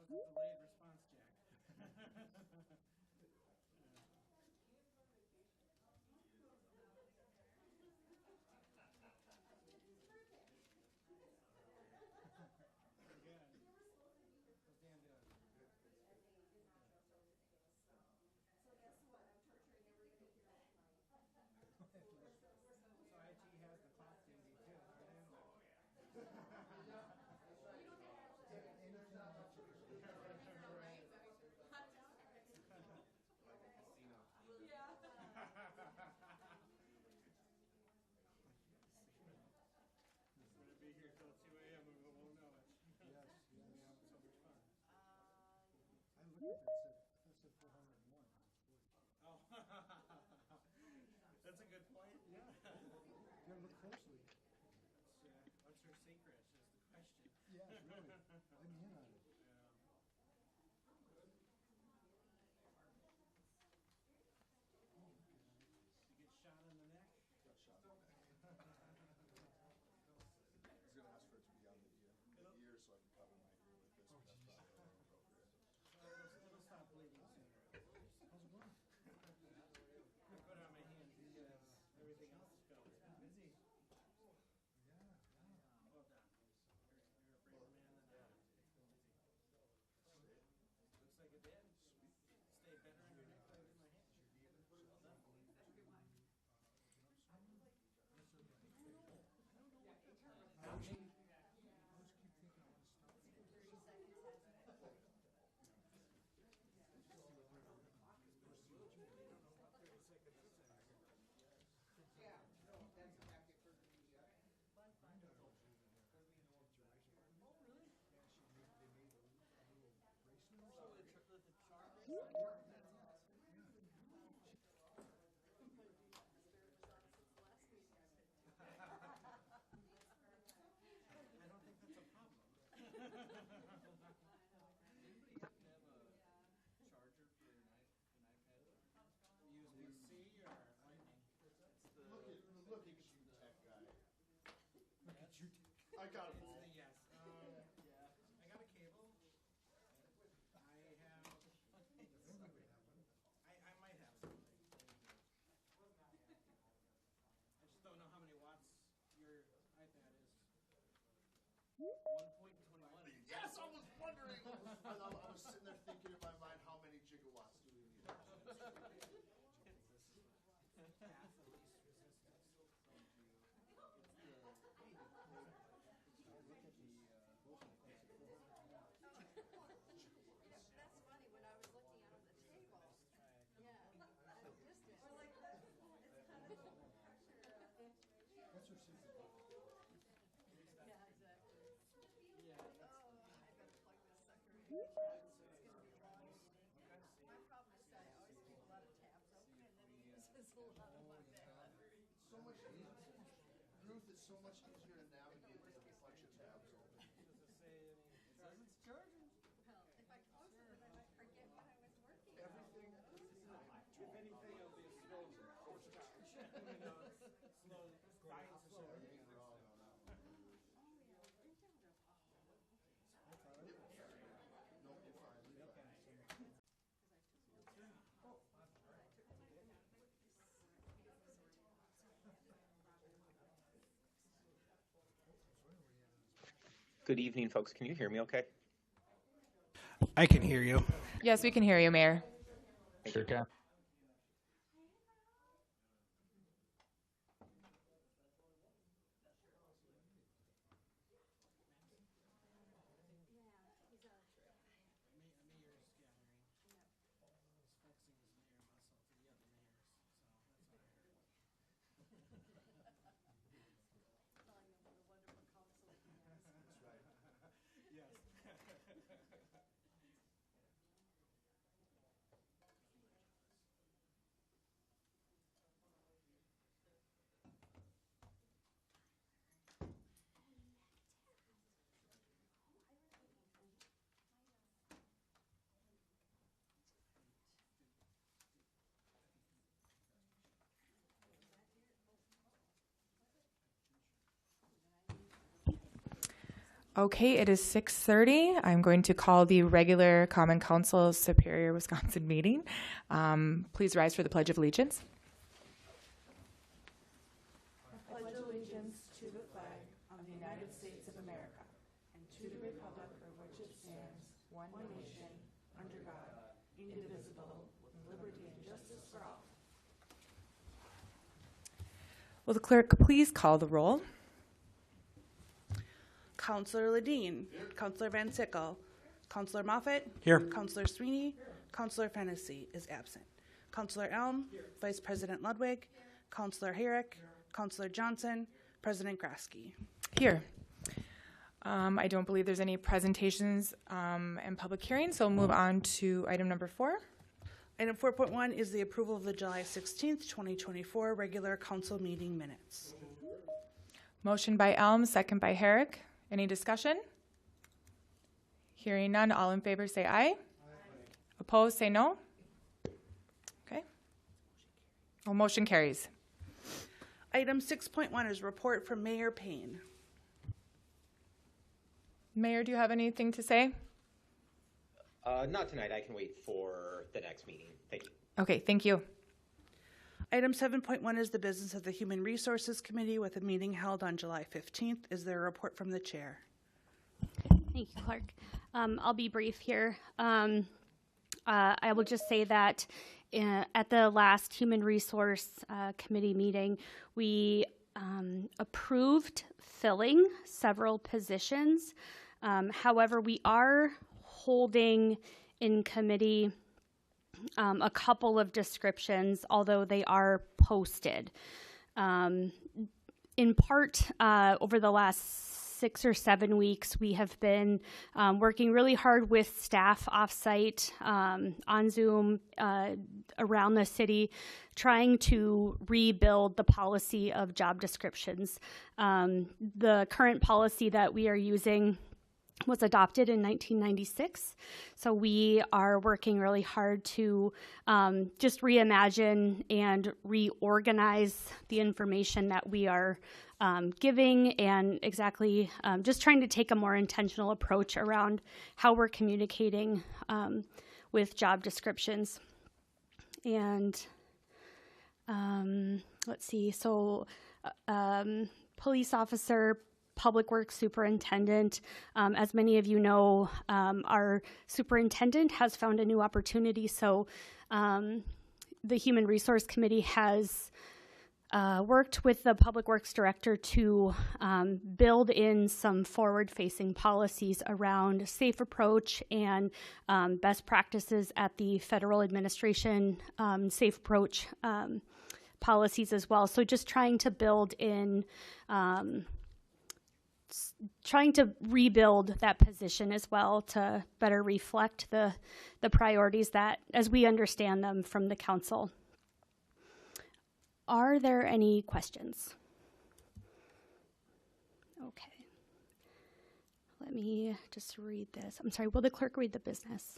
delayed response, Jack. Be here till 2 a.m. and we won't know it. Yes, yes. We're having so much fun. I looked at that, said 401. Oh, that's a good point. Yeah. You gotta look closely. What's her secret is the question. Yeah, really. I'm in on it. Yeah. You get shot in the neck? Got shot in the neck. He's going to ask for it to be on the ear so I can cover my ear with this, but that's probably inappropriate. It'll stop bleeding sooner. How's it going? I put it on my hand because everything else is going. It's been busy. Yeah, yeah. Well done. You're a braver man than I am. It's been busy. Looks like it did. Sweet. Stay better on your neck than in my hand. Well done. I always keep thinking I want to stop. 30 seconds has it. Yeah, no, that's a tactic for the media. Oh, really? Yeah, they made a little bracelet or something. The charm. I don't think that's a problem. Anybody happen to have a charger for an iPad? USB-C or Lightning? Look at you, tech guy. Look at you. I got It's it all. the yes. I got a cable. I have. I might have something. I just don't know how many watts your iPad is. 1.21. Yes, I was wondering. I was sitting there thinking in my mind, how many gigawatts do we need? Half the least resistance. That's funny, when I was looking out of the table, yeah, at a distance, it's kind of That's her secret. yeah, exactly. Yeah, Oh, I better plug this sucker in. It's gonna be a long meeting. My problem is that I always keep a lot of tabs open and then it uses a lot of my battery. So much easier. Ruth, it's so much easier to navigate with a bunch of tabs open. does it say any? It says it's charging. Well, if I close it, then I might forget what I was working on. Everything. If anything, it'll be a slow charge. Slow, fine to You charge. ain't wrong on that one. No, you're fine. You're fine. Good evening, folks. Can you hear me okay? I can hear you. Yes, we can hear you, Mayor. Sure can. Mayor's gathering. He's flexing his mayor muscle to the other mayors. So that's what I heard. Telling them what a wonderful council he has. That's right. Yes. Okay, it is 6:30. I'm going to call the regular Common Council Superior Wisconsin meeting. Please rise for the Pledge of Allegiance. I pledge allegiance to the flag of the United States of America and to the republic for which it stands, one nation, under God, indivisible, with liberty and justice for all. Will the clerk please call the roll? Counselor Ledeen. Counselor Van Sickle. Counselor Moffett. Here. Counselor Sweeney. Counselor Fennessy is absent. Counselor Elm. Here. Vice President Ludwig. Counselor Herrick. Here. Counselor Johnson. President Grasky. Here. I don't believe there's any presentations and public hearings, so we'll move on to item number 4. Item 4.1 is the approval of the July 16th, 2024 regular council meeting minutes. Motion by Elm, second by Herrick. Any discussion? Hearing none, all in favor say aye. Aye. Opposed say no. Okay. Oh, motion carries. Item 6.1 is report from Mayor Payne. Mayor, do you have anything to say? Not tonight. I can wait for the next meeting. Thank you. Okay, thank you. Item 7.1 is the business of the Human Resources Committee with a meeting held on July 15th. Is there a report from the chair? Thank you, Clark. I'll be brief here. I will just say that at the last Human Resource Committee meeting, we approved filling several positions. However, we are holding in committee a couple of descriptions, although they are posted. In part, over the last 6 or 7 weeks, we have been working really hard with staff offsite, on Zoom, around the city, trying to rebuild the policy of job descriptions. The current policy that we are using was adopted in 1996. So we are working really hard to just reimagine and reorganize the information that we are giving, and exactly just trying to take a more intentional approach around how we're communicating with job descriptions. And let's see, so police officer, Public Works Superintendent. As many of you know, our superintendent has found a new opportunity, so the Human Resource Committee has worked with the Public Works Director to build in some forward-facing policies around safe approach and best practices at the federal administration, safe approach policies as well. So just trying to build in trying to rebuild that position as well to better reflect the priorities that, as we understand them from the council. Are there any questions? Okay. Let me just read this. I'm sorry, will the clerk read the business?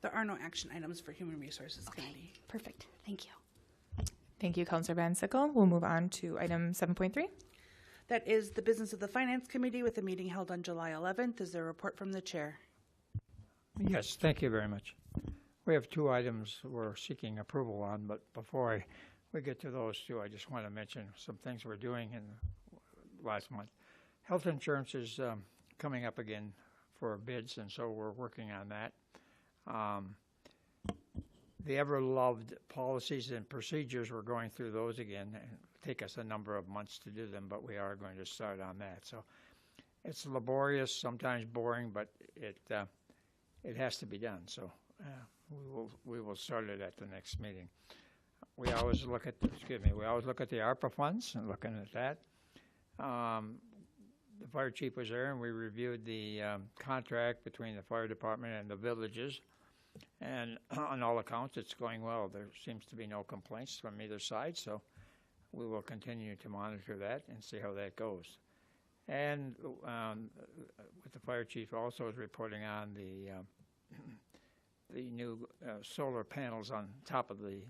There are no action items for Human Resources Committee. Perfect. Thank you. Thank you, Councilor Van Sickle. We'll move on to item 7.3. That is the business of the Finance Committee with a meeting held on July 11th. Is there a report from the chair? Yes, thank you very much. We have 2 items we're seeking approval on, but before we get to those 2, I just want to mention some things we're doing in last month. Health insurance is coming up again for bids, and so we're working on that. The ever-loved policies and procedures, we're going through those again. It'll take us a number of months to do them, but we are going to start on that. So it's laborious, sometimes boring, but it has to be done. So we will start it at the next meeting. We always look at the ARPA funds and looking at that. The fire chief was there, and we reviewed the contract between the fire department and the villages. And on all accounts, it's going well. There seems to be no complaints from either side, so we will continue to monitor that and see how that goes. And with the fire chief also is reporting on the new solar panels on top of the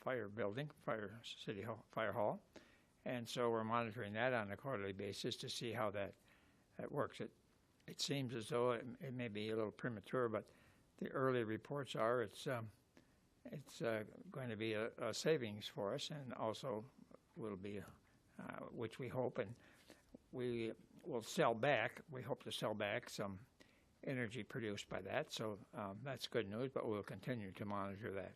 fire building, fire hall. And so we're monitoring that on a quarterly basis to see how that that works. It seems as though it may be a little premature, but the early reports are it's going to be a savings for us, and also will be, which we hope, and we will sell back. We hope to sell back some energy produced by that, so that's good news, but we'll continue to monitor that.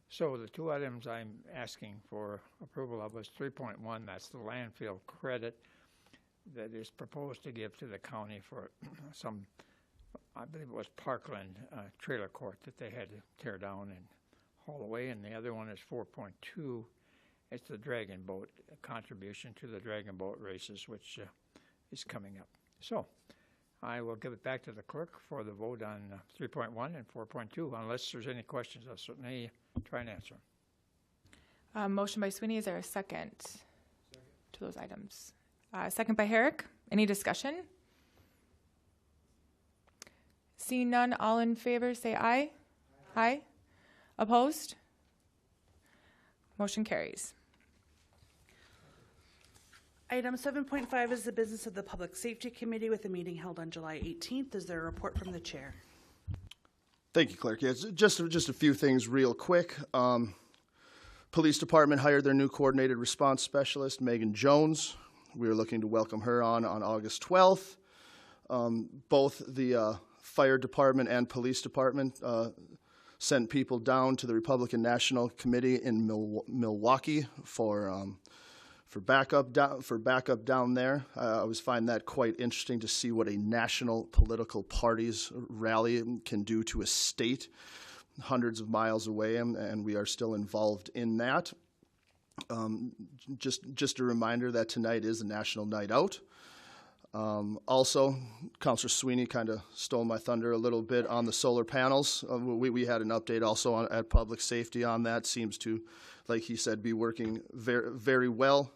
So the two items I'm asking for approval of is 3.1, that's the landfill credit that is proposed to give to the county for some, I believe it was Parkland trailer court that they had to tear down and haul away, and the other one is 4.2. It's the dragon boat contribution to the dragon boat races, which is coming up. So I will give it back to the clerk for the vote on 3.1 and 4.2. Unless there's any questions, I'll certainly try and answer. Motion by Sweeney. Is there a second to those items? Second by Herrick. Any discussion? Seeing none, all in favor say aye. Aye. Opposed? Motion carries. Item 7.5 is the business of the Public Safety Committee with a meeting held on July 18th. Is there a report from the chair? Thank you, Clerk. Yeah, just a few things real quick. Police Department hired their new coordinated response specialist, Megan Jones. We are looking to welcome her on August 12th. Both the Fire Department and Police Department sent people down to the Republican National Committee in Milwaukee for backup down there. I always find that quite interesting to see what a national political party's rally can do to a state hundreds of miles away, and we are still involved in that. Just a reminder that tonight is a National Night Out. Also, Councilor Sweeney kind of stole my thunder a little bit on the solar panels. We had an update also at Public Safety on that. Seems to, like he said, be working very, very well.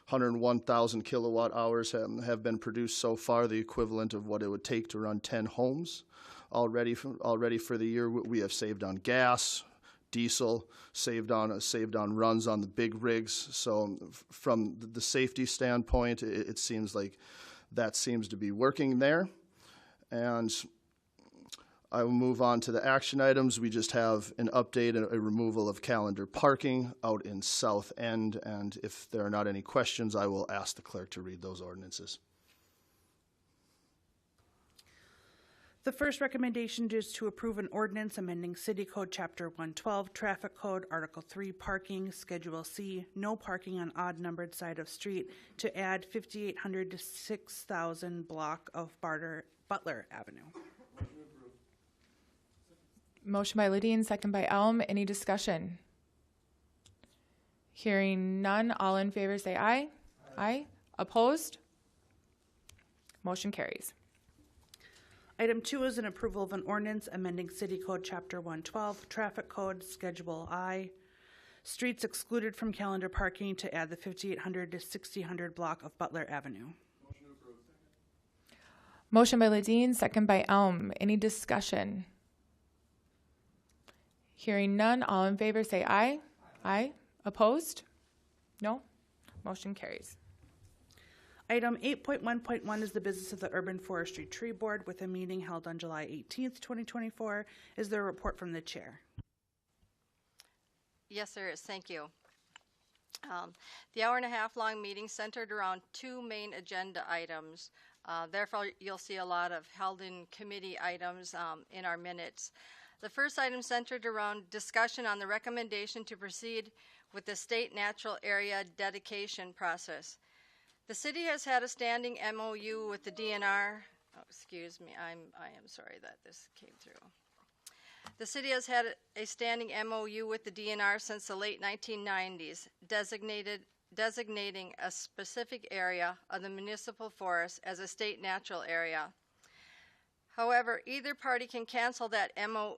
101,000 kilowatt hours have been produced so far, the equivalent of what it would take to run 10 homes. Already for the year, we have saved on gas, diesel, saved on runs on the big rigs. So from the safety standpoint, it seems like that seems to be working there. And I will move on to the action items. We just have an update and a removal of calendar parking out in South End. And if there are not any questions, I will ask the clerk to read those ordinances. The first recommendation is to approve an ordinance amending City Code Chapter 112, Traffic Code, Article 3, Parking, Schedule C, no parking on odd-numbered side of street, to add 5,800 to 6,000 block of Butler Avenue. Motion by Lidine, second by Elm. Any discussion? Hearing none, all in favor say aye. Aye. Opposed? Motion carries. Item 2 is an approval of an ordinance amending City Code Chapter 112, Traffic Code, Schedule I, streets excluded from calendar parking, to add the 5,800 to 6,000 block of Butler Avenue. Motion approved. Motion by Lidine, second by Elm. Any discussion? Hearing none, all in favor say aye. Aye. Opposed? No? Motion carries. Item 8.1.1 is the business of the Urban Forestry Tree Board with a meeting held on July 18th, 2024. Is there a report from the chair? Yes, there is. Thank you. The hour-and-a-half-long meeting centered around two main agenda items. Therefore, you'll see a lot of held-in-committee items in our minutes. The first item centered around discussion on the recommendation to proceed with the state natural area dedication process. The city has had a standing MOU with the DNR. Oh, excuse me, I am sorry that this came through. The city has had a standing MOU with the DNR since the late 1990s, designating a specific area of the municipal forest as a state natural area. However, either party can cancel that MOU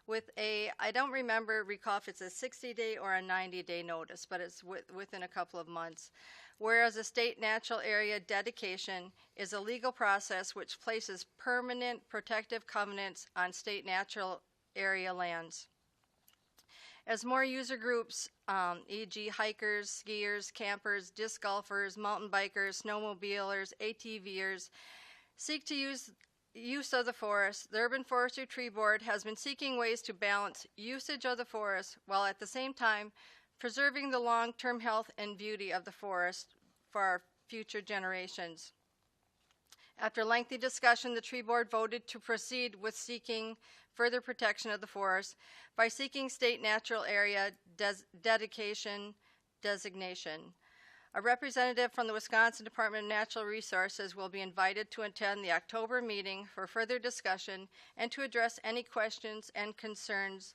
with I don't recall if it's a 60-day or a 90-day notice, but it's within a couple of months. Whereas a state natural area dedication is a legal process which places permanent protective covenants on state natural area lands. As more user groups, e.g. hikers, skiers, campers, disc golfers, mountain bikers, snowmobilers, ATVers, seek to use of the forest, the Urban Forestry Tree Board has been seeking ways to balance usage of the forest while at the same time preserving the long-term health and beauty of the forest for our future generations. After lengthy discussion, the Tree Board voted to proceed with seeking further protection of the forest by seeking state natural area designation. A representative from the Wisconsin Department of Natural Resources will be invited to attend the October meeting for further discussion and to address any questions and concerns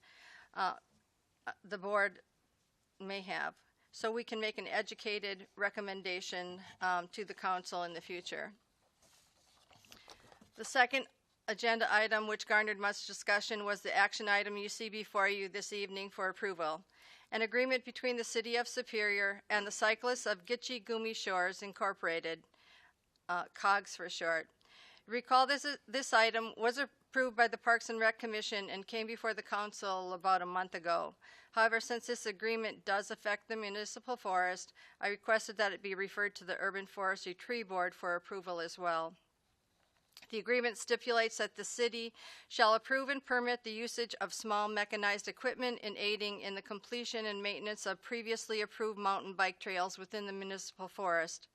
the board may have, so we can make an educated recommendation to the council in the future. The second agenda item, which garnered much discussion, was the action item you see before you this evening for approval. An agreement between the City of Superior and the Cyclists of Gitche Gumi Shores Incorporated, COGS for short. Recall this item was approved by the Parks and Rec Commission and came before the council about a month ago. However, since this agreement does affect the municipal forest, I requested that it be referred to the Urban Forestry Tree Board for approval as well. The agreement stipulates that the city shall approve and permit the usage of small mechanized equipment in aiding in the completion and maintenance of previously approved mountain bike trails within the municipal forest.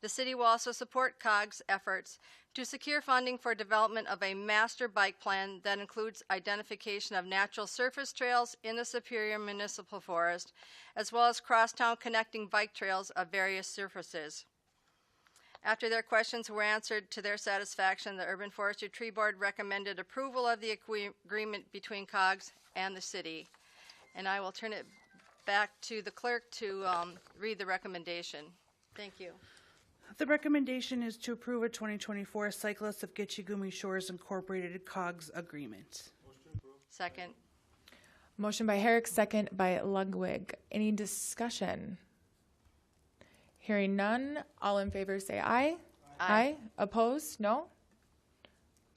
The city will also support COG's efforts to secure funding for development of a master bike plan that includes identification of natural surface trails in the Superior Municipal Forest, as well as crosstown connecting bike trails of various surfaces. After their questions were answered to their satisfaction, the Urban Forestry Tree Board recommended approval of the agreement between COGS and the city. And I will turn it back to the clerk to read the recommendation. Thank you. The recommendation is to approve a 2024 Cyclists of Gitche Gumi Shores Incorporated COGS agreement. Second. Motion by Herrick, second by Ludwig. Any discussion? Hearing none, all in favor say aye. Aye. Opposed? No.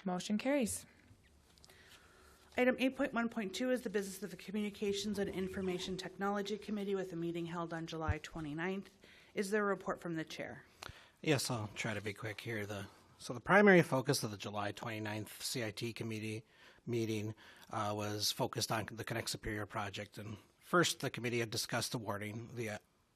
Motion carries. Item 8.1.2 is the business of the Communications and Information Technology Committee with a meeting held on July 29th. Is there a report from the chair? Yes, I'll try to be quick here. So the primary focus of the July 29th CIT committee meeting was focused on the Connect Superior project. And first, the committee had discussed awarding the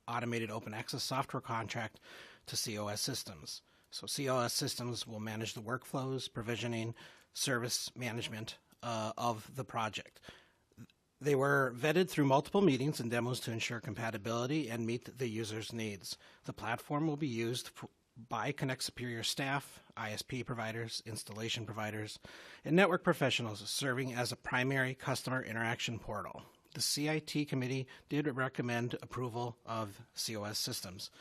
automated open access software contract to COS Systems. So COS Systems will manage the workflows, provisioning, service management of the project. They were vetted through multiple meetings and demos to ensure compatibility and meet the user's needs. The platform will be used by Connect Superior staff, ISP providers, installation providers, and network professionals, serving as a primary customer interaction portal. The CIT committee did recommend approval of COS Systems.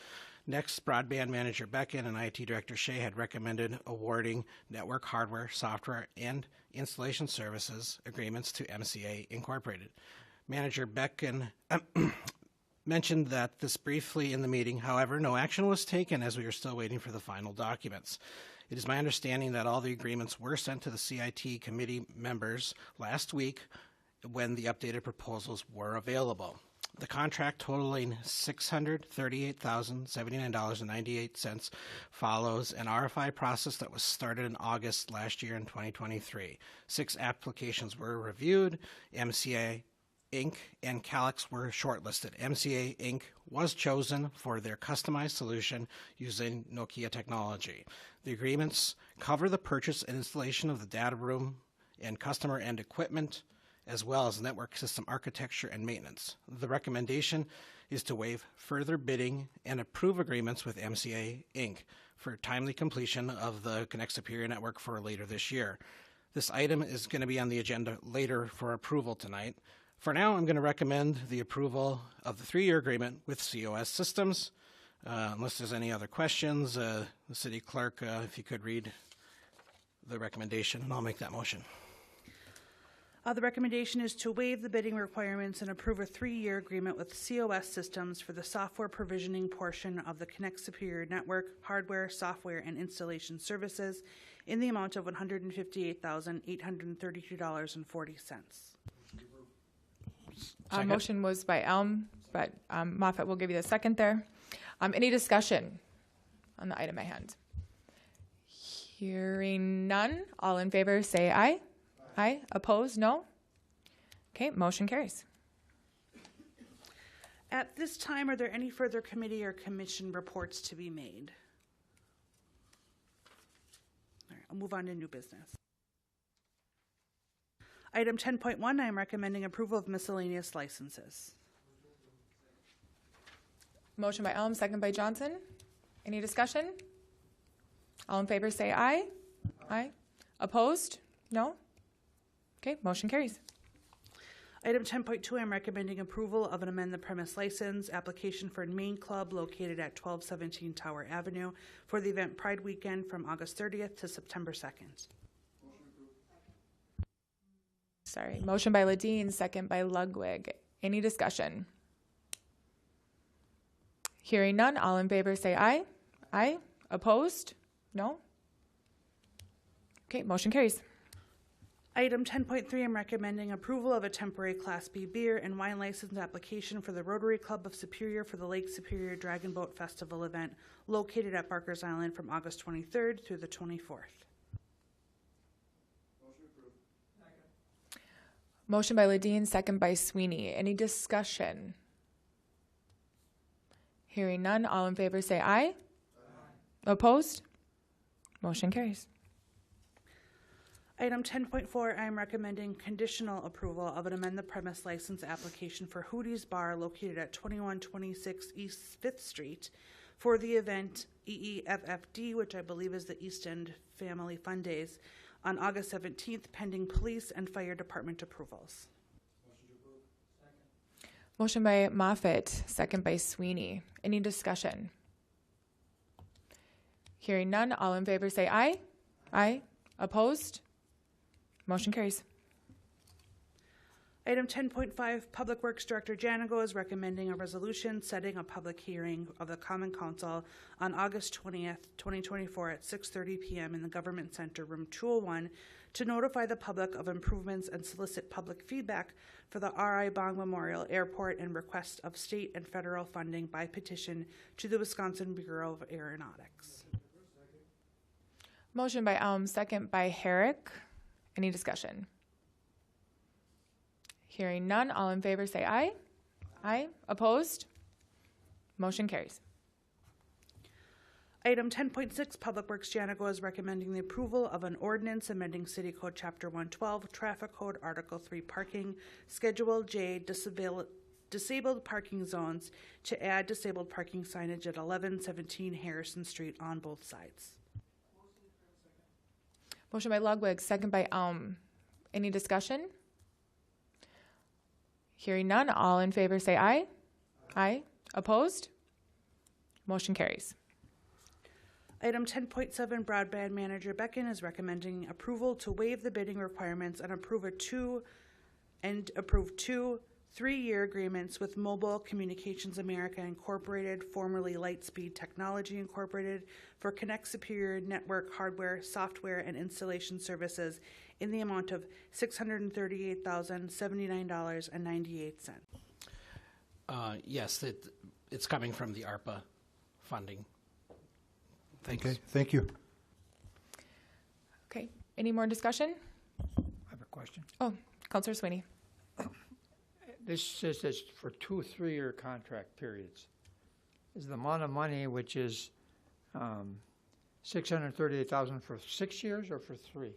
Next, Broadband Manager Becken and IT Director Shea had recommended awarding network hardware, software, and installation services agreements to MCA Incorporated. Manager Becken mentioned that this briefly in the meeting. However, no action was taken as we are still waiting for the final documents. It is my understanding that all the agreements were sent to the CIT committee members last week when the updated proposals were available. The contract totaling $638,079.98 follows an RFI process that was started in August last year in 2023. 6 applications were reviewed. MCA Inc. and Calix were shortlisted. MCA Inc. was chosen for their customized solution using Nokia technology. The agreements cover the purchase and installation of the data room and customer end equipment, as well as network system architecture and maintenance. The recommendation is to waive further bidding and approve agreements with MCA Inc. for timely completion of the Connect Superior network for later this year. This item is going to be on the agenda later for approval tonight. For now, I'm going to recommend the approval of the 3-year agreement with COS Systems. Unless there's any other questions, the city clerk, if you could read the recommendation, and I'll make that motion. The recommendation is to waive the bidding requirements and approve a 3-year agreement with COS Systems for the software provisioning portion of the Connect Superior network, hardware, software, and installation services in the amount of $158,832.40. Second. Motion was by Elm, but Moffett will give you the second there. Any discussion on the item at hand? Hearing none, all in favor say aye. Aye. Opposed? No. Okay, motion carries. At this time, are there any further committee or commission reports to be made? All right, I'll move on to new business. Item 10.1, I am recommending approval of miscellaneous licenses. Motion by Elm, second by Johnson. Any discussion? All in favor say aye. Aye. Opposed? No. Okay, motion carries. Item 10.2, I'm recommending approval of an amend the premise license application for Main Club located at 1217 Tower Avenue for the event Pride Weekend from August 30th to September 2nd. Sorry. Motion by Ledeen, second by Ludwig. Any discussion? Hearing none, all in favor say aye. Aye. Opposed? No. Okay, motion carries. Item 10.3, I'm recommending approval of a temporary Class B beer and wine license application for the Rotary Club of Superior for the Lake Superior Dragon Boat Festival event located at Barker's Island from August 23rd through the 24th. Motion by Ledeen, second by Sweeney. Any discussion? Hearing none, all in favor say aye. Aye. Opposed? Motion carries. Item 10.4, I am recommending conditional approval of an amend the premise license application for Hootie's Bar located at 2126 East 5th Street for the event EEFFD, which I believe is the East End Family Fun Days, on August 17th, pending police and fire department approvals. Motion by Moffett, second by Sweeney. Any discussion? Hearing none, all in favor say aye. Aye. Opposed? Motion carries. Item 10.5, Public Works Director Janigo is recommending a resolution setting a public hearing of the Common Council on August 20th, 2024 at 6:30 p.m. in the Government Center, Room 201, to notify the public of improvements and solicit public feedback for the R.I. Bong Memorial Airport and request of state and federal funding by petition to the Wisconsin Bureau of Aeronautics. Motion by Elm, second by Herrick. Any discussion? Hearing none, all in favor say aye. Aye. Opposed? Motion carries. Item 10.6, Public Works Janigo is recommending the approval of an ordinance amending City Code Chapter 112, Traffic Code Article 3 Parking, Schedule J, disabled parking zones to add disabled parking signage at 1117 Harrison Street on both sides. Motion by Ludwig, second by Elm. Any discussion? Hearing none, all in favor say aye. Aye. Opposed? Motion carries. Item 10.7, Broadband Manager Becken is recommending approval to waive the bidding requirements and approve two 3-year agreements with Mobile Communications America Incorporated, formerly Lightspeed Technology Incorporated, for Connect Superior network hardware, software, and installation services in the amount of $638,079.98. Yes, it's coming from the ARPA funding. Thanks. Okay, thank you. Okay, any more discussion? I have a question. Oh, Councilor Sweeney. This says it's for 2 3-year contract periods. Is the amount of money, which is $638,000 for 6 years or for 3?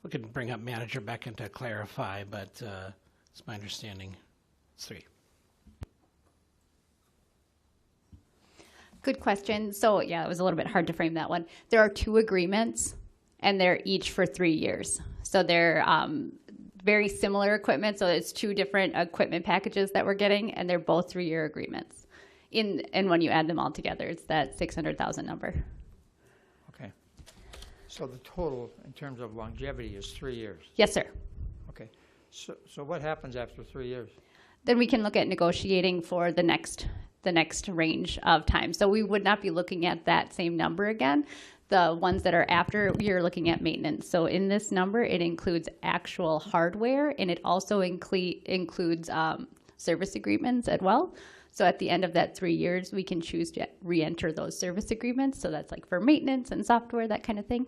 We can bring up Manager Becken to clarify, but it's my understanding it's 3. Good question. So yeah, it was a little bit hard to frame that one. There are 2 agreements, and they're each for 3 years. So they're very similar equipment. So it's 2 different equipment packages that we're getting, and they're both 3-year agreements. And when you add them all together, it's that 600,000 number. Okay. So the total in terms of longevity is 3 years? Yes, sir. Okay. So what happens after 3 years? Then we can look at negotiating for the next range of time. So we would not be looking at that same number again. The ones that are after, you're looking at maintenance. So in this number, it includes actual hardware, and it also includes service agreements as well. So at the end of that 3 years, we can choose to re-enter those service agreements. So that's like for maintenance and software, that kind of thing.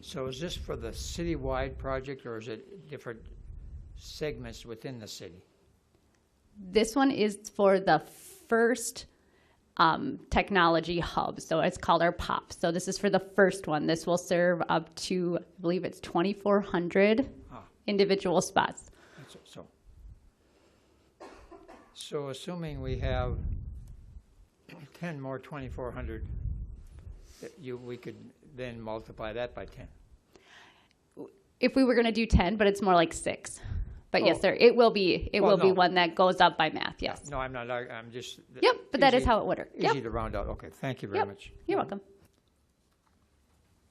So is this for the citywide project, or is it different segments within the city? This one is for the first technology hub. So it's called our POP. So this is for the first one. This will serve up to, I believe it's 2,400 individual spots. So assuming we have 10 more 2,400, we could then multiply that by 10. If we were going to do 10, but it's more like 6. But yes, sir, it will be one that goes up by math, yes. No, I'm not, I'm just. Yep, but that is how it would work. Easy to round out. Okay, thank you very much. You're welcome.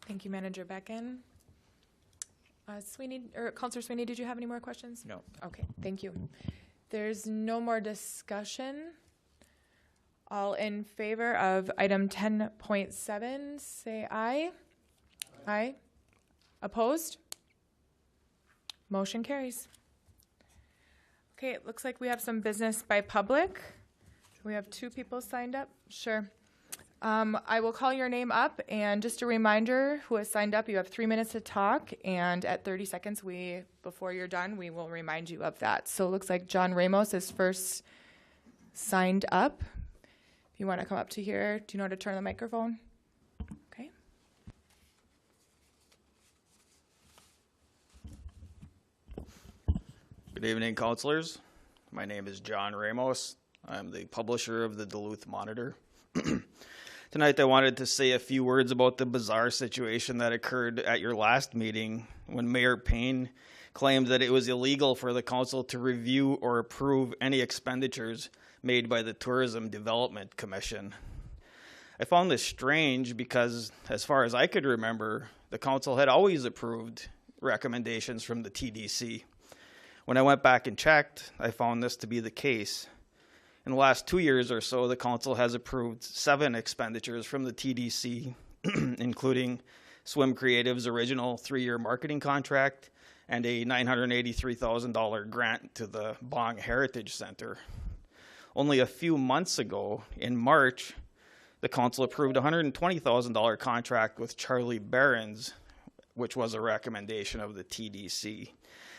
Thank you, Manager Becken. Sweeney, or Councilor Sweeney, did you have any more questions? No. Okay, thank you. There's no more discussion. All in favor of item 10.7, say aye. Aye. Opposed? Motion carries. Okay, it looks like we have some business by public. We have 2 people signed up. Sure. I will call your name up, and just a reminder, who has signed up, you have 3 minutes to talk, and at 30 seconds, before you're done, we will remind you of that. So it looks like John Ramos is first signed up. If you want to come up to here, do you know how to turn the microphone? Okay. Good evening, councilors. My name is John Ramos. I'm the publisher of the Duluth Monitor. Tonight I wanted to say a few words about the bizarre situation that occurred at your last meeting when Mayor Payne claimed that it was illegal for the council to review or approve any expenditures made by the Tourism Development Commission. I found this strange because, as far as I could remember, the council had always approved recommendations from the TDC. When I went back and checked, I found this to be the case. In the last 2 years or so, the council has approved 7 expenditures from the TDC, including Swim Creative's original 3-year marketing contract and a $983,000 grant to the Bong Heritage Center. Only a few months ago, in March, the council approved a $120,000 contract with Charlie Barron's, which was a recommendation of the TDC.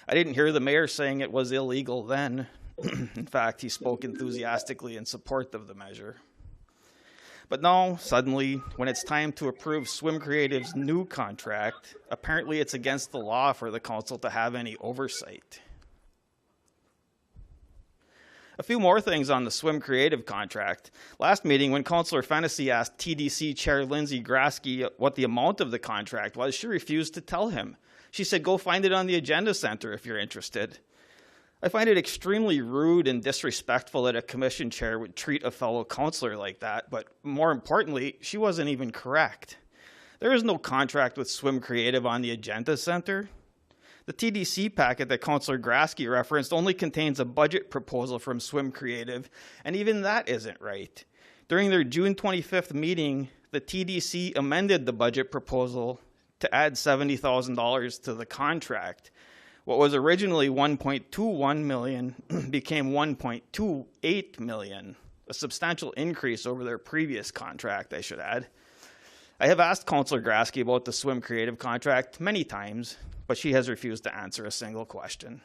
I didn't hear the mayor saying it was illegal then. In fact, he spoke enthusiastically in support of the measure. But now, suddenly, when it's time to approve Swim Creative's new contract, apparently it's against the law for the council to have any oversight. A few more things on the Swim Creative contract. Last meeting, when Councillor Fennessy asked TDC Chair Lindsay Grasky what the amount of the contract was, she refused to tell him. She said, go find it on the Agenda Center if you're interested. I find it extremely rude and disrespectful that a commission chair would treat a fellow councillor like that, but more importantly, she wasn't even correct. There is no contract with Swim Creative on the Agenda Center. The TDC packet that Councillor Grasky referenced only contains a budget proposal from Swim Creative, and even that isn't right. During their June 25th meeting, the TDC amended the budget proposal to add $70,000 to the contract. What was originally $1.21 million became $1.28 million, a substantial increase over their previous contract, I should add. I have asked Councillor Grasky about the Swim Creative contract many times, but she has refused to answer a single question.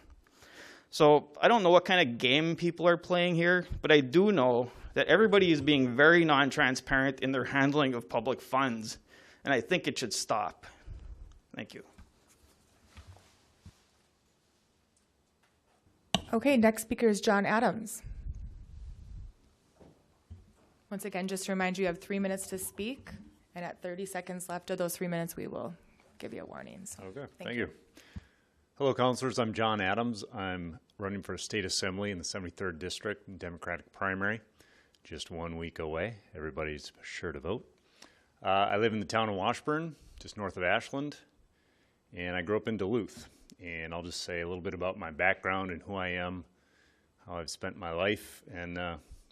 So I don't know what kind of game people are playing here, but I do know that everybody is being very non-transparent in their handling of public funds, and I think it should stop. Thank you. Okay, next speaker is John Adams. Once again, just to remind you, you have 3 minutes to speak, and at 30 seconds left of those 3 minutes, we will give you a warning. So, okay, thank you. Hello, councilors. I'm John Adams. I'm running for State Assembly in the 73rd District Democratic primary, just 1 week away. Everybody's sure to vote. I live in the town of Washburn, just north of Ashland, and I grew up in Duluth. And I'll just say a little bit about my background and who I am, how I've spent my life, and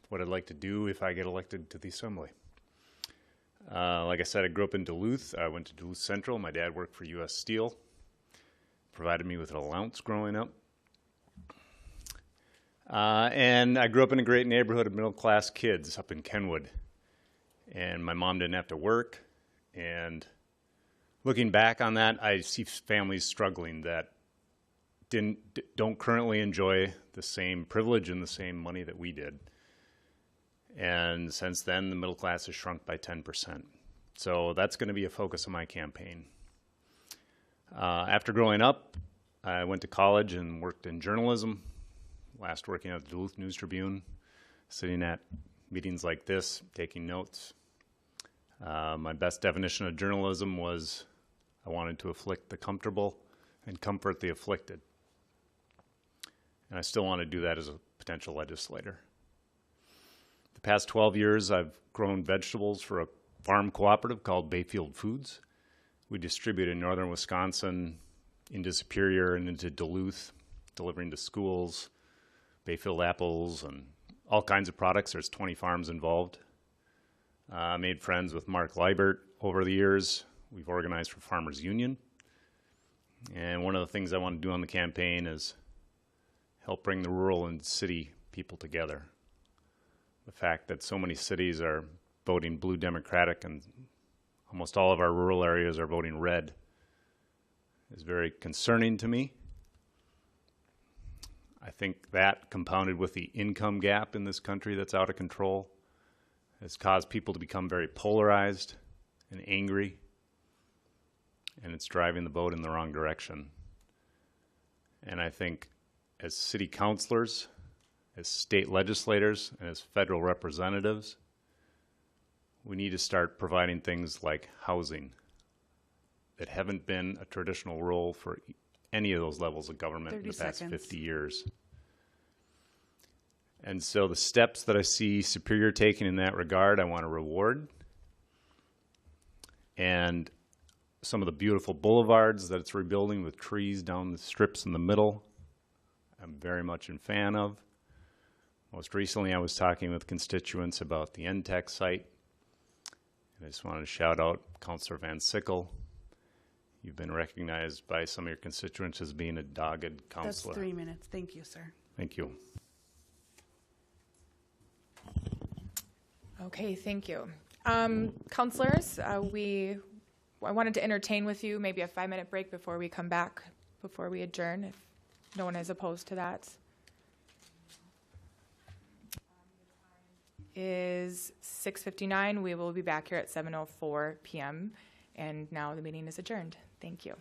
what I'd like to do if I get elected to the Assembly. Like I said, I grew up in Duluth. I went to Duluth Central. My dad worked for U.S. Steel, provided me with an allowance growing up. And I grew up in a great neighborhood of middle-class kids up in Kenwood. And my mom didn't have to work. And looking back on that, I see families struggling that don't currently enjoy the same privilege and the same money that we did. And since then, the middle class has shrunk by 10%. So that's going to be a focus of my campaign. After growing up, I went to college and worked in journalism, last working at the Duluth News Tribune, sitting at meetings like this, taking notes. My best definition of journalism was I wanted to afflict the comfortable and comfort the afflicted. And I still want to do that as a potential legislator. The past 12 years, I've grown vegetables for a farm cooperative called Bayfield Foods. We distribute in northern Wisconsin into Superior and into Duluth, delivering to schools, Bayfield apples, and all kinds of products. There's 20 farms involved. I made friends with Mark Liebert over the years. We've organized for Farmers Union. And one of the things I want to do on the campaign is help bring the rural and city people together. The fact that so many cities are voting blue Democratic and almost all of our rural areas are voting red is very concerning to me. I think that, compounded with the income gap in this country that's out of control, has caused people to become very polarized and angry, and it's driving the vote in the wrong direction. And I think as city councilors, as state legislators, and as federal representatives, we need to start providing things like housing that haven't been a traditional role for any of those levels of government in the past 50 years. And so the steps that I see Superior taking in that regard, I want to reward. And some of the beautiful boulevards that it's rebuilding with trees down the strips in the middle, I'm very much a fan of. Most recently, I was talking with constituents about the NTEC site. And I just wanted to shout out Councillor Van Sickle. You've been recognized by some of your constituents as being a dogged councillor. That's 3 minutes. Thank you, sir. Thank you. Okay, thank you. Councilors, I wanted to entertain with you maybe a 5-minute break before we come back, before we adjourn, if no one is opposed to that. Is 6:59. We will be back here at 7:04 p.m. And now the meeting is adjourned. Thank you.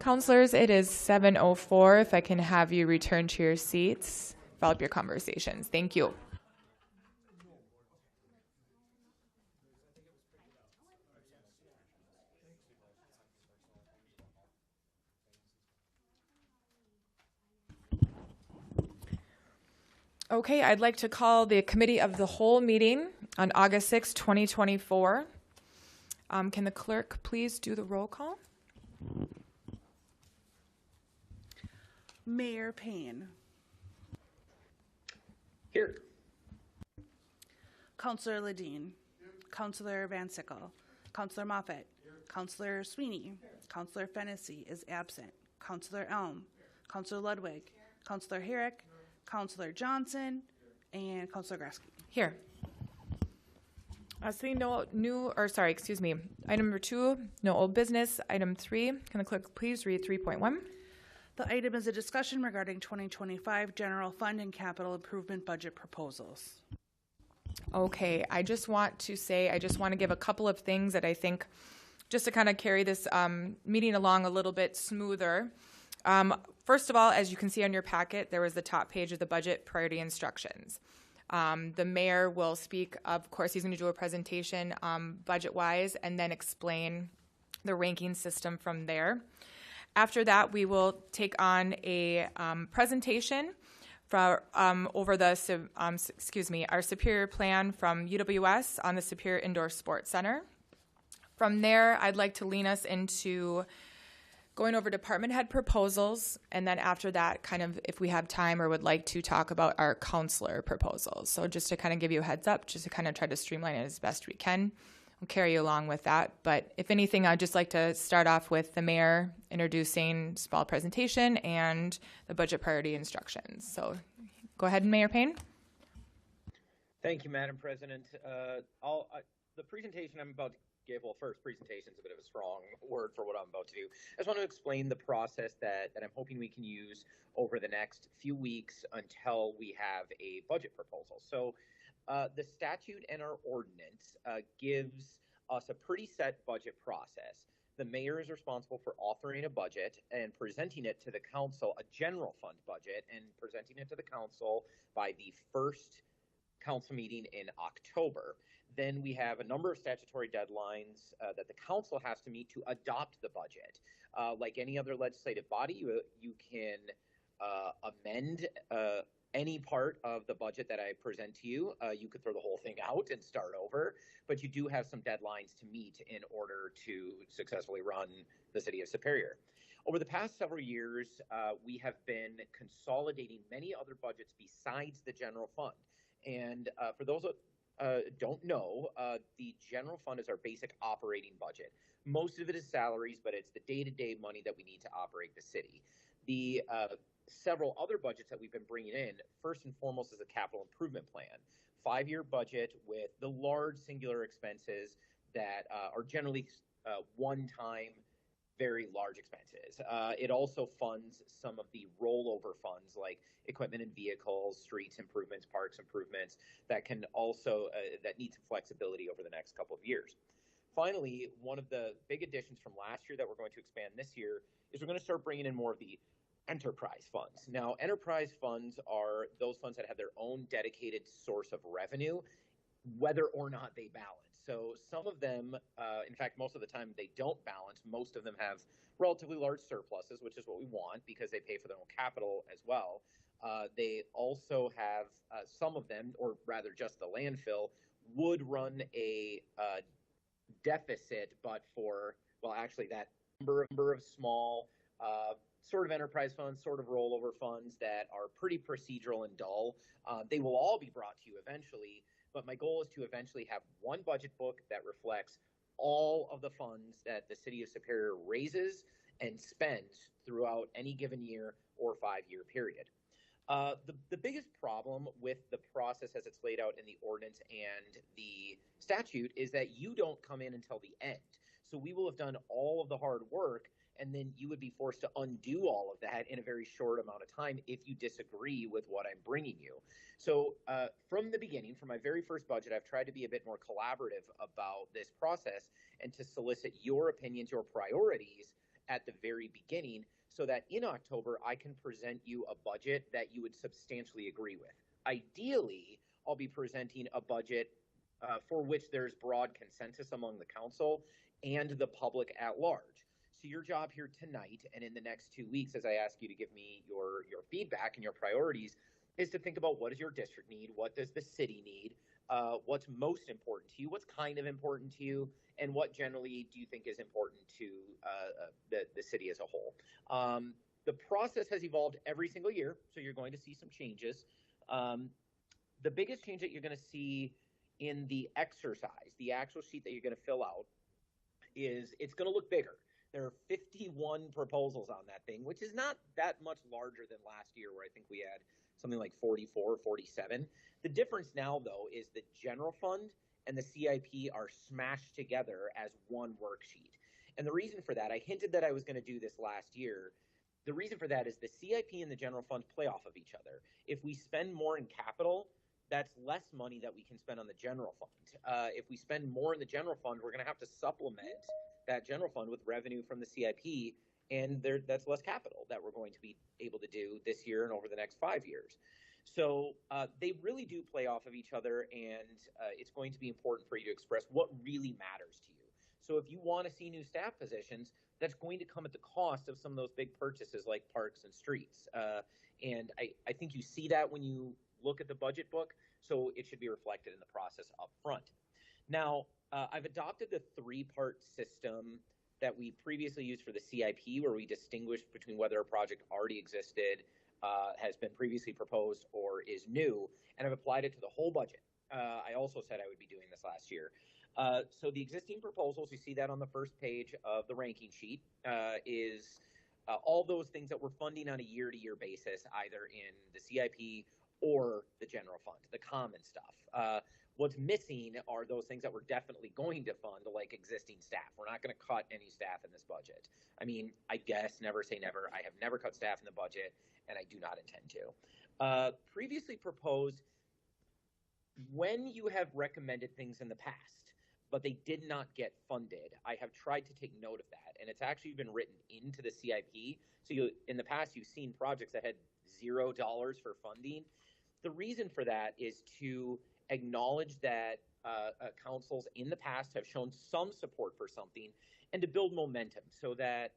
Counselors, it is 7:04. If I can have you return to your seats, develop your conversations. Thank you. Okay, I'd like to call the Committee of the Whole meeting on August 6, 2024. Can the clerk please do the roll call? Mayor Payne. Here. Councillor Ledeen. Councillor Van Sickle. Councillor Moffett. Councillor Sweeney. Councillor Fennessy is absent. Councillor Elm. Councillor Ludwig. Councillor Herrick. Councillor Johnson. And Councillor Grasky. Here. Seeing no new, or sorry, excuse me. Item number 2, no old business. Item 3, can the clerk please read 3.1? The item is a discussion regarding 2025 general fund and capital improvement budget proposals. Okay, I just want to give a couple of things that I think just to kind of carry this meeting along a little bit smoother. First of all, as you can see on your packet, there was the top page of the budget priority instructions. The mayor will speak, of course, he's going to do a presentation budget-wise and then explain the ranking system from there. After that, we will take on a presentation for over the our Superior plan from UWS on the Superior Indoor Sports Center. From there, I'd like to lean us into going over department head proposals, and then after that, kind of, if we have time or would like to talk about our counselor proposals. So just to kind of give you a heads up, just to kind of try to streamline it as best we can. We'll carry you along with that. But if anything, I'd just like to start off with the mayor introducing small presentation and the budget priority instructions. So go ahead, Mayor Payne. Thank you, Madam President. The presentation I'm about to give, well, first, presentation is a bit of a strong word for what I'm about to do. I just want to explain the process that I'm hoping we can use over the next few weeks until we have a budget proposal. So the statute and our ordinance gives us a pretty set budget process. The mayor is responsible for authoring a budget and presenting it to the council, a general fund budget, and presenting it to the council by the first council meeting in October. Then we have a number of statutory deadlines that the council has to meet to adopt the budget. Like any other legislative body, you can amend any part of the budget that I present to you. You could throw the whole thing out and start over, but you do have some deadlines to meet in order to successfully run the city of Superior. Over the past several years, we have been consolidating many other budgets besides the general fund. And for those don't know, the general fund is our basic operating budget. Most of it is salaries, but it's the day-to-day money that we need to operate the city. The several other budgets that we've been bringing in, first and foremost, is a capital improvement plan. 5-year budget with the large singular expenses that are generally one-time, very large expenses. It also funds some of the rollover funds like equipment and vehicles, streets improvements, parks improvements that can also that need some flexibility over the next couple of years. Finally, one of the big additions from last year that we're going to expand this year is we're going to start bringing in more of the enterprise funds. Now, enterprise funds are those funds that have their own dedicated source of revenue, whether or not they balance. So some of them, in fact, most of the time they don't balance. Most of them have relatively large surpluses, which is what we want because they pay for their own capital as well. They also have some of them, or rather just the landfill, would run a deficit, but for, well, actually that number of small sort of enterprise funds, sort of rollover funds that are pretty procedural and dull. They will all be brought to you eventually. But my goal is to eventually have one budget book that reflects all of the funds that the city of Superior raises and spends throughout any given year or 5-year period. The biggest problem with the process as it's laid out in the ordinance and the statute is that you don't come in until the end. So we will have done all of the hard work, and then you would be forced to undo all of that in a very short amount of time if you disagree with what I'm bringing you. So from the beginning, from my very first budget, I've tried to be a bit more collaborative about this process and to solicit your opinions, your priorities, at the very beginning so that in October I can present you a budget that you would substantially agree with. Ideally, I'll be presenting a budget for which there's broad consensus among the council and the public at large. So your job here tonight and in the next 2 weeks, as I ask you to give me your feedback and your priorities, is to think about what does your district need, what does the city need, what's most important to you, what's kind of important to you, and what generally do you think is important to the city as a whole. The process has evolved every single year, so you're going to see some changes. The biggest change that you're going to see in the exercise, the actual sheet that you're going to fill out, is it's going to look bigger. There are 51 proposals on that thing, which is not that much larger than last year, where I think we had something like 44, 47. The difference now, though, is the general fund and the CIP are smashed together as one worksheet. And the reason for that, I hinted that I was going to do this last year. The reason for that is the CIP and the general fund play off of each other. If we spend more in capital, that's less money that we can spend on the general fund. If we spend more in the general fund, we're going to have to supplement that general fund with revenue from the CIP, and that's less capital that we're going to be able to do this year and over the next 5 years. So they really do play off of each other, and it's going to be important for you to express what really matters to you. So if you want to see new staff positions, that's going to come at the cost of some of those big purchases like parks and streets. And I think you see that when you look at the budget book, so it should be reflected in the process up front. Now, I've adopted the 3-part system that we previously used for the CIP, where we distinguished between whether a project already existed, has been previously proposed, or is new, and I've applied it to the whole budget. I also said I would be doing this last year. So the existing proposals, you see that on the first page of the ranking sheet, is all those things that we're funding on a year-to-year basis, either in the CIP or the general fund, the common stuff. What's missing are those things that we're definitely going to fund, like existing staff. We're not going to cut any staff in this budget. I mean, I guess never say never. I have never cut staff in the budget, and I do not intend to. Previously proposed, when you have recommended things in the past, but they did not get funded, I have tried to take note of that, and it's actually been written into the CIP. So in the past, you've seen projects that had $0 for funding. The reason for that is to acknowledge that councils in the past have shown some support for something, and to build momentum so that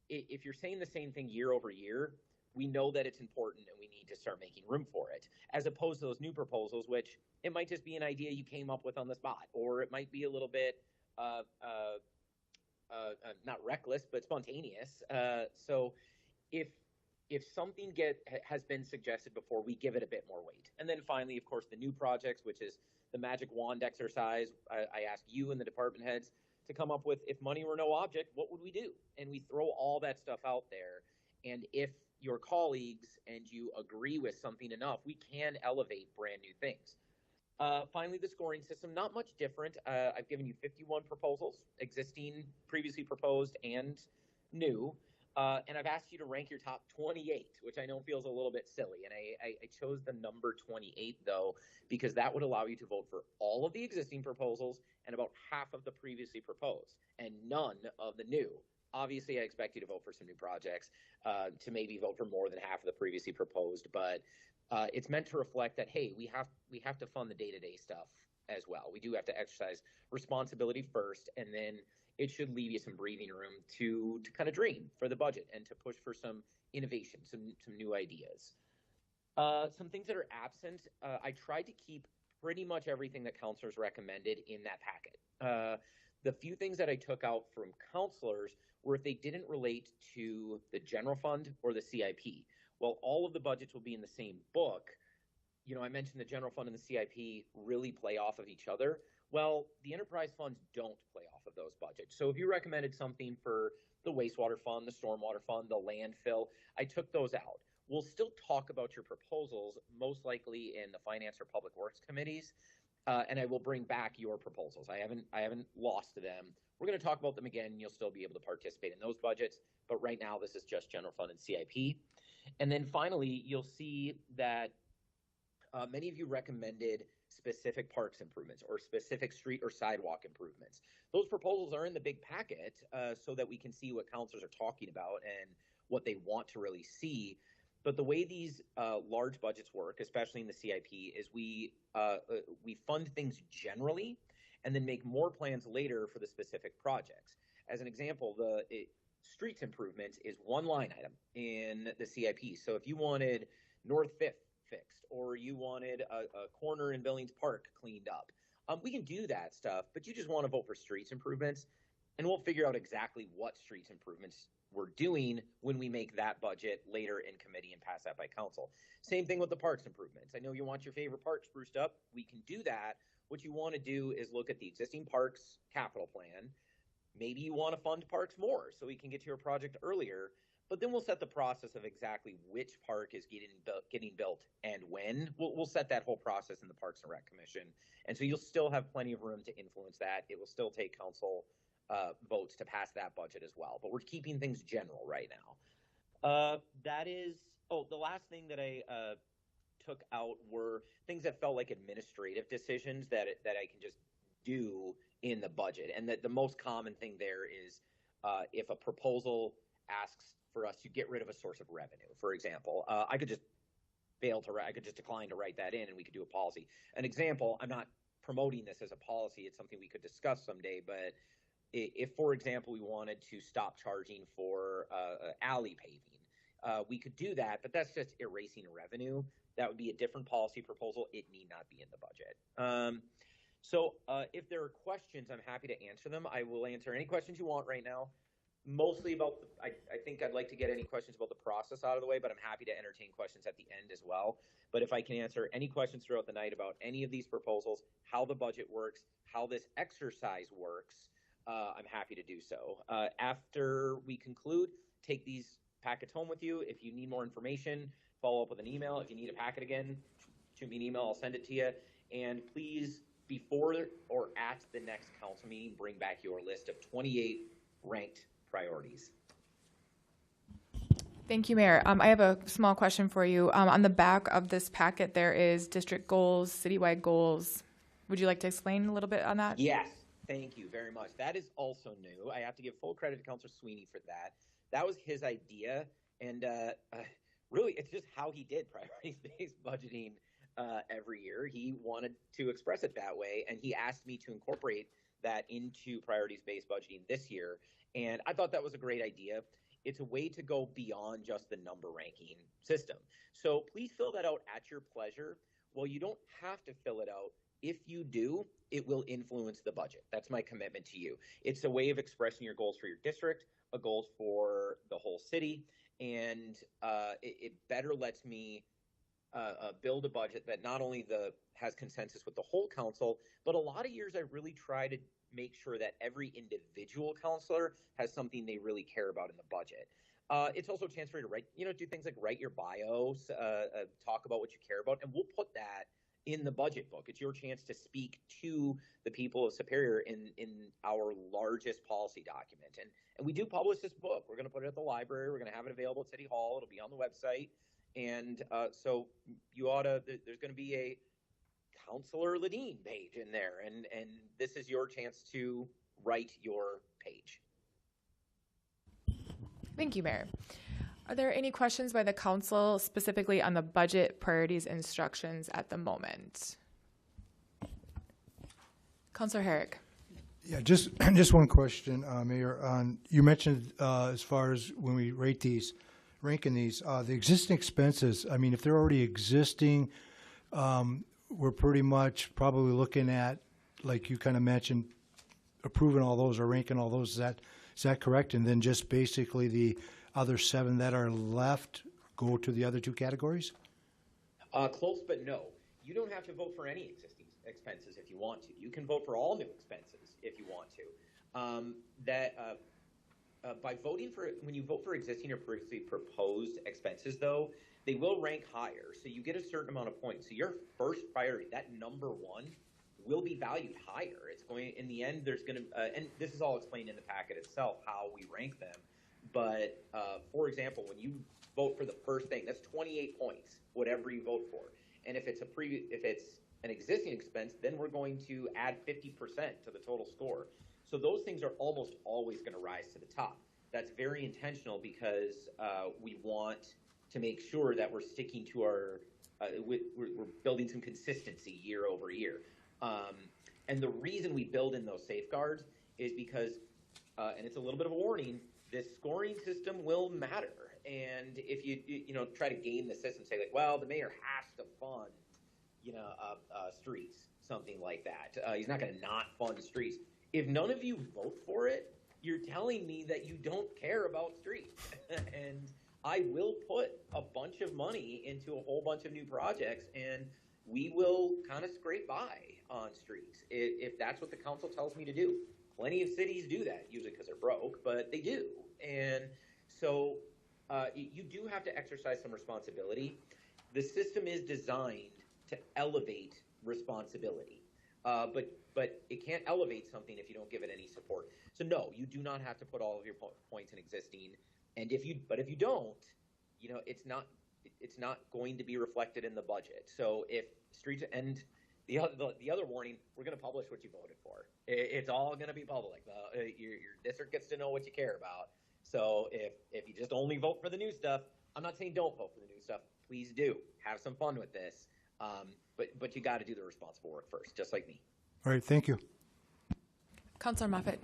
if you're saying the same thing year over year, we know that it's important and we need to start making room for it, as opposed to those new proposals, which it might just be an idea you came up with on the spot, or it might be a little bit not reckless, but spontaneous. So if something has been suggested before, we give it a bit more weight. And then finally, of course, the new projects, which is the magic wand exercise. I ask you and the department heads to come up with, if money were no object, what would we do? And we throw all that stuff out there. And if your colleagues and you agree with something enough, we can elevate brand new things. Finally, the scoring system, not much different. I've given you 51 proposals, existing, previously proposed, and new. And I've asked you to rank your top 28, which I know feels a little bit silly. And I chose the number 28, though, because that would allow you to vote for all of the existing proposals and about half of the previously proposed, and none of the new. Obviously, I expect you to vote for some new projects, to maybe vote for more than half of the previously proposed, but it's meant to reflect that, hey, we have to fund the day-to-day stuff as well. We do have to exercise responsibility first, and then it should leave you some breathing room to kind of dream for the budget and to push for some innovation, some new ideas. Some things that are absent, I tried to keep pretty much everything that counselors recommended in that packet. The few things that I took out from counselors were if they didn't relate to the general fund or the CIP. Well, all of the budgets will be in the same book. You know, I mentioned the general fund and the CIP really play off of each other. Well, the enterprise funds don't play off of those budgets. So if you recommended something for the wastewater fund, the stormwater fund, the landfill, I took those out. We'll still talk about your proposals, most likely in the Finance or Public Works committees, and I will bring back your proposals. I haven't lost them. We're going to talk about them again, and you'll still be able to participate in those budgets. But right now, this is just general fund and CIP. And then finally, you'll see that many of you recommended specific parks improvements or specific street or sidewalk improvements. Those proposals are in the big packet so that we can see what councilors are talking about and what they want to really see. But the way these large budgets work, especially in the CIP, is we fund things generally and then make more plans later for the specific projects. As an example, streets improvements is one line item in the CIP. So if you wanted North 5th fixed, or you wanted a corner in Billings Park cleaned up, we can do that stuff, but you just want to vote for streets improvements, and we'll figure out exactly what streets improvements we're doing when we make that budget later in committee and pass that by council. Same thing with the parks improvements. I know you want your favorite parks spruced up. We can do that. What you want to do is look at the existing parks capital plan. Maybe you want to fund parks more so we can get to your project earlier, but then we'll set the process of exactly which park is getting built and when. We'll set that whole process in the Parks and Rec Commission. And so you'll still have plenty of room to influence that. It will still take council votes to pass that budget as well, but we're keeping things general right now. The last thing that I took out were things that felt like administrative decisions that I can just do in the budget. And that the most common thing there is if a proposal asks for us to get rid of a source of revenue, for example, I could just decline to write that in and we could do a policy. An example, I'm not promoting this as a policy, it's something we could discuss someday, but if, for example, we wanted to stop charging for alley paving, we could do that, but that's just erasing revenue. That would be a different policy proposal. It need not be in the budget. So if there are questions, I'm happy to answer them. I will answer any questions you want right now. Mostly about, I think I'd like to get any questions about the process out of the way, but I'm happy to entertain questions at the end as well. But if I can answer any questions throughout the night about any of these proposals, how the budget works, how this exercise works, I'm happy to do so. After we conclude, take these packets home with you. If you need more information, follow up with an email. If you need a packet again, shoot me an email, I'll send it to you. And please, before or at the next council meeting, bring back your list of 28 ranked priorities. Thank you, Mayor. I have a small question for you. On the back of this packet, there is district goals, citywide goals. Would you like to explain a little bit on that? Yes, thank you very much. That is also new. I have to give full credit to Councilor Sweeney for that. That was his idea, and really, it's just how he did priorities-based budgeting every year. He wanted to express it that way, and he asked me to incorporate that into priorities-based budgeting this year. And I thought that was a great idea. It's a way to go beyond just the number ranking system. So please fill that out at your pleasure. Well, you don't have to fill it out. If you do, it will influence the budget. That's my commitment to you. It's a way of expressing your goals for your district, a goal for the whole city, and it better lets me build a budget that not only has consensus with the whole council, but a lot of years I really try to make sure that every individual counselor has something they really care about in the budget. It's also a chance for you to write, do things like write your bios, talk about what you care about, and we'll put that in the budget book. It's your chance to speak to the people of Superior in our largest policy document. And we do publish this book. We're going to put it at the library. We're going to have it available at City Hall. It'll be on the website. And so there's going to be a Counselor Ladine page in there, and this is your chance to write your page. Thank you, Mayor. Are there any questions by the council specifically on the budget priorities instructions at the moment? Councilor Herrick. Yeah, just one question, Mayor. You mentioned as far as when we ranking these, the existing expenses, I mean, if they're already existing, we're pretty much probably looking at, like you kind of mentioned, approving all those or ranking all those. Is that correct? And then just basically the other 7 that are left go to the other 2 categories? Close, but no. You don't have to vote for any existing expenses if you want to. You can vote for all new expenses if you want to. By voting for, when you vote for existing or previously proposed expenses, though, they will rank higher. So you get a certain amount of points. So your first priority, that number 1, will be valued higher. It's going, in the end, there's going to, and this is all explained in the packet itself, how we rank them. But for example, when you vote for the first thing, that's 28 points, whatever you vote for. And if it's an existing expense, then we're going to add 50% to the total score. So those things are almost always going to rise to the top. That's very intentional because we want to make sure that we're sticking to our, we're building some consistency year over year. And the reason we build in those safeguards is because, and it's a little bit of a warning, this scoring system will matter. And if you try to game the system, say like, well, the mayor has to fund, streets, something like that. He's not going to not fund streets. If none of you vote for it, you're telling me that you don't care about streets. And I will put a bunch of money into a whole bunch of new projects, and we will kind of scrape by on streets if that's what the council tells me to do. Plenty of cities do that, usually because they're broke, but they do. And so you do have to exercise some responsibility. The system is designed to elevate responsibility, but it can't elevate something if you don't give it any support. So no, you do not have to put all of your points in existing. And if you don't, it's not going to be reflected in the budget. So if streets, and the other warning, we're going to publish what you voted for. It's all going to be public. Your district gets to know what you care about. So if you just only vote for the new stuff, I'm not saying don't vote for the new stuff. Please do have some fun with this. But you got to do the responsible work first, just like me. All right, thank you. Councilor Moffett.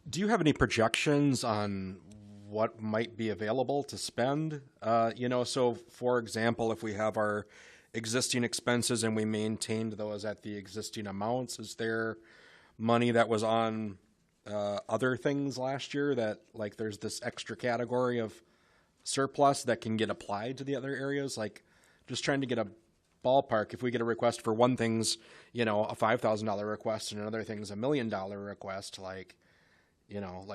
Do you have any projections on what might be available to spend? So for example, if we have our existing expenses and we maintained those at the existing amounts, is there money that was on other things last year that, like, there's this extra category of surplus that can get applied to the other areas? Like, just trying to get a ballpark. If we get a request for one thing's, a $5,000 request and another thing's $1 million request,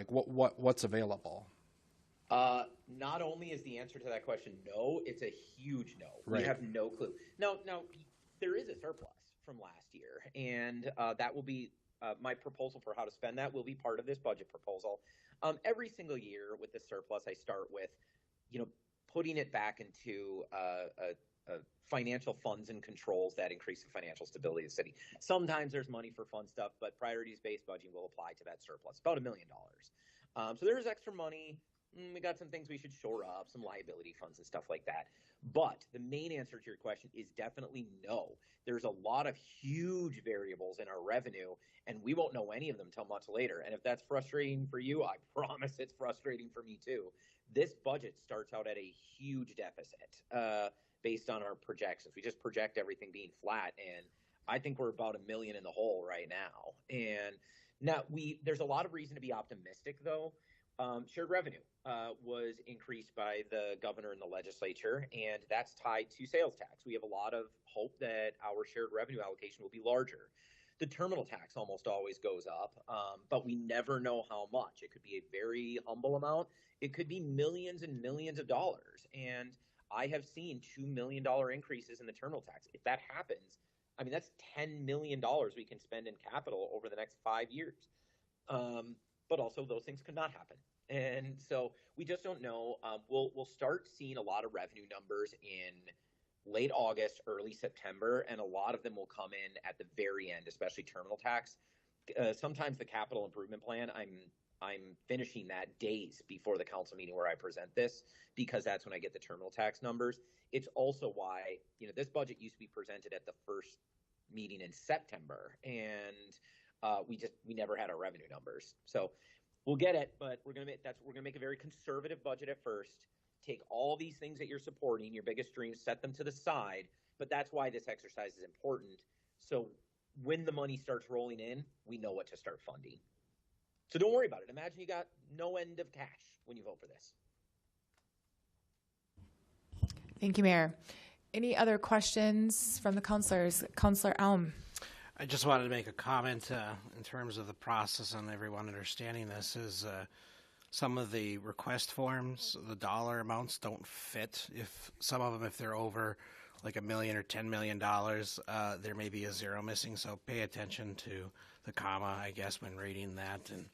what's available? Not only is the answer to that question no, it's a huge no. Right. We have no clue. Now, there is a surplus from last year, and that will be my proposal for how to spend that will be part of this budget proposal. Every single year with the surplus, I start with, putting it back into financial funds and controls that increase the financial stability of the city. Sometimes there's money for fun stuff, but priorities-based budgeting will apply to that surplus, about $1 million. So there's extra money. We got some things we should shore up, some liability funds and stuff like that. But the main answer to your question is definitely no. There's a lot of huge variables in our revenue, and we won't know any of them until much later. And if that's frustrating for you, I promise it's frustrating for me too. This budget starts out at a huge deficit based on our projections. We just project everything being flat, and I think we're about $1 million in the hole right now. And now there's a lot of reason to be optimistic, though. Shared revenue was increased by the governor and the legislature, and that's tied to sales tax. We have a lot of hope that our shared revenue allocation will be larger. The terminal tax almost always goes up, but we never know how much. It could be a very humble amount. It could be millions and millions of dollars. And I have seen $2 million increases in the terminal tax. If that happens, that's $10 million we can spend in capital over the next 5 years. But also those things could not happen. And so we just don't know. We'll start seeing a lot of revenue numbers in late August, early September, and a lot of them will come in at the very end, especially terminal tax. Sometimes the capital improvement plan, I'm finishing that days before the council meeting where I present this, because that's when I get the terminal tax numbers. It's also why, this budget used to be presented at the first meeting in September, and we never had our revenue numbers. So we'll get it, but we're gonna make a very conservative budget at first. Take all these things that you're supporting, your biggest dreams, set them to the side. But that's why this exercise is important. So when the money starts rolling in, we know what to start funding. So don't worry about it. Imagine you got no end of cash when you vote for this. Thank you, Mayor. Any other questions from the councilors? Councilor Elm. I just wanted to make a comment in terms of the process and everyone understanding this is some of the request forms, the dollar amounts don't fit. If some of them, if they're over like $1 million or $10 million, there may be a zero missing. So pay attention to the comma, I guess, when reading that. And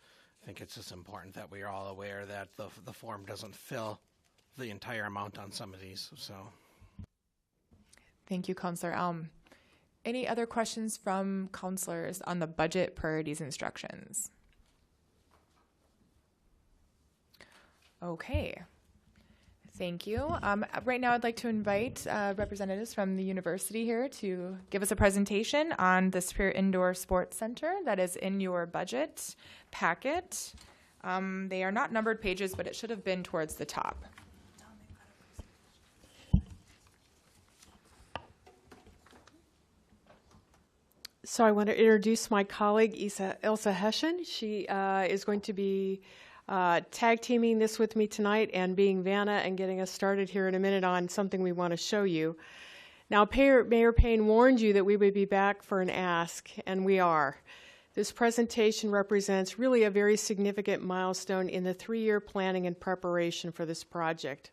I think it's just important that we are all aware that the form doesn't fill the entire amount on some of these. So, thank you, Councilor Elm. Any other questions from counselors on the budget priorities instructions? Okay. Thank you. Right now, I'd like to invite representatives from the university here to give us a presentation on the Superior Indoor Sports Center that is in your budget packet. They are not numbered pages, but it should have been towards the top. So I want to introduce my colleague, Ilsa Hessian. She is going to be tag teaming this with me tonight and being Vanna and getting us started here in a minute on something we want to show you. Now, Mayor Payne warned you that we would be back for an ask, and we are. This presentation represents really a very significant milestone in the 3-year planning and preparation for this project.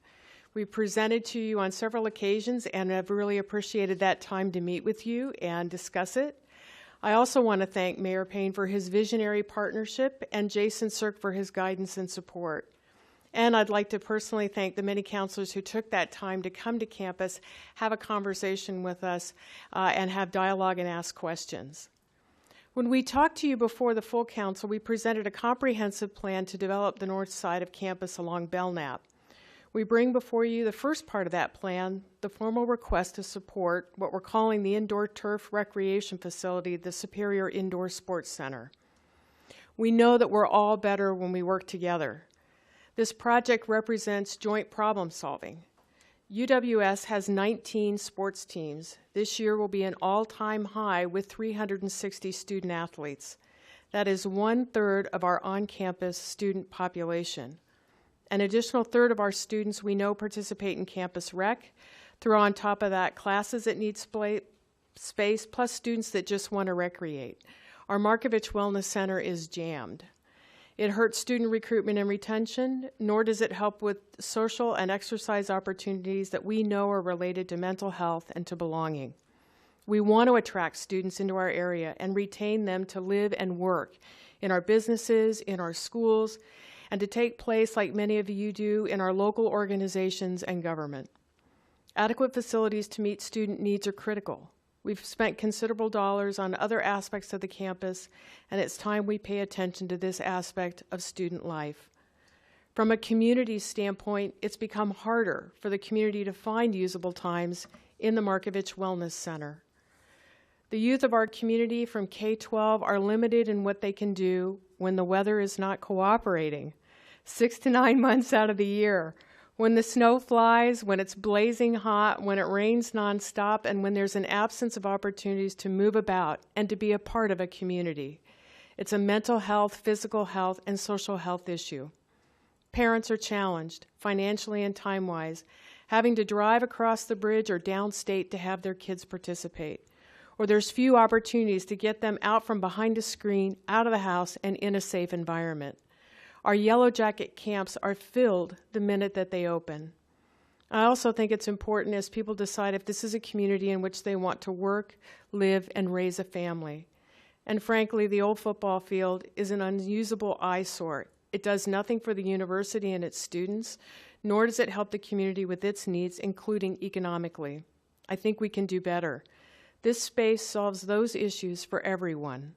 We presented to you on several occasions and have really appreciated that time to meet with you and discuss it. I also want to thank Mayor Payne for his visionary partnership and Jason Sirk for his guidance and support. And I'd like to personally thank the many counselors who took that time to come to campus, have a conversation with us, and have dialogue and ask questions. When we talked to you before the full council, we presented a comprehensive plan to develop the north side of campus along Belknap. We bring before you the first part of that plan, the formal request to support what we're calling the Indoor Turf Recreation Facility, the Superior Indoor Sports Center. We know that we're all better when we work together. This project represents joint problem solving. UWS has 19 sports teams. This year will be an all-time high with 360 student athletes. That is 1/3 of our on-campus student population. An additional 1/3 of our students we know participate in campus rec. Throw on top of that classes that need space, plus students that just want to recreate. Our Markovich Wellness Center is jammed. It hurts student recruitment and retention, nor does it help with social and exercise opportunities that we know are related to mental health and to belonging. We want to attract students into our area and retain them to live and work in our businesses, in our schools, and to take place, like many of you do, in our local organizations and government. Adequate facilities to meet student needs are critical. We've spent considerable dollars on other aspects of the campus, and it's time we pay attention to this aspect of student life. From a community standpoint, it's become harder for the community to find usable times in the Markovich Wellness Center. The youth of our community from K-12 are limited in what they can do when the weather is not cooperating. 6 to 9 months out of the year, when the snow flies, when it's blazing hot, when it rains nonstop, and when there's an absence of opportunities to move about and to be a part of a community. It's a mental health, physical health, and social health issue. Parents are challenged, financially and time-wise, having to drive across the bridge or downstate to have their kids participate. Or there's few opportunities to get them out from behind a screen, out of the house, and in a safe environment. Our Yellow Jacket camps are filled the minute that they open. I also think it's important as people decide if this is a community in which they want to work, live, and raise a family. And frankly, the old football field is an unusable eyesore. It does nothing for the university and its students, nor does it help the community with its needs, including economically. I think we can do better. This space solves those issues for everyone.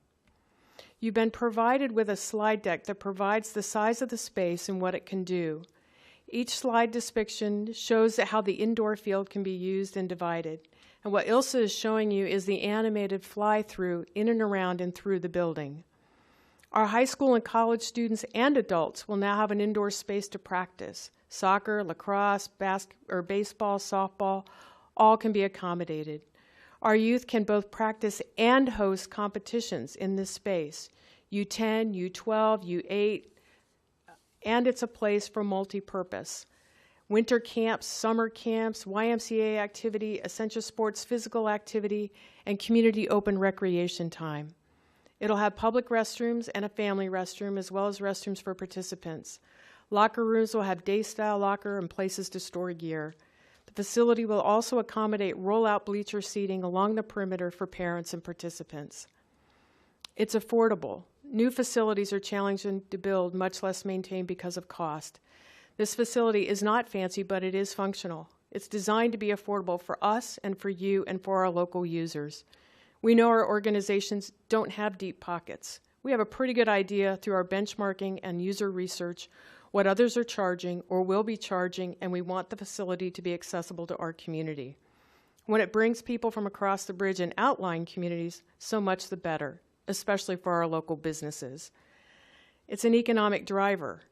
You've been provided with a slide deck that provides the size of the space and what it can do. Each slide depiction shows how the indoor field can be used and divided. And what Ilsa is showing you is the animated fly-through in and around and through the building. Our high school and college students and adults will now have an indoor space to practice. Soccer, lacrosse, baseball, softball, all can be accommodated. Our youth can both practice and host competitions in this space, U10, U12, U8, and it's a place for multi-purpose. Winter camps, summer camps, YMCA activity, essential sports, physical activity, and community open recreation time. It'll have public restrooms and a family restroom, as well as restrooms for participants. Locker rooms will have day-style locker and places to store gear. The facility will also accommodate roll-out bleacher seating along the perimeter for parents and participants. It's affordable. New facilities are challenging to build, much less maintain because of cost. This facility is not fancy, but it is functional. It's designed to be affordable for us and for you and for our local users. We know our organizations don't have deep pockets. We have a pretty good idea through our benchmarking and user research what others are charging or will be charging, and we want the facility to be accessible to our community. When it brings people from across the bridge and outlying communities, so much the better, especially for our local businesses. It's an economic driver.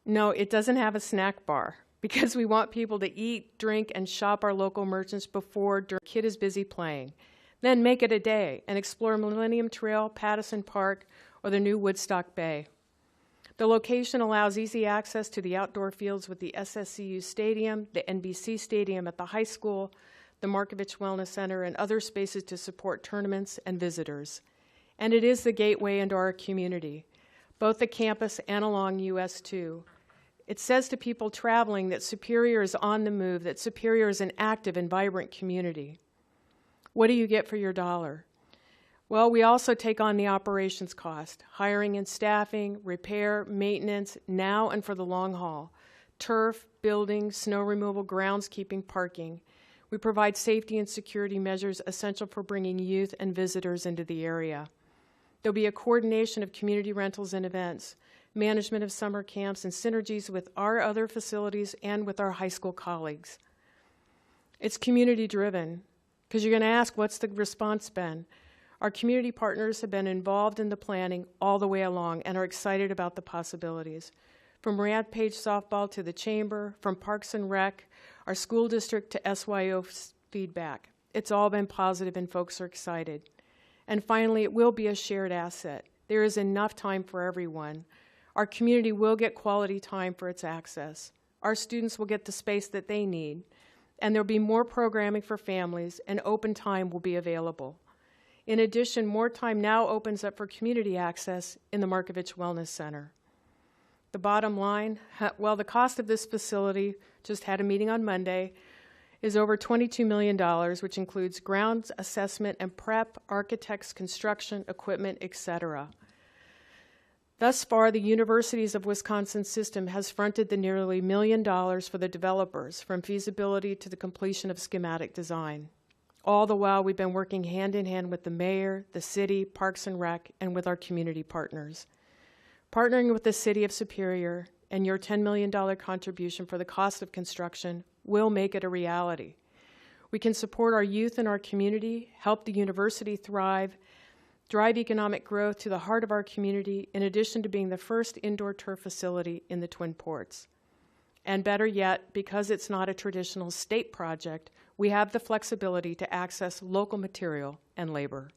No, it doesn't have a snack bar because we want people to eat, drink, and shop our local merchants before the kid is busy playing. Then make it a day and explore Millennium Trail, Pattison Park, or the new Woodstock Bay. The location allows easy access to the outdoor fields with the SSCU Stadium, the NBC Stadium at the high school, the Markovich Wellness Center, and other spaces to support tournaments and visitors. And it is the gateway into our community, both the campus and along US 2. It says to people traveling that Superior is on the move, that Superior is an active and vibrant community. What do you get for your dollar? Well, we also take on the operations cost, hiring and staffing, repair, maintenance, now and for the long haul, turf, building, snow removal, groundskeeping, parking. We provide safety and security measures essential for bringing youth and visitors into the area. There'll be a coordination of community rentals and events, management of summer camps, and synergies with our other facilities and with our high school colleagues. It's community driven, because you're going to ask, what's the response been? Our community partners have been involved in the planning all the way along and are excited about the possibilities. From Rampage Softball to the Chamber, from Parks and Rec, our school district to SYO feedback. It's all been positive and folks are excited. And finally, it will be a shared asset. There is enough time for everyone. Our community will get quality time for its access. Our students will get the space that they need. And there'll be more programming for families, and open time will be available. In addition, more time now opens up for community access in the Markovich Wellness Center. The bottom line, well, the cost of this facility, just had a meeting on Monday, is over $22 million, which includes grounds assessment and prep, architects, construction, equipment, etc. Thus far, the Universities of Wisconsin system has fronted the nearly $1 million for the developers, from feasibility to the completion of schematic design. All the while, we've been working hand in hand with the mayor, the city, Parks and Rec, and with our community partners. Partnering with the City of Superior and your $10 million contribution for the cost of construction will make it a reality. We can support our youth in our community, help the university thrive, drive economic growth to the heart of our community, in addition to being the first indoor turf facility in the Twin Ports. And better yet, because it's not a traditional state project, we have the flexibility to access local material and labor.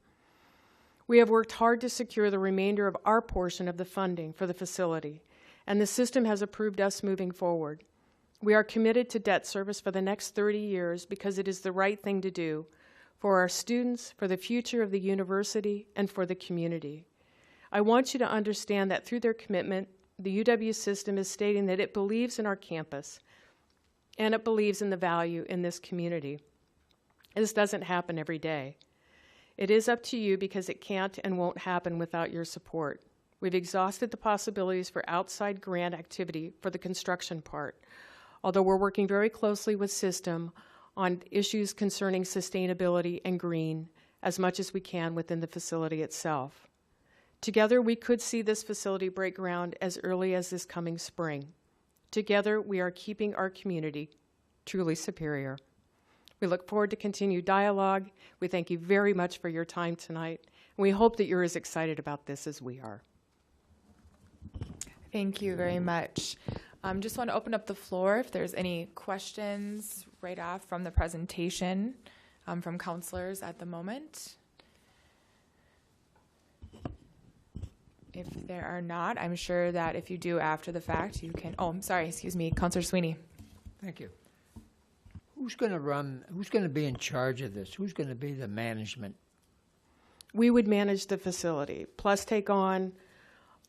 We have worked hard to secure the remainder of our portion of the funding for the facility, and the system has approved us moving forward. We are committed to debt service for the next 30 years because it is the right thing to do for our students, for the future of the university, and for the community. I want you to understand that through their commitment, the UW system is stating that it believes in our campus and it believes in the value in this community. This doesn't happen every day. It is up to you because it can't and won't happen without your support. We've exhausted the possibilities for outside grant activity for the construction part, although we're working very closely with System on issues concerning sustainability and green as much as we can within the facility itself. Together, we could see this facility break ground as early as this coming spring. Together, we are keeping our community truly superior. We look forward to continued dialogue. We thank you very much for your time tonight, and we hope that you're as excited about this as we are. Thank you very much. Just want to open up the floor if there's any questions right off from the presentation from counselors at the moment. If there are not, I'm sure that if you do after the fact, you can, oh, I'm sorry, excuse me, Counselor Sweeney. Thank you. Who's going to be in charge of this? Who's going to be the management? We would manage the facility, plus take on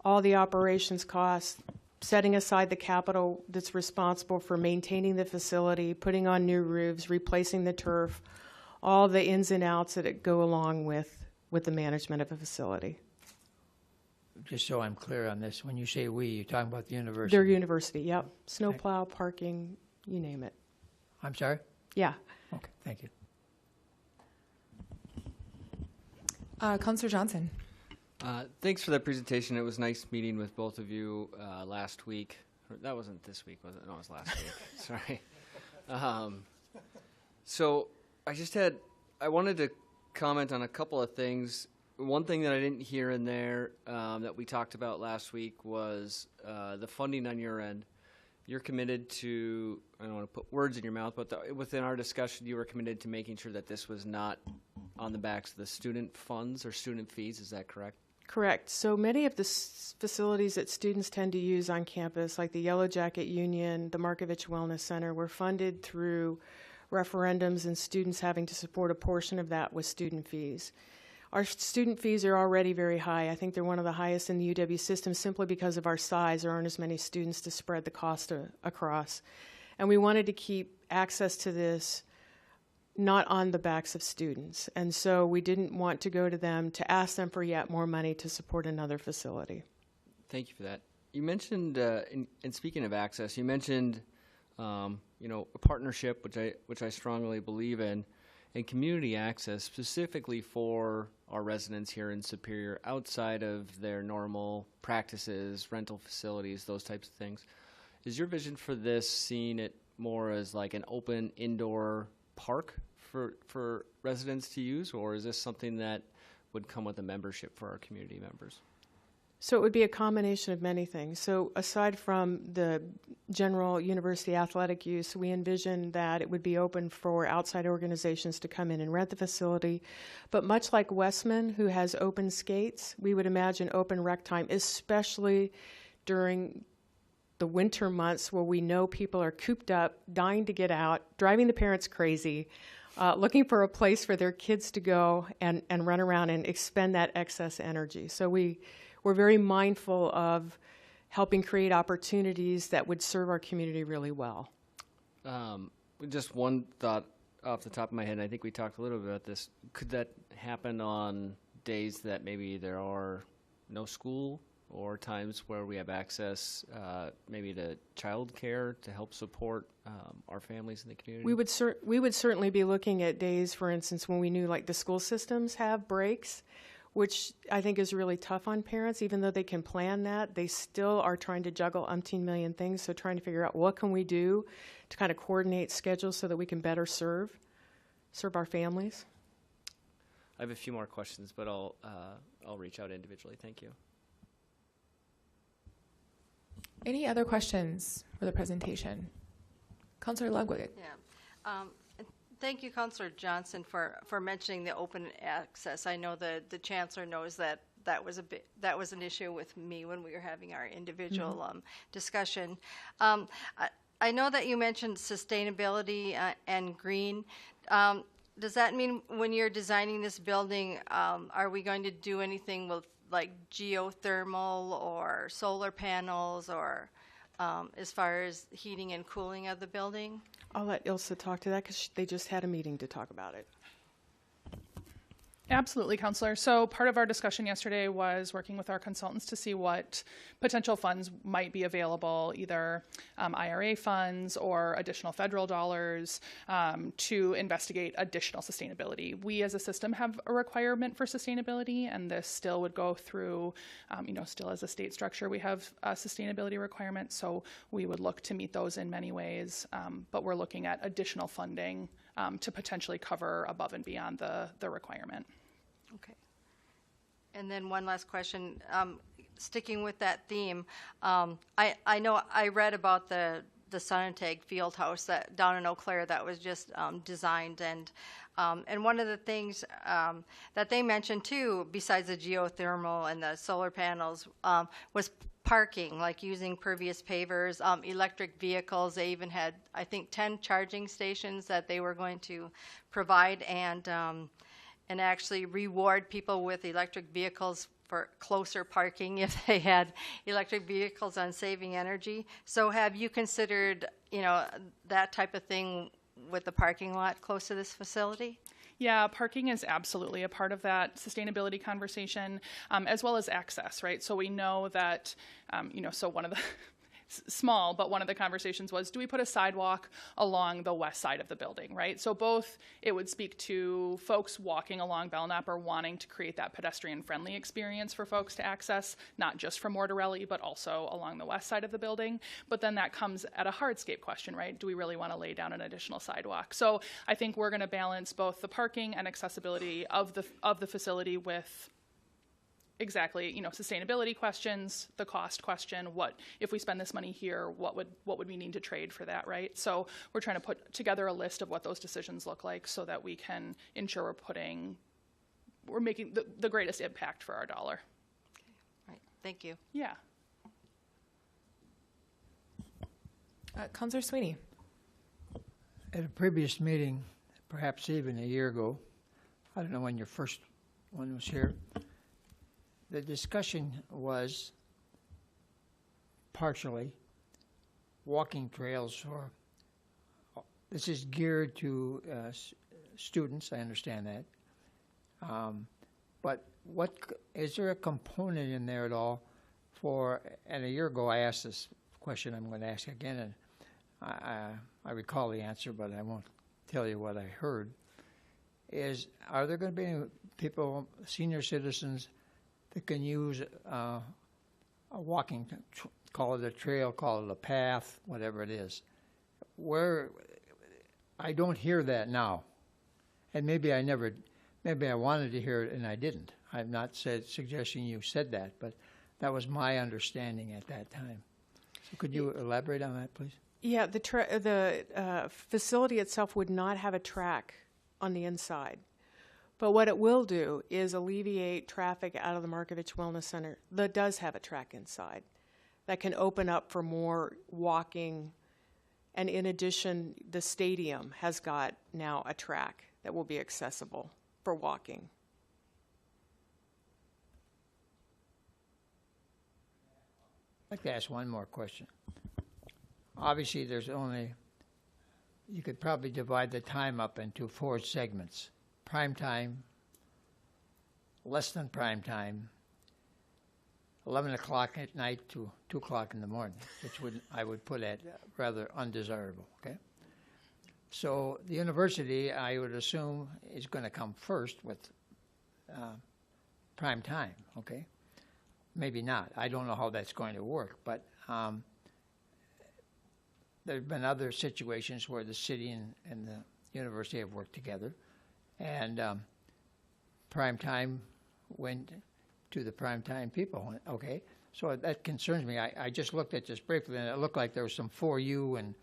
all the operations costs, setting aside the capital that's responsible for maintaining the facility, putting on new roofs, replacing the turf, all the ins and outs that go along with the management of a facility. Just so I'm clear on this, when you say we, you're talking about the university? Their university, yep. Snowplow, parking, you name it. I'm sorry? Yeah. Okay, thank you. Councillor Johnson. Thanks for that presentation. It was nice meeting with both of you last week. That wasn't this week, was it? No, it was last week. Sorry. So I wanted to comment on a couple of things. One thing that I didn't hear in there that we talked about last week was the funding on your end. You're committed to, I don't want to put words in your mouth, but within our discussion, you were committed to making sure that this was not on the backs of the student funds or student fees. Is that correct? Correct. So many of the facilities that students tend to use on campus, like the Yellow Jacket Union, the Markovich Wellness Center, were funded through referendums and students having to support a portion of that with student fees. Our student fees are already very high. I think they're one of the highest in the UW system simply because of our size. There aren't as many students to spread the cost across. And we wanted to keep access to this not on the backs of students. And so we didn't want to go to them to ask them for yet more money to support another facility. Thank you for that. You mentioned, in speaking of access, you mentioned, a partnership, which I strongly believe in, and community access specifically for our residents here in Superior outside of their normal practices, rental facilities, those types of things. Is your vision for this seeing it more as like an open indoor park for residents to use, or is this something that would come with a membership for our community members? So it would be a combination of many things. So aside from the general university athletic use, we envision that it would be open for outside organizations to come in and rent the facility. But much like Westman, who has open skates, we would imagine open rec time, especially during the winter months where we know people are cooped up, dying to get out, driving the parents crazy, looking for a place for their kids to go and run around and expend that excess energy. So we're very mindful of helping create opportunities that would serve our community really well. Just one thought off the top of my head, and I think we talked a little bit about this. Could that happen on days that maybe there are no school, or times where we have access maybe to child care to help support our families in the community? We would certainly be looking at days, for instance, when we knew like the school systems have breaks, which I think is really tough on parents. Even though they can plan that, they still are trying to juggle umpteen million things, so trying to figure out what can we do to kind of coordinate schedules so that we can better serve our families. I have a few more questions, but I'll reach out individually. Thank you. Any other questions for the presentation? Councillor Ludwig. Yeah. Thank you, Councillor Johnson, for mentioning the open access. I know the Chancellor knows that was an issue with me when we were having our individual discussion. I know that you mentioned sustainability and green. Does that mean when you're designing this building, are we going to do anything with like geothermal or solar panels, or as far as heating and cooling of the building? I'll let Ilsa talk to that because they just had a meeting to talk about it. Absolutely, Councillor. So part of our discussion yesterday was working with our consultants to see what potential funds might be available, either IRA funds or additional federal dollars to investigate additional sustainability. We as a system have a requirement for sustainability, and this still would go through, still as a state structure, we have a sustainability requirement, so we would look to meet those in many ways, but we're looking at additional funding to potentially cover above and beyond the requirement. Okay. And then one last question, sticking with that theme, I know I read about the Sonotag field house that down in Eau Claire that was just designed, and one of the things that they mentioned too, besides the geothermal and the solar panels, was parking, like using pervious pavers, electric vehicles. They even had, I think, 10 charging stations that they were going to provide, and actually reward people with electric vehicles for closer parking if they had electric vehicles on saving energy. So have you considered, that type of thing with the parking lot close to this facility? Yeah, parking is absolutely a part of that sustainability conversation, as well as access, right? So we know that, so one of the small, but one of the conversations was, do we put a sidewalk along the west side of the building, right? So both, it would speak to folks walking along Belknap or wanting to create that pedestrian-friendly experience for folks to access, not just from Mortarelli, but also along the west side of the building. But then that comes at a hardscape question, right? Do we really want to lay down an additional sidewalk? So I think we're going to balance both the parking and accessibility of the facility with exactly, you know, sustainability questions, the cost question, what if we spend this money here, what would we need to trade for that, right? So we're trying to put together a list of what those decisions look like so that we can ensure we're making the greatest impact for our dollar. Right, thank you. Yeah. Councilor Sweeney. At a previous meeting, perhaps even a year ago, I don't know when your first one was here, the discussion was partially walking trails for, this is geared to students, I understand that. But is there a component in there at all for, and a year ago I asked this question, I'm going to ask again, and I recall the answer, but I won't tell you what I heard, are there going to be any people, senior citizens, that can use a walking, call it a trail, call it a path, whatever it is? Where I don't hear that now, and maybe I wanted to hear it and I didn't. I'm not suggesting you said that, but that was my understanding at that time. So could you elaborate on that, please? Yeah, the facility itself would not have a track on the inside. But what it will do is alleviate traffic out of the Markovich Wellness Center that does have a track inside that can open up for more walking. And in addition, the stadium has got now a track that will be accessible for walking. I'd like to ask one more question. Obviously, you could probably divide the time up into 4 segments. Prime time, less than prime time, 11 o'clock at night to 2 o'clock in the morning, which I would put at rather undesirable, okay? So the university, I would assume, is going to come first with prime time, okay? Maybe not. I don't know how that's going to work, but there have been other situations where the city and the university have worked together, and prime time went to the prime time people. Okay, so that concerns me. I just looked at this briefly, and it looked like there was some 4U and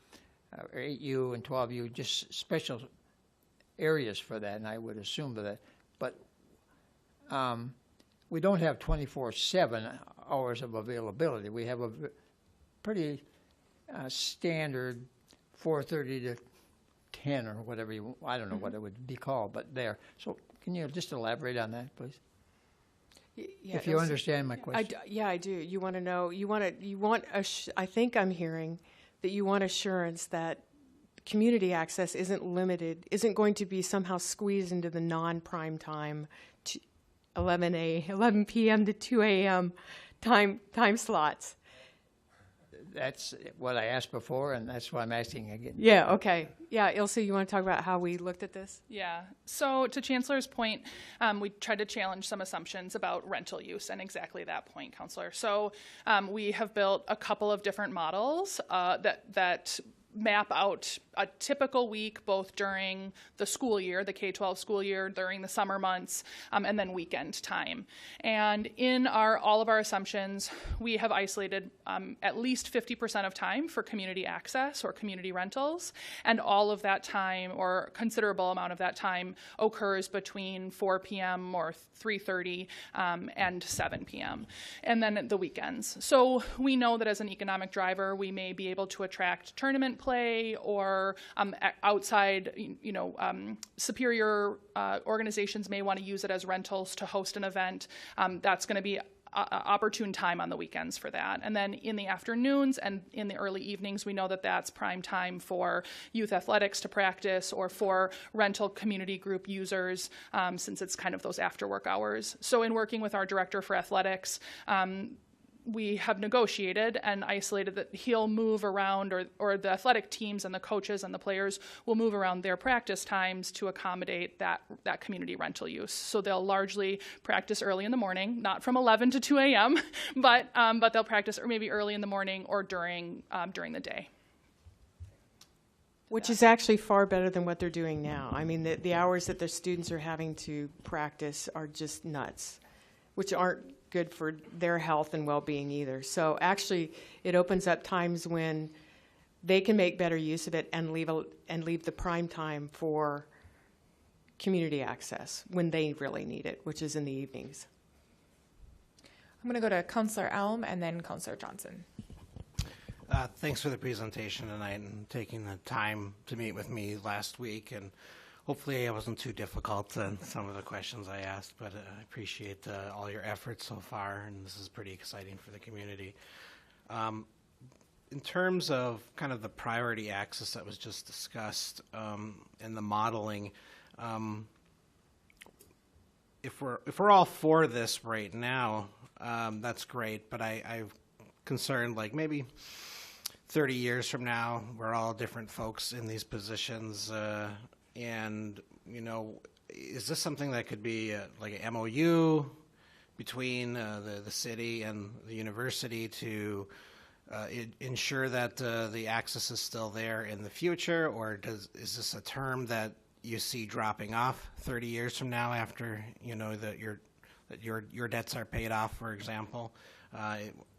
8U and 12U, just special areas for that, and I would assume that. But we don't have 24/7 hours of availability. We have a pretty standard 4:30 to 10 or whatever I don't know what it would be called, but there. So can you just elaborate on that, please? Yeah, if you understand my question. I do. You want to know, I think I'm hearing that you want assurance that community access isn't going to be somehow squeezed into the non-prime time, 11 p.m. to 2 a.m. time slots. That's what I asked before, and that's what I'm asking again. Yeah, okay. Yeah, Ilse, you want to talk about how we looked at this? Yeah. So to Chancellor's point, we tried to challenge some assumptions about rental use, and exactly that point, Counselor. So we have built a couple of different models that map out a typical week, both during the school year, the K-12 school year, during the summer months, and then weekend time. And in all of our assumptions, we have isolated at least 50% of time for community access or community rentals, and all of that time, or considerable amount of that time, occurs between 4 p.m. or 3:30 and 7 p.m. and then the weekends. So we know that as an economic driver, we may be able to attract tournament play or outside, superior organizations may want to use it as rentals to host an event. That's going to be opportune time on the weekends for that. And then in the afternoons and in the early evenings, we know that that's prime time for youth athletics to practice or for rental community group users, since it's kind of those after work hours. So in working with our director for athletics, we have negotiated and isolated that he'll move around, or the athletic teams and the coaches and the players will move around their practice times to accommodate that community rental use. So they'll largely practice early in the morning, not from 11 to 2 a.m., but they'll practice or maybe early in the morning or during the day. Which is actually far better than what they're doing now. I mean, the hours that their students are having to practice are just nuts, which aren't good for their health and well-being either. So actually, it opens up times when they can make better use of it and leave the prime time for community access when they really need it, which is in the evenings. I'm going to go to Councillor Elm and then Councillor Johnson. Thanks for the presentation tonight and taking the time to meet with me last week. And hopefully I wasn't too difficult in some of the questions I asked, but I appreciate all your efforts so far, and this is pretty exciting for the community. In terms of kind of the priority access that was just discussed and the modeling, if we're all for this right now, that's great, but I'm concerned, like maybe 30 years from now, we're all different folks in these positions, and is this something that could be like an MOU between the city and the university to ensure that the access is still there in the future, or is this a term that you see dropping off 30 years from now after that your debts are paid off, for example?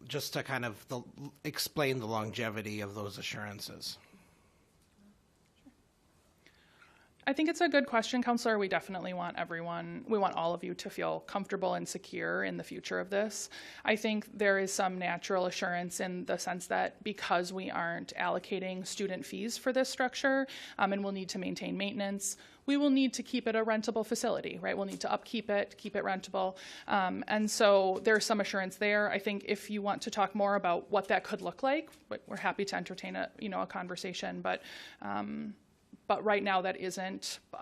Just to kind of explain the longevity of those assurances. I think it's a good question, Councillor. We definitely want all of you to feel comfortable and secure in the future of this. I think there is some natural assurance in the sense that because we aren't allocating student fees for this structure, and we'll need to maintain maintenance, we will need to keep it a rentable facility, right? We'll need to upkeep it, keep it rentable. And so there's some assurance there. I think if you want to talk more about what that could look like, we're happy to entertain a conversation, but right now that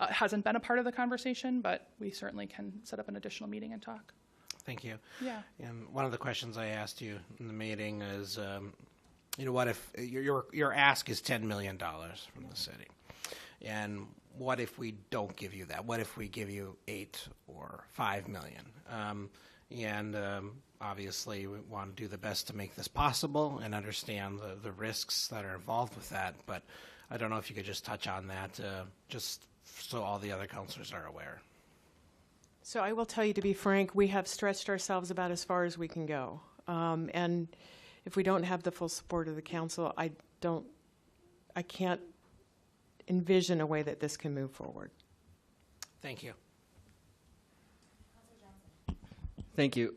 hasn't been a part of the conversation, but we certainly can set up an additional meeting and talk. Thank you. Yeah. And one of the questions I asked you in the meeting is, what if your ask is $10 million from the city? And what if we don't give you that? What if we give you $8 or $5 million? Obviously, we want to do the best to make this possible and understand the risks that are involved with that. But I don't know if you could just touch on that, just so all the other councilors are aware. So I will tell you, to be frank, we have stretched ourselves about as far as we can go. And if we don't have the full support of the council, I can't envision a way that this can move forward. Thank you. Thank you.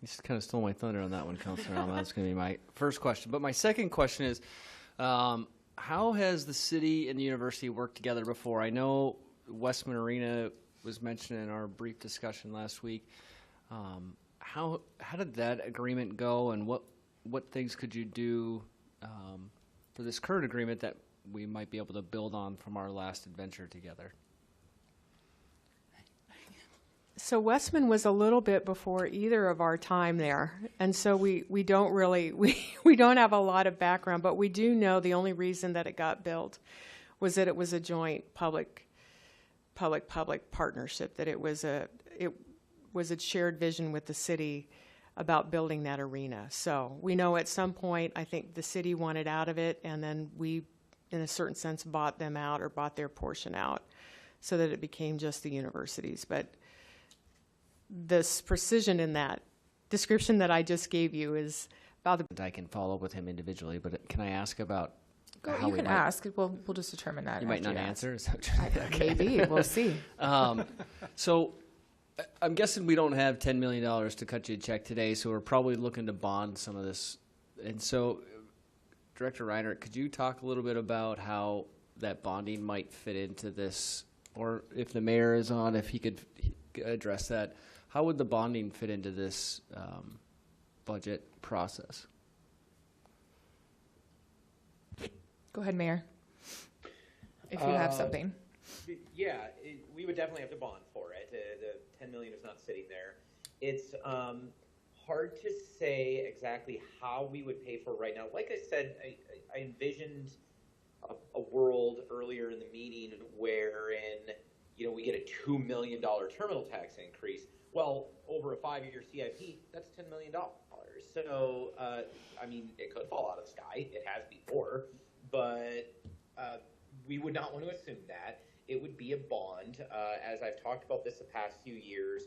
You just kind of stole my thunder on that one, Councilor Allen. That's going to be my first question. But my second question is, how has the city and the university worked together before? I know Westman Arena was mentioned in our brief discussion last week. How did that agreement go, and what things could you do for this current agreement that we might be able to build on from our last adventure together? So Westman was a little bit before either of our time there, and so we don't really we don't have a lot of background, but we do know the only reason that it got built was that it was a joint public partnership, that it was a shared vision with the city about building that arena. So we know at some point, I think the city wanted out of it, and then we, in a certain sense, bought them out or bought their portion out so that it became just the universities. But this precision in that description that I just gave you is about the... I can follow up with him individually, but can I ask about you can ask. We'll just determine that. You might not answer. Okay. Maybe. We'll see. So I'm guessing we don't have $10 million to cut you a check today, so we're probably looking to bond some of this. And so, Director Reinert, could you talk a little bit about how that bonding might fit into this, or if the mayor is on, if he could address that? How would the bonding fit into this budget process? Go ahead, Mayor, if you have something. Yeah, we would definitely have to bond for it. The $10 million is not sitting there. It's hard to say exactly how we would pay for it right now. Like I said, I envisioned a world earlier in the meeting wherein, we get a $2 million terminal tax increase. Well, over a 5-year CIP, that's $10 million. So, it could fall out of the sky. It has before, but we would not want to assume that. It would be a bond. As I've talked about this the past few years,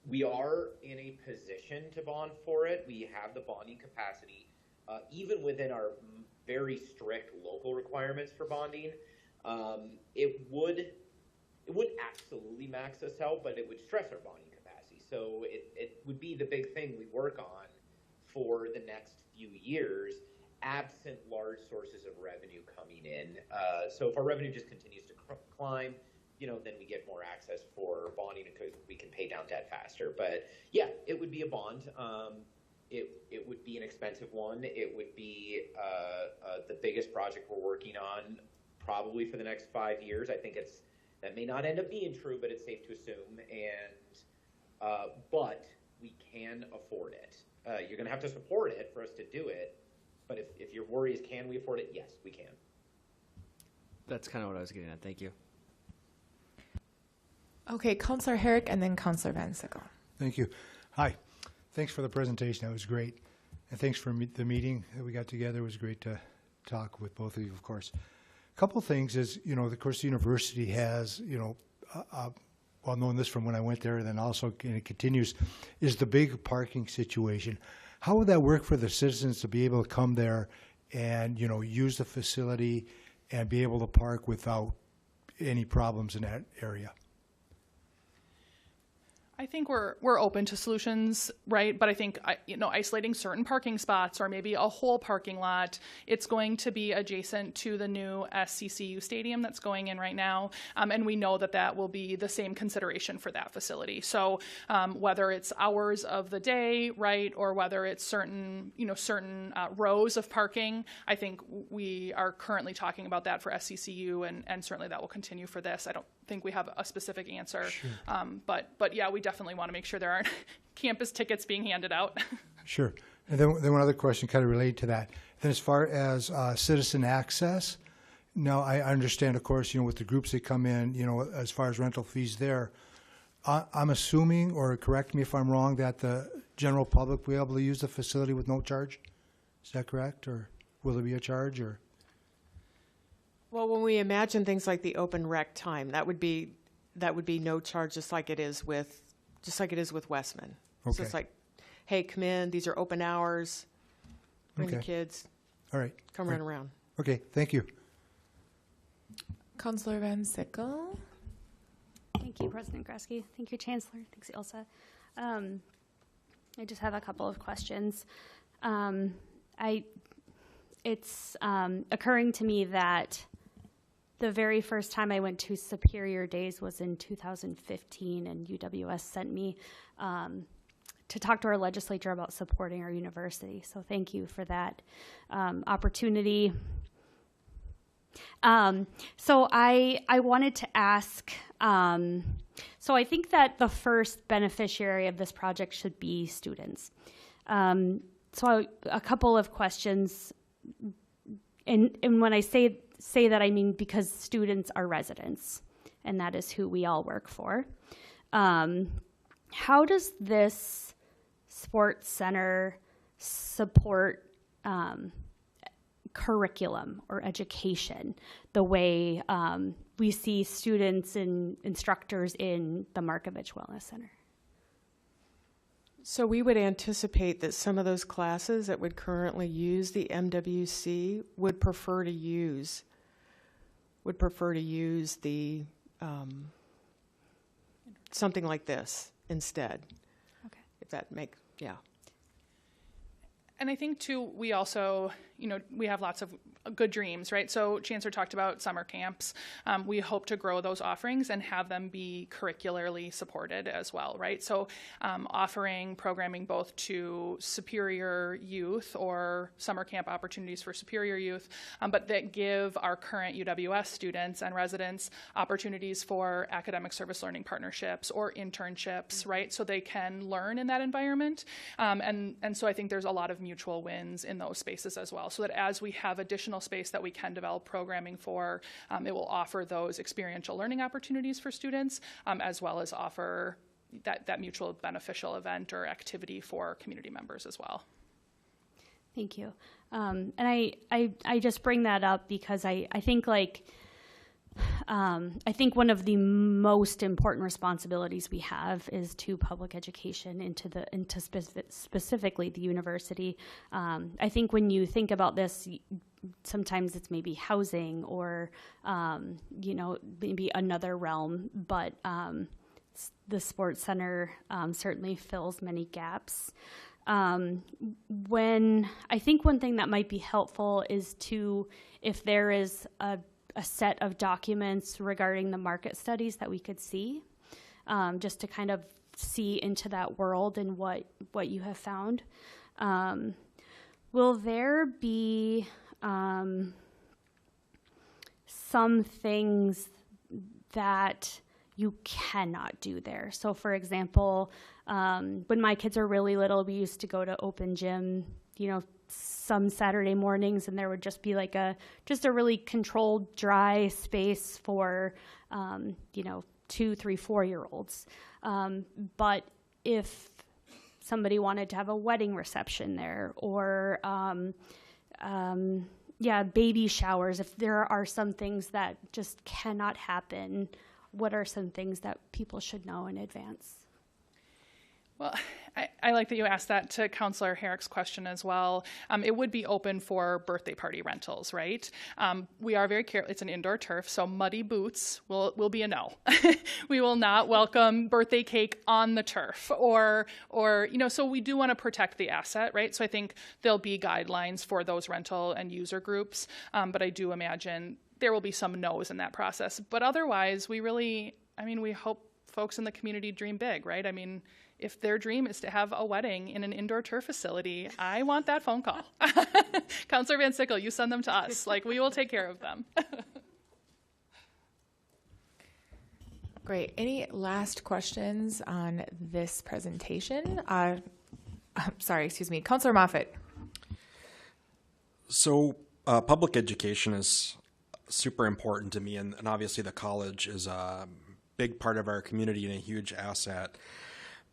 we are in a position to bond for it. We have the bonding capacity, even within our very strict local requirements for bonding. It would absolutely max us out, but it would stress our bonding capacity. So it would be the big thing we work on for the next few years, absent large sources of revenue coming in. So if our revenue just continues to climb, then we get more access for bonding because we can pay down debt faster. But yeah, it would be a bond. It would be an expensive one. It would be the biggest project we're working on probably for the next 5 years. I think that may not end up being true, but it's safe to assume. And but we can afford it. You're going to have to support it for us to do it. But if your worry is, can we afford it? Yes, we can. That's kind of what I was getting at. Thank you. Okay, Councillor Herrick and then Councillor Van Sickle. Thank you. Hi. Thanks for the presentation. That was great. And thanks for the meeting that we got together. It was great to talk with both of you, of course. A couple of things is, of course, the university has, well, knowing this from when I went there, and then also and it continues, is the big parking situation. How would that work for the citizens to be able to come there and, use the facility and be able to park without any problems in that area? I think we're open to solutions, right? But I think isolating certain parking spots or maybe a whole parking lot, it's going to be adjacent to the new SCCU stadium that's going in right now, and we know that will be the same consideration for that facility. So whether it's hours of the day, right, or whether it's certain rows of parking, I think we are currently talking about that for SCCU, and certainly that will continue for this. I don't think we have a specific answer, sure. But yeah, we definitely want to make sure there aren't campus tickets being handed out. Sure. And then one other question kind of related to that. Then as far as citizen access, now I understand, of course, with the groups that come in, as far as rental fees there, I'm assuming, or correct me if I'm wrong, that the general public will be able to use the facility with no charge? Is that correct? Or will there be a charge? Or? Well, when we imagine things like the open rec time, that would be no charge, just like it is with Westman. Okay. So it's like, hey, come in. These are open hours. Bring the kids. All right. Come run around. Okay. Thank you. Councillor Van Sickle. Thank you, President Gresky. Thank you, Chancellor. Thanks, Ilsa. I just have a couple of questions. It's occurring to me that the very first time I went to Superior Days was in 2015, and UWS sent me to talk to our legislature about supporting our university. So thank you for that opportunity. So I wanted to ask, so I think that the first beneficiary of this project should be students. So a couple of questions, and when I say that, I mean because students are residents, and that is who we all work for. How does this sports center support curriculum or education the way we see students and instructors in the Markovich Wellness Center? So we would anticipate that some of those classes that would currently use the MWC would prefer to use the something like this instead. Okay. If that yeah. And I think too, we also, we have lots of good dreams, right? So Chancellor talked about summer camps. We hope to grow those offerings and have them be curricularly supported as well, right? So offering programming both to superior youth or summer camp opportunities for superior youth, but that give our current UWS students and residents opportunities for academic service learning partnerships or internships, right? So they can learn in that environment. And so I think there's a lot of mutual wins in those spaces as well, so that as we have additional space that we can develop programming for, it will offer those experiential learning opportunities for students, as well as offer that mutual beneficial event or activity for community members as well. Thank you. And I just bring that up because I think I think one of the most important responsibilities we have is to public education into specifically the university. I think when you think about this, sometimes it's maybe housing or maybe another realm, but the sports center certainly fills many gaps. When I think one thing that might be helpful is if there is a set of documents regarding the market studies that we could see, just to kind of see into that world and what you have found. Will there be some things that you cannot do there? So for example, when my kids were really little, we used to go to open gym, some Saturday mornings, and there would just be just a really controlled, dry space for, 2, 3, 4-year-olds. But if somebody wanted to have a wedding reception there or, baby showers, if there are some things that just cannot happen, what are some things that people should know in advance? Well, I like that you asked that to Councillor Herrick's question as well. It would be open for birthday party rentals, right? We are very careful. It's an indoor turf, so muddy boots will be a no. We will not welcome birthday cake on the turf, or so we do want to protect the asset, right? So I think there'll be guidelines for those rental and user groups, but I do imagine there will be some no's in that process. But otherwise, we hope folks in the community dream big, right? I mean, if their dream is to have a wedding in an indoor turf facility, I want that phone call. Councillor Van Sickle, you send them to us. We will take care of them. Great. Any last questions on this presentation? Councillor Moffitt. So public education is super important to me, and obviously the college is a big part of our community and a huge asset.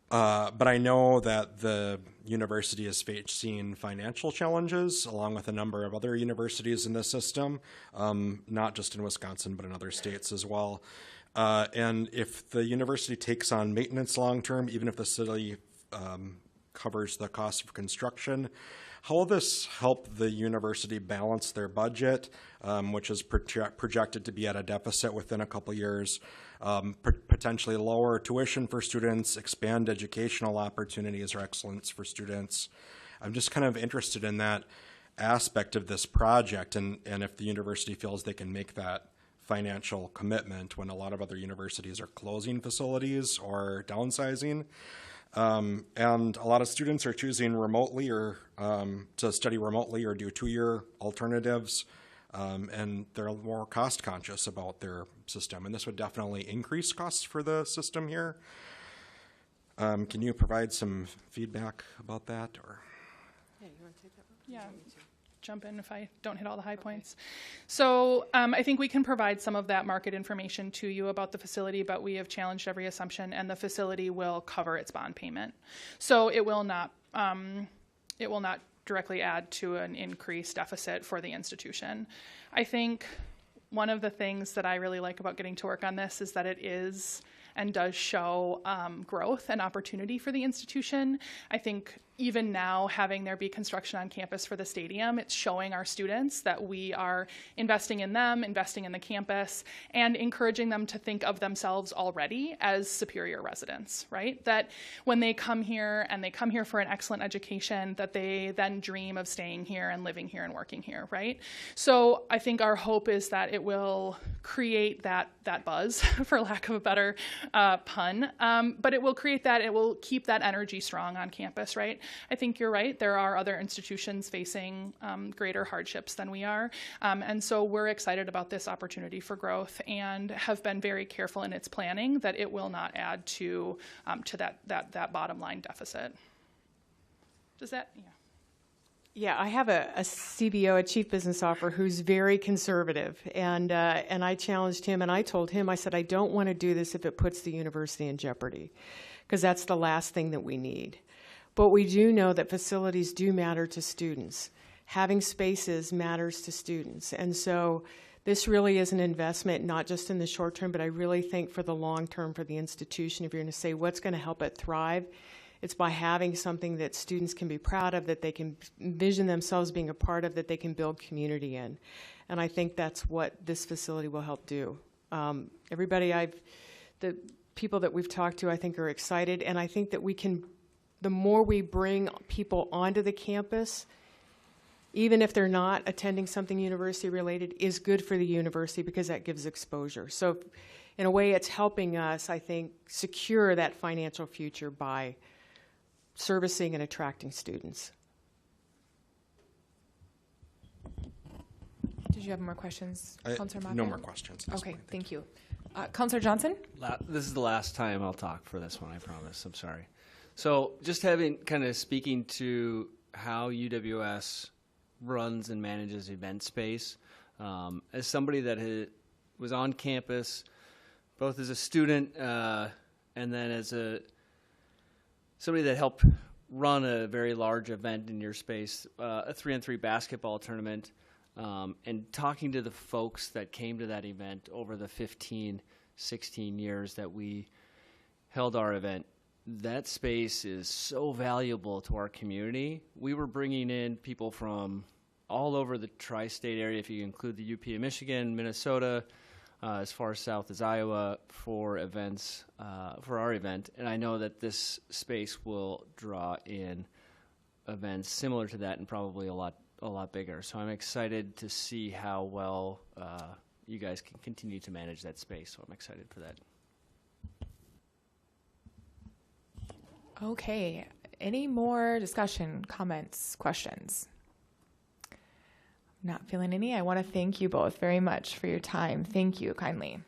But I know that the university is facing financial challenges, along with a number of other universities in the system, not just in Wisconsin, but in other states as well. And if the university takes on maintenance long-term, even if the city covers the cost of construction, how will this help the university balance their budget, which is projected to be at a deficit within a couple years, potentially lower tuition for students, expand educational opportunities or excellence for students? I'm just kind of interested in that aspect of this project, and if the university feels they can make that financial commitment when a lot of other universities are closing facilities or downsizing. And a lot of students are choosing remotely or to study remotely or do 2-year alternatives, and they're more cost conscious about their system. And this would definitely increase costs for the system here. Can you provide some feedback about that? Or? Yeah, you want to take that one? Yeah. Jump in if I don't hit all the high points. So I think we can provide some of that market information to you about the facility, but we have challenged every assumption, and the facility will cover its bond payment. So it will not directly add to an increased deficit for the institution. I think one of the things that I really like about getting to work on this is that it is and does show growth and opportunity for the institution. I think even now, having there be construction on campus for the stadium, it's showing our students that we are investing in them, investing in the campus, and encouraging them to think of themselves already as Superior residents, right? That when they come here and they come here for an excellent education, that they then dream of staying here and living here and working here, right? So I think our hope is that it will create that buzz, for lack of a better pun, but it will create that, it will keep that energy strong on campus, right? I think you're right. There are other institutions facing greater hardships than we are. And so we're excited about this opportunity for growth and have been very careful in its planning that it will not add to that bottom line deficit. Does that, yeah. Yeah, I have a CBO, a chief business officer, who's very conservative, and I challenged him, and I told him, I said, I don't want to do this if it puts the university in jeopardy, because that's the last thing that we need. But we do know that facilities do matter to students. Having spaces matters to students, and so this really is an investment, not just in the short term, but I really think for the long term for the institution. If you're going to say what's going to help it thrive, it's by having something that students can be proud of, that they can envision themselves being a part of, that they can build community in. And I think that's what this facility will help do. The people that we've talked to, I think, are excited, and I think that we can, the more we bring people onto the campus, even if they're not attending something university related, is good for the university because that gives exposure. So in a way, it's helping us, I think, secure that financial future by servicing and attracting students. Did you have more questions, Councilor Mata? No more questions. Okay, thank you. Councilor Johnson? This is the last time I'll talk for this one, I promise. I'm sorry. So just speaking to how UWS runs and manages event space, as somebody that was on campus, both as a student and then as somebody that helped run a very large event in your space, a 3-on-3 basketball tournament, and talking to the folks that came to that event over the 15, 16 years that we held our event, that space is so valuable to our community. We were bringing in people from all over the tri-state area, if you include the UP of Michigan, Minnesota, as far south as Iowa, for events, for our event. And I know that this space will draw in events similar to that and probably a lot bigger. So I'm excited to see how well you guys can continue to manage that space. So I'm excited for that. Okay. Any more discussion, comments, questions? Not feeling any. I want to thank you both very much for your time. Thank you kindly.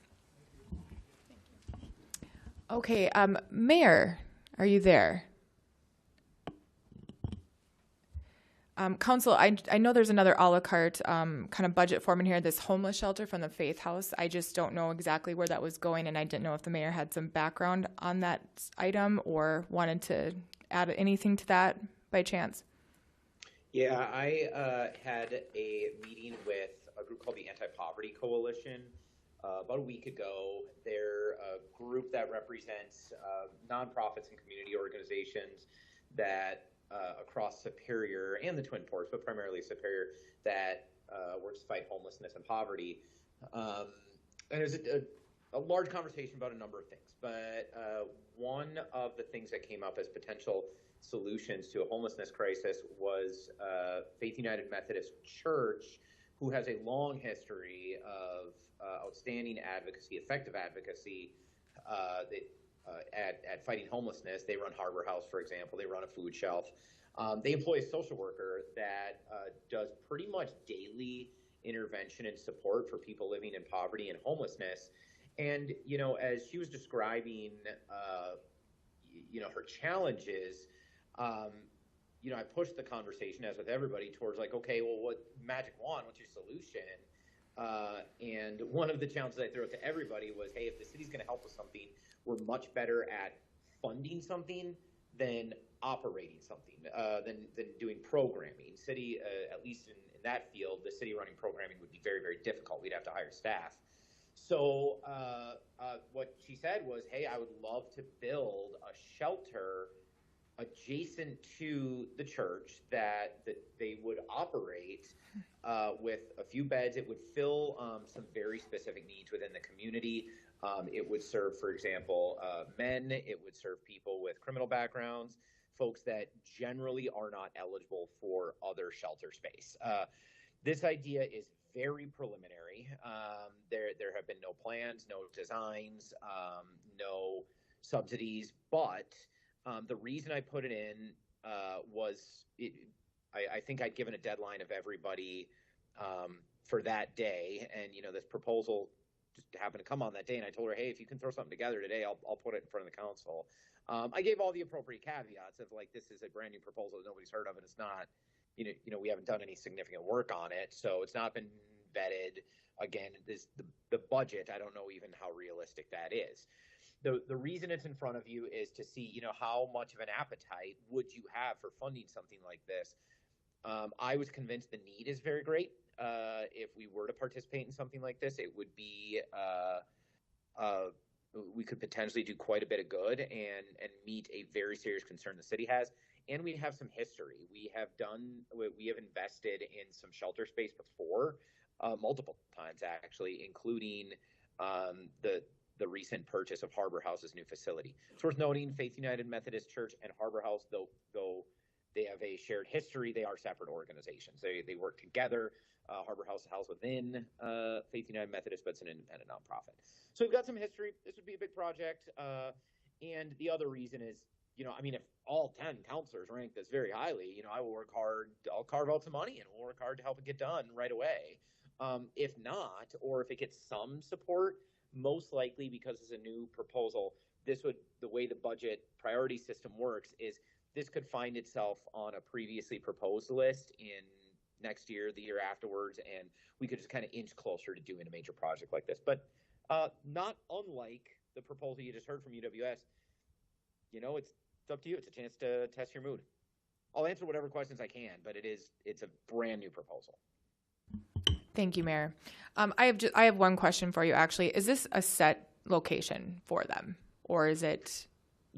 Okay, Mayor, are you there? Council, I know there's another a la carte kind of budget form in here, this homeless shelter from the Faith House. I just don't know exactly where that was going, and I didn't know if the mayor had some background on that item or wanted to add anything to that by chance. Yeah, I had a meeting with a group called the Anti-Poverty Coalition about a week ago. They're a group that represents nonprofits and community organizations that across Superior and the Twin Ports, but primarily Superior, that works to fight homelessness and poverty. And it was a large conversation about a number of things, but one of the things that came up as potential solutions to a homelessness crisis was Faith United Methodist Church, who has a long history of outstanding advocacy, effective advocacy at fighting homelessness. They run Harbor House, for example. They run a food shelf. They employ a social worker that does pretty much daily intervention and support for people living in poverty and homelessness. And, you know, as she was describing, her challenges, you know, I pushed the conversation, as with everybody, towards like, okay, well, what magic wand, what's your solution? And one of the challenges I threw out to everybody was, hey, if the city's going to help with something, we're much better at funding something than operating something, than doing programming. City, at least in that field, the city running programming would be very, very difficult. We'd have to hire staff. So what she said was, hey, I would love to build a shelter adjacent to the church that they would operate with a few beds. It would fill some very specific needs within the community. It would serve, for example, men. It would serve people with criminal backgrounds, folks that generally are not eligible for other shelter space. This idea is very preliminary. There have been no plans, no designs, no subsidies, but the reason I put it in was I think I'd given a deadline of everybody for that day, and this proposal just happened to come on that day, and I told her, hey, if you can throw something together today, I'll put it in front of the council. I gave all the appropriate caveats of like, this is a brand new proposal that nobody's heard of, and it's not, we haven't done any significant work on it, so it's not been vetted. Again, the budget, I don't know even how realistic that is. The reason it's in front of you is to see, how much of an appetite would you have for funding something like this. I was convinced the need is very great. If we were to participate in something like this, it would be, we could potentially do quite a bit of good and meet a very serious concern the city has. And we have some history. We have invested in some shelter space before, multiple times actually, including the recent purchase of Harbor House's new facility. It's worth noting Faith United Methodist Church and Harbor House, though they have a shared history, they are separate organizations. They work together. Harbor House is housed within Faith United Methodist, but it's an independent nonprofit. So we've got some history. This would be a big project. And the other reason is, if all 10 counselors rank this very highly, I will work hard. I'll carve out some money and we'll work hard to help it get done right away. If not, or if it gets some support, most likely because it's a new proposal, the way the budget priority system works is this could find itself on a previously proposed list in next year, the year afterwards, and we could just kind of inch closer to doing a major project like this. But not unlike the proposal you just heard from UWS, it's up to you. It's a chance to test your mood. I'll answer whatever questions I can, but it's a brand new proposal. Thank you, Mayor. I have one question for you, actually. Is this a set location for them, or is it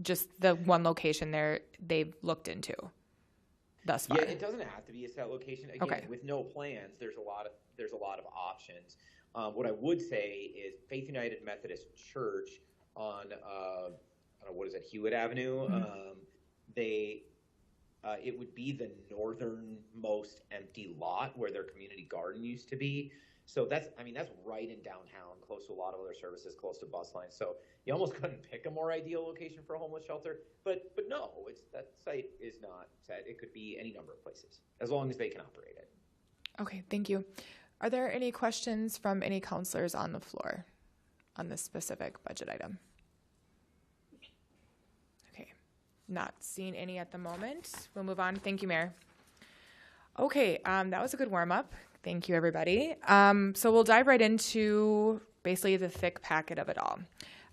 just the one location they've looked into thus far? Yeah, it doesn't have to be a set location. Again, with no plans, there's a lot of options. What I would say is Faith United Methodist Church on Hewitt Avenue. Mm-hmm. It would be the northernmost empty lot where their community garden used to be. So that's right in downtown, close to a lot of other services, close to bus lines. So you almost couldn't pick a more ideal location for a homeless shelter. But no, that site is not set. It could be any number of places, as long as they can operate it. Okay, thank you. Are there any questions from any counselors on the floor on this specific budget item? Not seeing any at the moment. We'll move on. Thank you, Mayor. Okay, that was a good warm-up. Thank you, everybody. So we'll dive right into basically the thick packet of it all.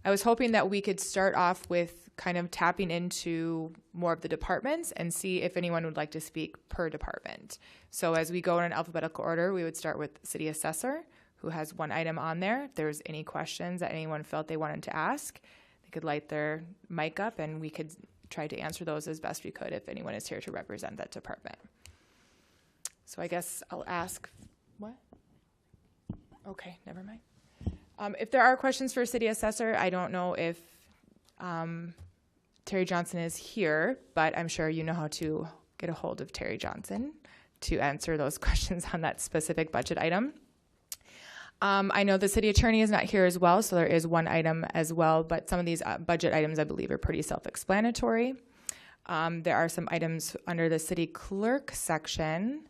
I was hoping that we could start off with kind of tapping into more of the departments and see if anyone would like to speak per department. So as we go in an alphabetical order, we would start with City Assessor, who has one item on there. If there's any questions that anyone felt they wanted to ask, they could light their mic up and we could try to answer those as best we could if anyone is here to represent that department. So I guess I'll ask, what? Okay, never mind. If there are questions for City Assessor, I don't know if Terry Johnson is here, but I'm sure you know how to get a hold of Terry Johnson to answer those questions on that specific budget item. I know the city attorney is not here as well, so there is one item as well, but some of these budget items I believe are pretty self-explanatory. There are some items under the city clerk section.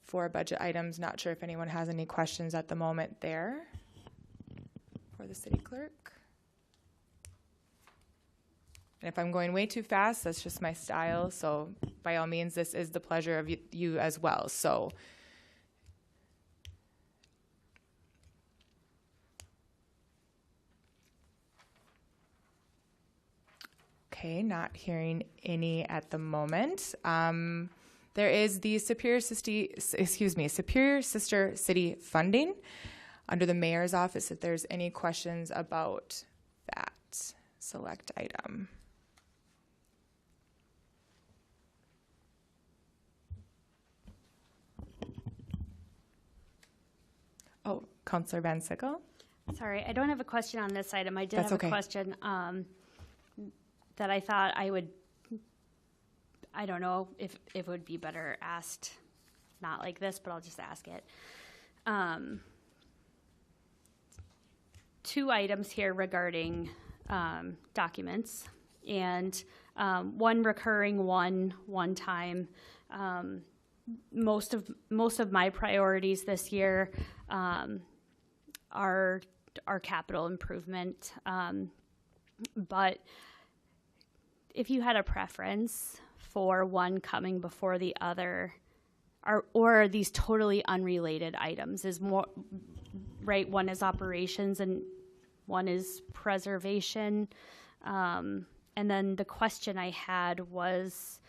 For budget items, not sure if anyone has any questions at the moment there for the city clerk. And if I'm going way too fast, that's just my style, so by all means, this is the pleasure of you as well. So. Okay, not hearing any at the moment. There is the Superior Sister City funding under the mayor's office. If there's any questions about that select item. Counselor Van Sickle. Sorry, I don't have a question on this item. I did That's have okay. a question that I thought I would, I don't know if it would be better asked not like this, but I'll just ask it. Two items here regarding documents, and one recurring, one time. Most of my priorities this year are capital improvement, but if you had a preference for one coming before the other, or these totally unrelated items, is more right? One is operations and one is preservation. And then the question I had was,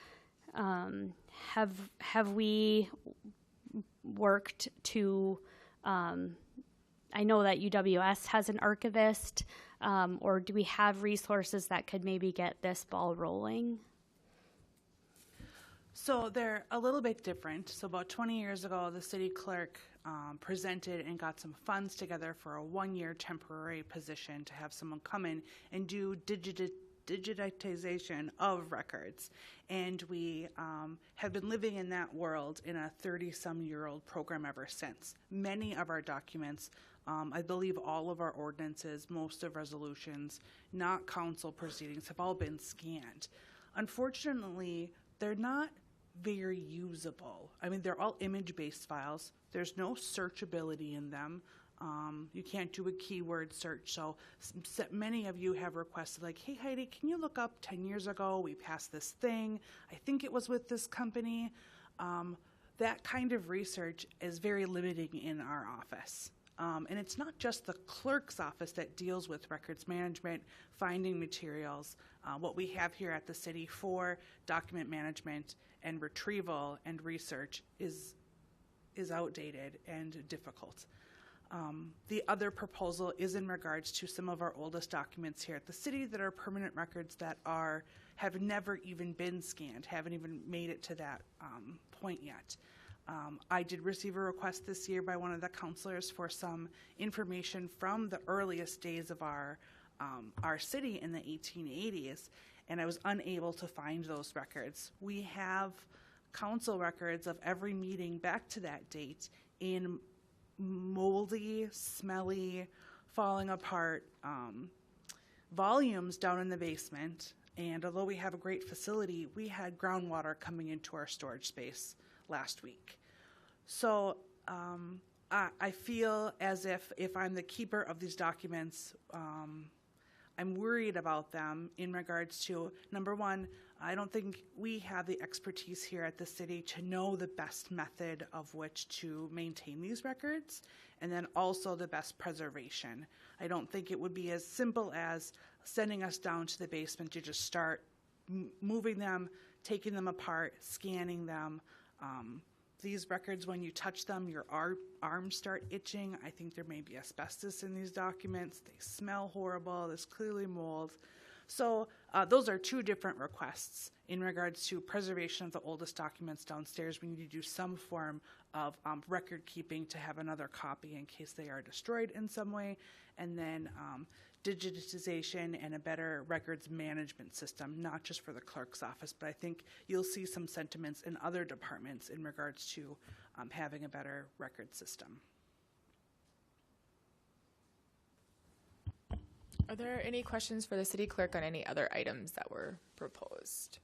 have we worked to, I know that UWS has an archivist, or do we have resources that could maybe get this ball rolling? So they're a little bit different. So about 20 years ago, the city clerk presented and got some funds together for a one-year temporary position to have someone come in and do digitization of records. And we have been living in that world in a 30-some-year-old program ever since. Many of our documents, I believe all of our ordinances, most of resolutions, not council proceedings, have all been scanned. Unfortunately, they're not very usable. I mean, they're all image-based files. There's no searchability in them. You can't do a keyword search. So many of you have requested, like, hey, Heidi, can you look up 10 years ago, we passed this thing. I think it was with this company. That kind of research is very limiting in our office. And it's not just the clerk's office that deals with records management, finding materials. What we have here at the city for document management and retrieval and research is outdated and difficult. The other proposal is in regards to some of our oldest documents here at the city that are permanent records that have never even been scanned, haven't even made it to that point yet. I did receive a request this year by one of the counselors for some information from the earliest days of our city in the 1880s, and I was unable to find those records. We have council records of every meeting back to that date in moldy, smelly, falling apart volumes down in the basement. And although we have a great facility, we had groundwater coming into our storage space last week. So I feel as if I'm the keeper of these documents, I'm worried about them in regards to, number one, I don't think we have the expertise here at the city to know the best method of which to maintain these records, and then also the best preservation. I don't think it would be as simple as sending us down to the basement to just start moving them, taking them apart, scanning them. These records, when you touch them, your arms start itching. I think there may be asbestos in these documents. They smell horrible. There's clearly mold. So those are two different requests. In regards to preservation of the oldest documents downstairs, we need to do some form of record keeping to have another copy in case they are destroyed in some way. And then digitization and a better records management system, not just for the clerk's office, but I think you'll see some sentiments in other departments in regards to having a better record system. Are there any questions for the city clerk on any other items that were proposed?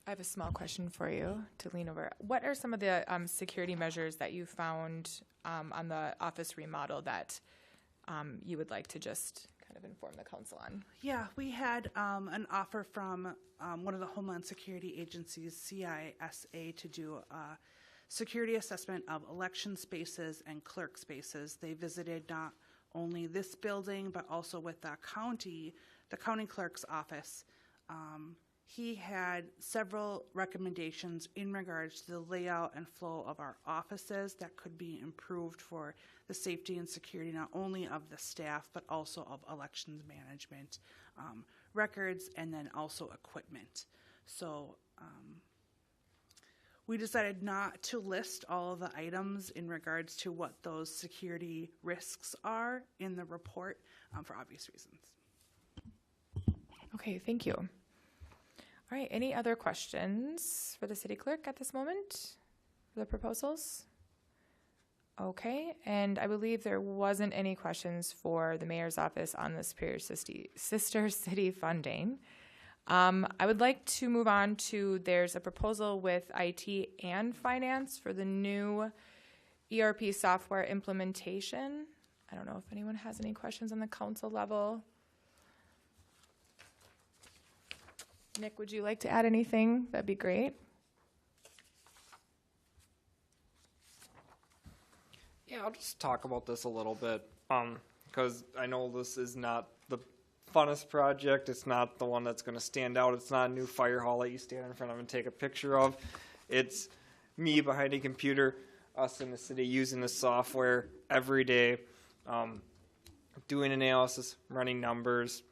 I have a small question for you to lean over. What are some of the security measures that you found on the office remodel that you would like to just kind of inform the council on? Yeah, we had an offer from one of the Homeland Security agencies, CISA, to do a security assessment of election spaces and clerk spaces. They visited not only this building, but also with the county clerk's office. He had several recommendations in regards to the layout and flow of our offices that could be improved for the safety and security not only of the staff, but also of elections management, records, and then also equipment. So we decided not to list all of the items in regards to what those security risks are in the report for obvious reasons. Okay, thank you. All right, any other questions for the city clerk at this moment for the proposals? Okay, and I believe there wasn't any questions for the mayor's office on the Superior Sister City funding. I would like to move on to, there's a proposal with IT and finance for the new ERP software implementation. I don't know if anyone has any questions on the council level. Nick, would you like to add anything? That'd be great. Yeah, I'll just talk about this a little bit, because I know this is not the funnest project. It's not the one that's going to stand out. It's not a new fire hall that you stand in front of and take a picture of. It's me behind a computer, us in the city using the software every day, doing analysis, running numbers,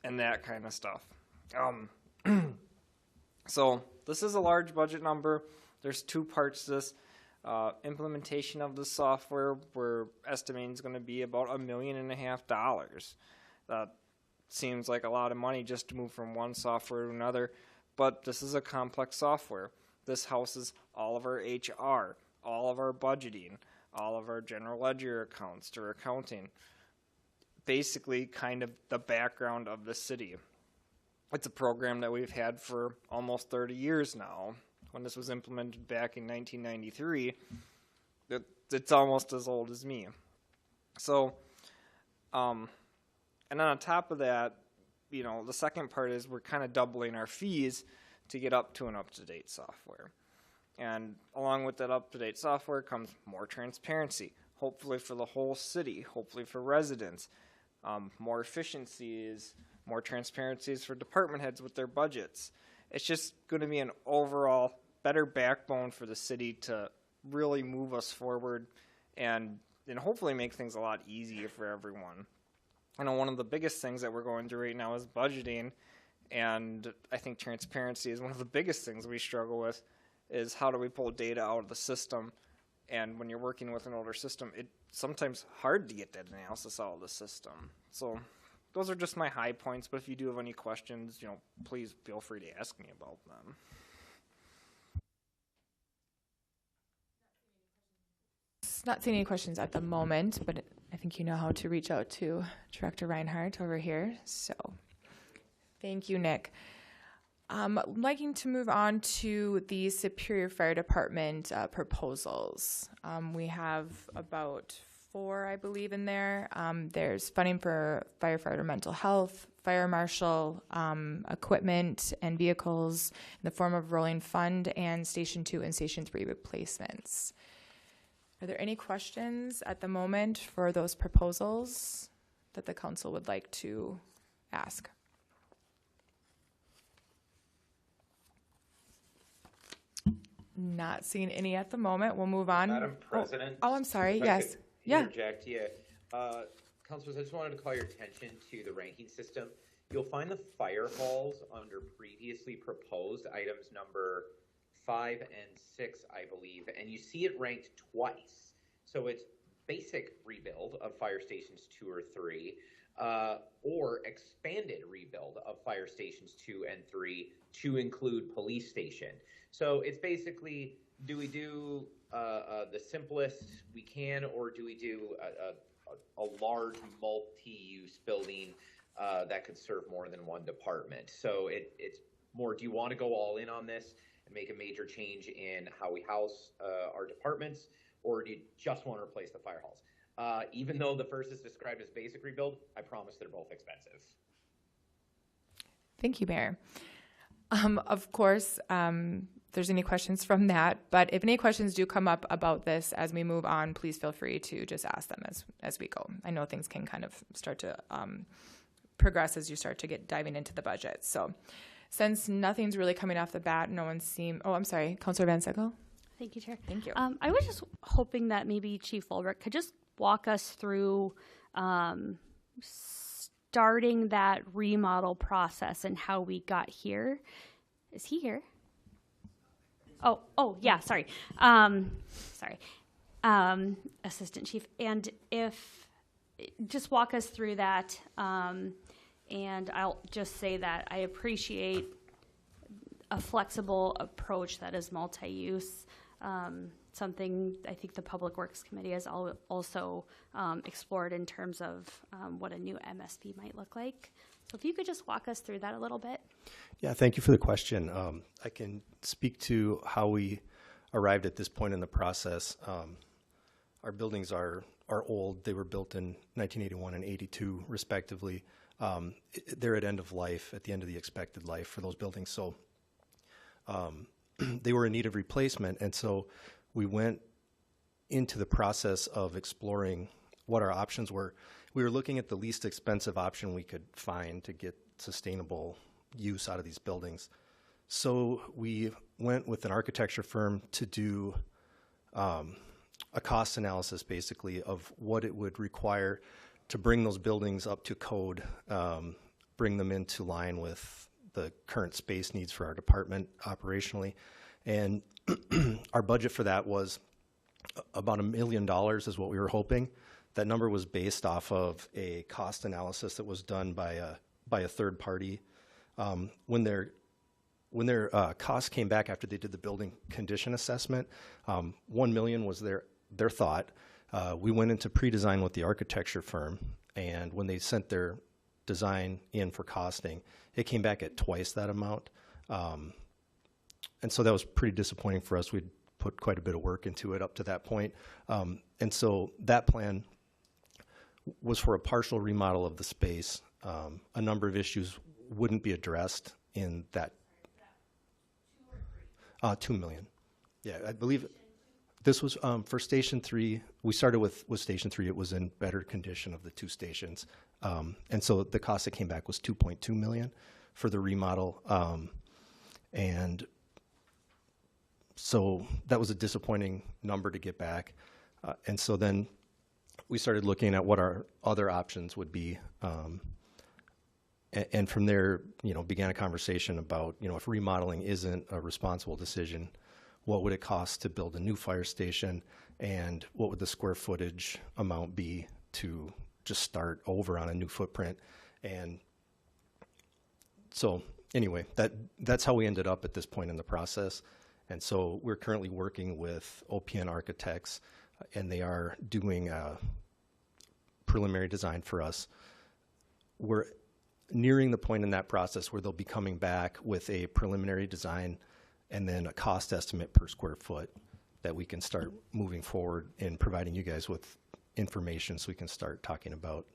and that kind of stuff. So this is a large budget number. There's two parts to this. Implementation of the software, we're estimating is going to be about $1.5 million. That seems like a lot of money just to move from one software to another, but this is a complex software. This houses all of our HR, all of our budgeting, all of our general ledger accounts to accounting. Basically kind of the background of the city. It's a program that we've had for almost 30 years now. When this was implemented back in 1993, it's almost as old as me. So, and then on top of that, you know, the second part is we're kind of doubling our fees to get up to an up-to-date software. And along with that up-to-date software comes more transparency, hopefully for the whole city, hopefully for residents, more efficiencies, more transparencies for department heads with their budgets. It's just going to be an overall better backbone for the city to really move us forward and hopefully make things a lot easier for everyone. I know one of the biggest things that we're going through right now is budgeting, and I think transparency is one of the biggest things we struggle with, is how do we pull data out of the system. And when you're working with an older system, it's sometimes hard to get that analysis out of the system. So those are just my high points, but if you do have any questions, you know, please feel free to ask me about them. Not seeing any questions at the moment, but I think you know how to reach out to Director Reinhardt over here. So thank you, Nick. Liking to move on to the Superior Fire Department proposals. We have about 4, I believe, in there. There's funding for firefighter mental health, fire marshal, equipment and vehicles in the form of rolling fund, and Station 2 and Station 3 replacements. Are there any questions at the moment for those proposals that the council would like to ask? Not seeing any at the moment. We'll move on. Madam President. Oh, I'm sorry. if I Yes. could Yeah. Interject. Yeah. Councilors, I just wanted to call your attention to the ranking system. You'll find the fire halls under previously proposed items number 5 and 6, I believe, and you see it ranked twice. So it's basic rebuild of fire stations 2 or 3, or expanded rebuild of fire stations 2 and 3 to include police station. So it's basically, do we do the simplest we can, or do we do a large multi-use building that could serve more than one department? So it's more, do you want to go all in on this and make a major change in how we house our departments, or do you just want to replace the fire halls? Even though the first is described as basic rebuild, I promise they're both expensive. Thank you, Mayor. Of course, if there's any questions from that, but if any questions do come up about this as we move on, please feel free to just ask them as we go. I know things can kind of start to progress as you start to get diving into the budget. So since nothing's really coming off the bat, no one seemed, oh, I'm sorry, Councilor Van Sickle. Thank you, Chair. Thank you. I was just hoping that maybe Chief Ulrich could just walk us through starting that remodel process and how we got here. Is he here? Yeah, sorry. Assistant Chief. And if, just walk us through that. And I'll just say that I appreciate a flexible approach that is multi-use. Something I think the Public Works Committee has also explored in terms of what a new MSP might look like. So if you could just walk us through that a little bit. Yeah, thank you for the question. I can speak to how we arrived at this point in the process. Our buildings are old. They were built in 1981 and 82, respectively. They're at end of life, at the end of the expected life for those buildings. So they were in need of replacement. And so we went into the process of exploring what our options were. We were looking at the least expensive option we could find to get sustainable use out of these buildings. So we went with an architecture firm to do a cost analysis, basically, of what it would require to bring those buildings up to code, bring them into line with the current space needs for our department operationally. And our budget for that was about $1 million is what we were hoping. That number was based off of a cost analysis that was done by a third party. When their costs came back after they did the building condition assessment, $1 million was their thought. We went into pre-design with the architecture firm, and when they sent their design in for costing, it came back at twice that amount. And so that was pretty disappointing for us. We'd put quite a bit of work into it up to that point. And so that plan was for a partial remodel of the space. A number of issues wouldn't be addressed in that. 2 million. Yeah, I believe this was for Station 3. We started with Station 3. It was in better condition of the two stations. And so the cost that came back was 2.2 million for the remodel. And so that was a disappointing number to get back. And so then we started looking at what our other options would be. And from there, began a conversation about, if remodeling isn't a responsible decision, what would it cost to build a new fire station, and what would the square footage amount be to just start over on a new footprint? And so anyway, that's how we ended up at this point in the process. And so we're currently working with OPN Architects, and they are doing a preliminary design for us. We're nearing the point in that process where they'll be coming back with a preliminary design and then a cost estimate per square foot that we can start moving forward in providing you guys with information so we can start talking about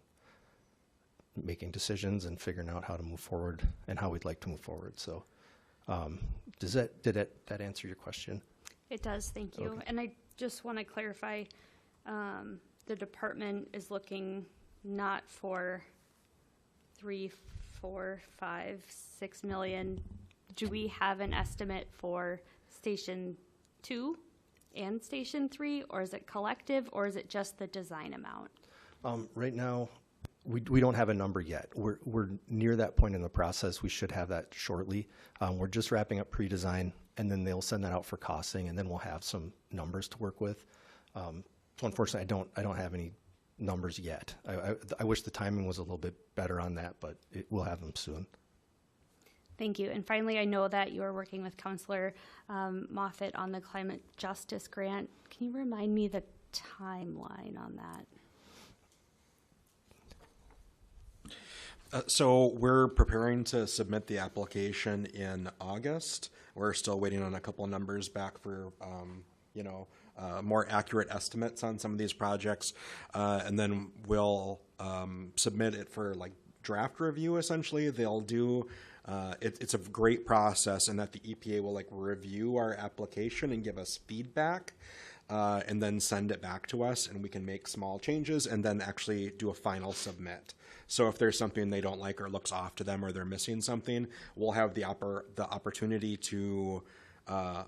making decisions and figuring out how to move forward and how we'd like to move forward. So did that answer your question? It does, thank you. Okay. And I just want to clarify, the department is looking not for 3, 4, 5, 6 million. Do we have an estimate for Station 2 and Station 3, or is it collective, or is it just the design amount? Right now, we don't have a number yet. We're near that point in the process. We should have that shortly. We're just wrapping up pre-design, and then they'll send that out for costing, and then we'll have some numbers to work with. So unfortunately, I don't have any numbers yet. I wish the timing was a little bit better on that, but we'll have them soon. Thank you. And finally, I know that you are working with Councilor Moffitt on the Climate Justice Grant. Can you remind me the timeline on that? So we're preparing to submit the application in August. We're still waiting on a couple of numbers back for, more accurate estimates on some of these projects. And then we'll submit it for draft review, essentially. They'll do, it's a great process in that the EPA will review our application and give us feedback. And then send it back to us, and we can make small changes and then actually do a final submit. So if there's something they don't like or looks off to them or they're missing something, we'll have the opportunity to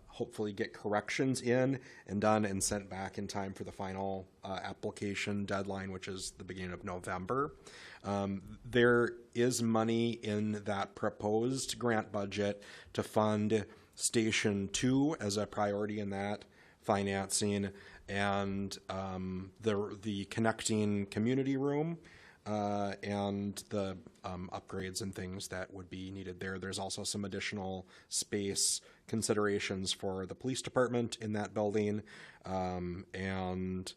hopefully get corrections in and done and sent back in time for the final application deadline, which is the beginning of November. There is money in that proposed grant budget to fund Station 2 as a priority in that financing, and the connecting community room and the upgrades and things that would be needed there. There's also some additional space considerations for the police department in that building, and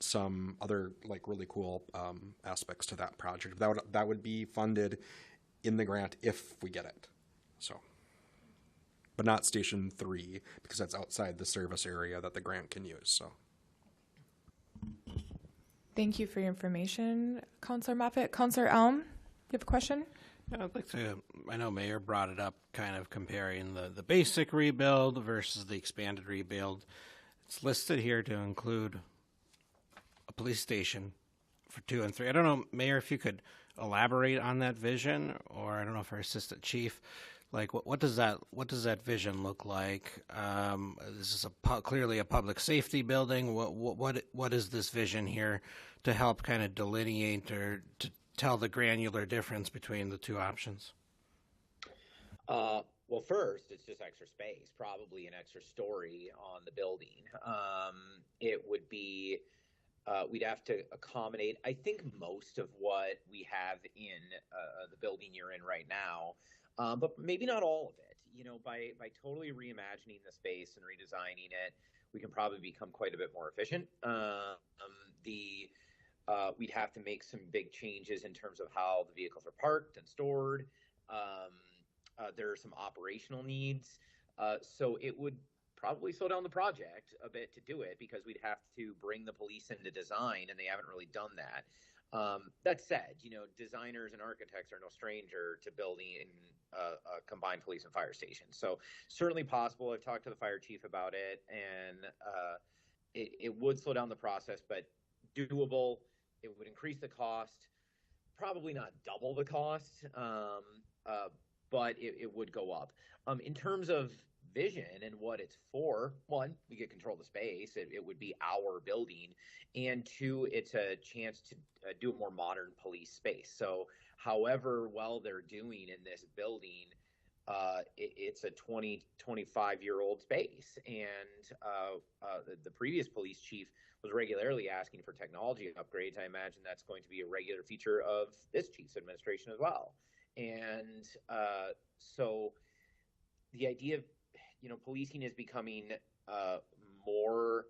some other like really cool aspects to that project. That would be funded in the grant if we get it. So, but not Station 3 because that's outside the service area that the grant can use. So. Thank you for your information, Councillor Moffitt. Councillor Elm, you have a question? Yeah, I'd like to, I know Mayor brought it up, kind of comparing the basic rebuild versus the expanded rebuild. It's listed here to include a police station for 2 and 3. I don't know, Mayor, if you could elaborate on that vision, or I don't know if our assistant chief, like what does that vision look like? This is clearly a public safety building. What is this vision here to help kind of delineate or to tell the granular difference between the two options? Well, first, it's just extra space, probably an extra story on the building. It would be, we'd have to accommodate, I think, most of what we have in the building you're in right now, but maybe not all of it. You know, by totally reimagining the space and redesigning it, we can probably become quite a bit more efficient. We'd have to make some big changes in terms of how the vehicles are parked and stored. There are some operational needs. So it would probably slow down the project a bit to do it because we'd have to bring the police into design, and they haven't really done that. That said, you know, designers and architects are no stranger to building a combined police and fire station. So certainly possible. I've talked to the fire chief about it, and it would slow down the process, but doable. It would increase the cost, probably not double the cost, but it would go up. In terms of vision and what it's for, one, we get control of the space. It would be our building. And two, it's a chance to do a more modern police space. So however well they're doing in this building, it's a 25-year-old space. And the previous police chief was regularly asking for technology upgrades. I imagine that's going to be a regular feature of this chief's administration as well. And so the idea of, you know, policing is becoming more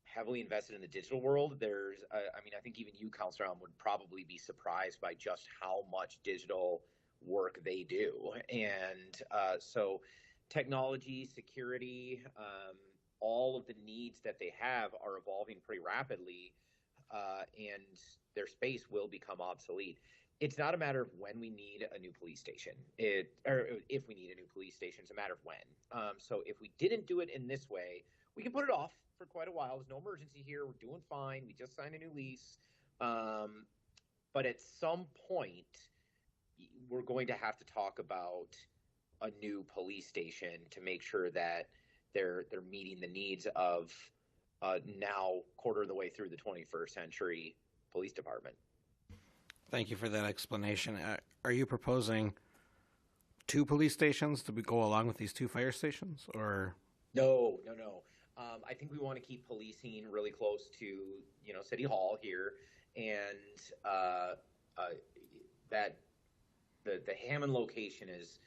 heavily invested in the digital world. There's, I mean, I think even you, Councilor Elm, would probably be surprised by just how much digital work they do. And so technology, security, all of the needs that they have are evolving pretty rapidly, and their space will become obsolete. It's not a matter of when we need a new police station, or if we need a new police station. It's a matter of when. So if we didn't do it in this way, we can put it off for quite a while. There's no emergency here. We're doing fine. We just signed a new lease. But at some point, we're going to have to talk about a new police station to make sure that they're meeting the needs of now quarter of the way through the 21st century police department. Thank you for that explanation. Are you proposing 2 police stations to go along with these 2 fire stations, or? No. I think we want to keep policing really close to, you know, City Hall here, and that the Hammond location is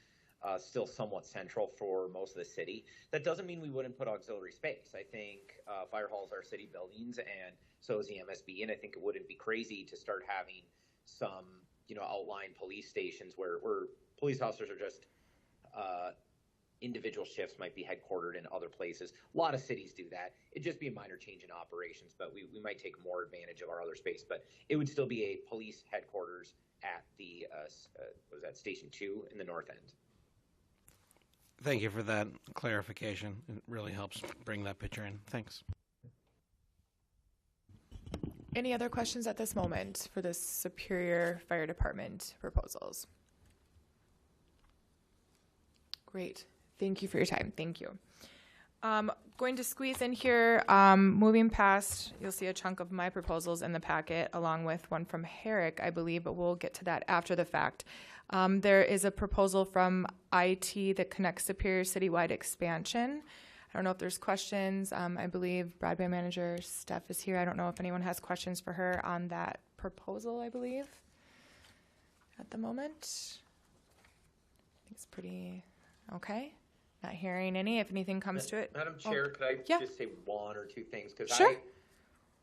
still somewhat central for most of the city. That doesn't mean we wouldn't put auxiliary space. I think fire halls are city buildings, and so is the MSB, and I think it wouldn't be crazy to start having some, you know, outlying police stations where police officers are just individual shifts might be headquartered in other places. A lot of cities do that. It'd just be a minor change in operations, but we might take more advantage of our other space. But it would still be a police headquarters at the was that Station 2 in the north end. Thank you for that clarification. It really helps bring that picture in. Thanks. Any other questions at this moment for the Superior Fire Department proposals? Great. Thank you for your time. Thank you. Going to squeeze in here, moving past, you'll see a chunk of my proposals in the packet along with one from Herrick, I believe, but we'll get to that after the fact. There is a proposal from IT that connects Superior citywide expansion. I don't know if there's questions. I believe broadband manager Steph is here. I don't know if anyone has questions for her on that proposal, I believe, at the moment. I think it's pretty okay. Not hearing any. If anything comes to it. Madam Chair, could I just say one or two things? Because Sure.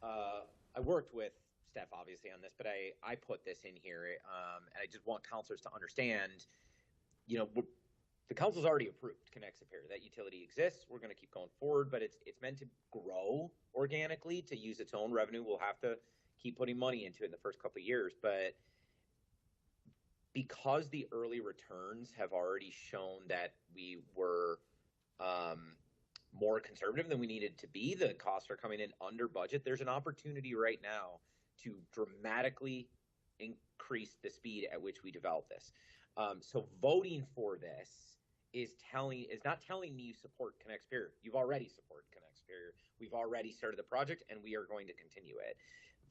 I worked with Steph, obviously, on this, but I put this in here, and I just want counselors to understand, you know, the council's already approved Connect Superior. That utility exists. We're going to keep going forward, but it's meant to grow organically to use its own revenue. We'll have to keep putting money into it in the first couple of years, but because the early returns have already shown that we were more conservative than we needed to be, the costs are coming in under budget. There's an opportunity right now to dramatically increase the speed at which we develop this. So voting for this is not telling me you support Connect Superior. You've already supported Connect Superior. We've already started the project, and we are going to continue it.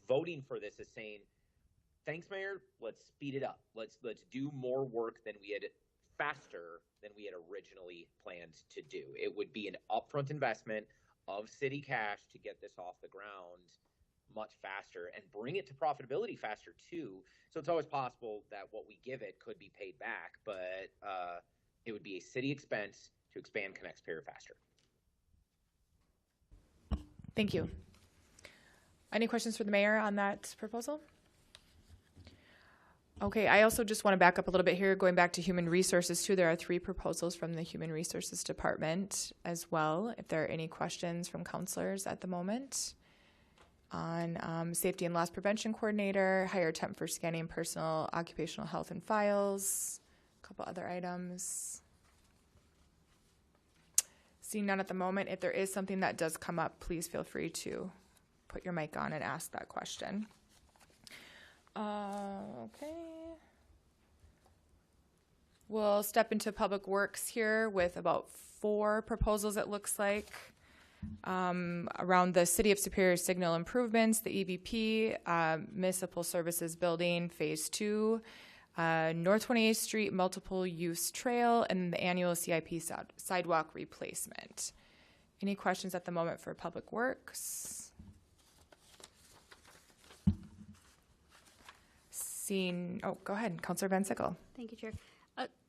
Voting for this is saying, thanks, Mayor. Let's speed it up. Let's do more work faster than we had originally planned to do. It would be an upfront investment of city cash to get this off the ground much faster and bring it to profitability faster too. So it's always possible that what we give it could be paid back, but it would be a city expense to expand Connect Superior faster. Thank you. Any questions for the mayor on that proposal? Okay, I also just want to back up a little bit here, going back to human resources too. There are 3 proposals from the Human Resources Department as well. If there are any questions from counselors at the moment on safety and loss prevention coordinator, higher temp for scanning personal occupational health and files, a couple other items. Seeing none at the moment. If there is something that does come up, please feel free to put your mic on and ask that question. Okay. We'll step into Public Works here with about 4 proposals, it looks like, around the City of Superior signal improvements, the EVP, Municipal Services Building, Phase 2, North 28th Street Multiple Use Trail, and the annual CIP sidewalk replacement. Any questions at the moment for Public Works? Go ahead, Councilor Van Sickle. Thank you, Chair.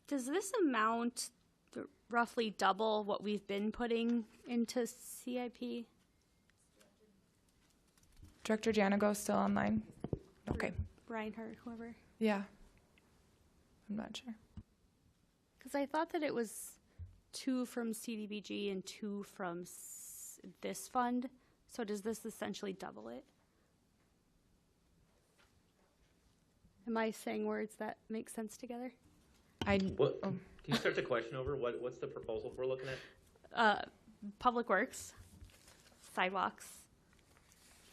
Does this amount roughly double what we've been putting into CIP? Director Janago still online? Okay. Reinhardt, whoever. Yeah. I'm not sure. Because I thought that it was 2 from CDBG and 2 from this fund. So does this essentially double it? Am I saying words that make sense together? Can you start the question over? What's the proposal we're looking at? Public Works, sidewalks,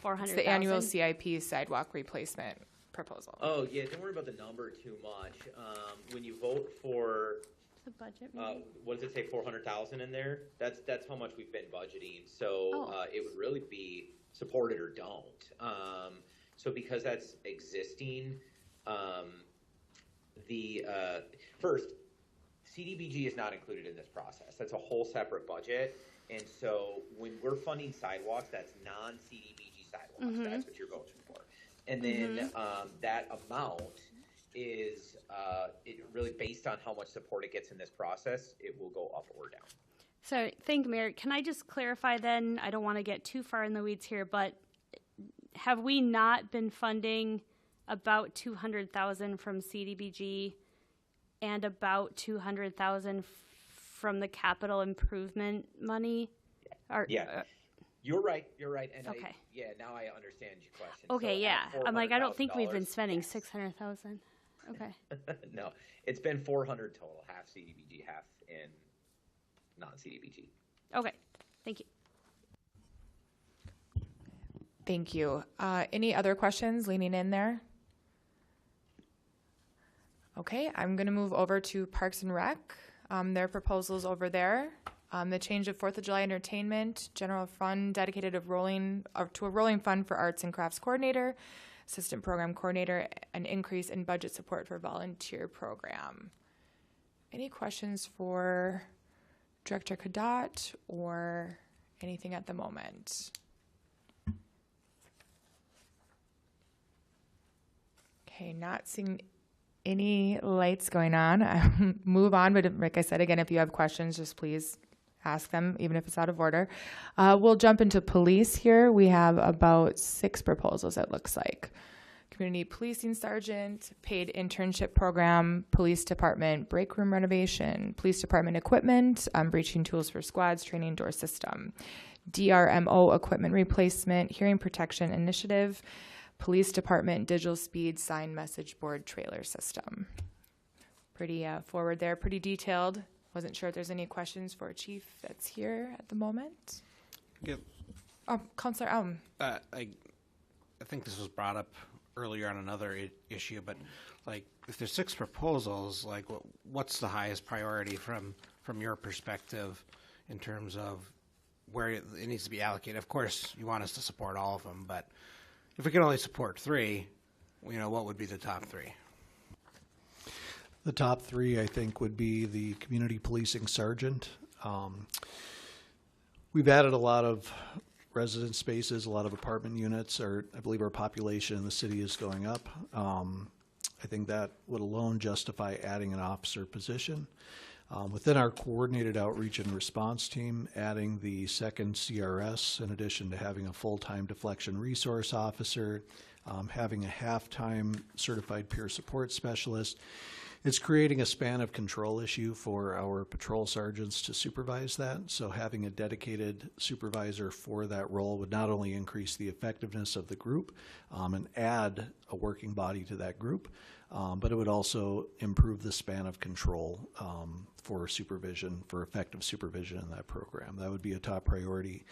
400,000. It's the annual CIP sidewalk replacement proposal. Oh yeah, don't worry about the number too much. When you vote for the budget, maybe? What does it say? 400,000 in there. That's how much we've been budgeting. So it would really be support it or don't. So because that's existing. First, CDBG is not included in this process. That's a whole separate budget. And so when we're funding sidewalks, that's non-CDBG sidewalks. Mm-hmm. That's what you're voting for. And then that amount is really based on how much support it gets in this process. It will go up or down. So thank you, Mayor. Can I just clarify then? I don't want to get too far in the weeds here, but have we not been funding about 200,000 from CDBG and about 200,000 from the capital improvement money? You're right. And okay. Now I understand your question. Okay, so yeah. I'm like, I don't think we've been spending 600,000. Okay. No, it's been 400 total, half CDBG, half in non-CDBG. Okay, thank you. Thank you. Any other questions leaning in there? Okay, I'm going to move over to Parks and Rec. Their proposals over there. The change of 4th of July entertainment, general fund dedicated to a rolling fund for arts and crafts coordinator, assistant program coordinator, an increase in budget support for volunteer program. Any questions for Director Cadotte or anything at the moment? Okay, not seeing any lights going on. I'll move on, but like I said, again, if you have questions, just please ask them, even if it's out of order. We'll jump into police here. We have about 6 proposals, it looks like. Community policing sergeant, paid internship program, police department break room renovation, police department equipment, breaching tools for squads, training door system, DRMO equipment replacement, hearing protection initiative, police department digital speed sign message board trailer system. Pretty forward there, pretty detailed. Wasn't sure if there's any questions for Chief that's here at the moment. Yep. Counselor, I think this was brought up earlier on another issue, but like if there's 6 proposals, like what's the highest priority from your perspective in terms of where it needs to be allocated? Of course, you want us to support all of them, but if we can only support 3, what would be the top 3? The top 3, I think, would be the community policing sergeant. We've added a lot of residence spaces, a lot of apartment units. I believe our population in the city is going up. I think that would alone justify adding an officer position. Within our coordinated outreach and response team, adding the 2nd CRS, in addition to having a full-time deflection resource officer, having a half-time certified peer support specialist. It's creating a span of control issue for our patrol sergeants to supervise that. So having a dedicated supervisor for that role would not only increase the effectiveness of the group and add a working body to that group, but it would also improve the span of control for supervision, for effective supervision in that program. That would be a top priority.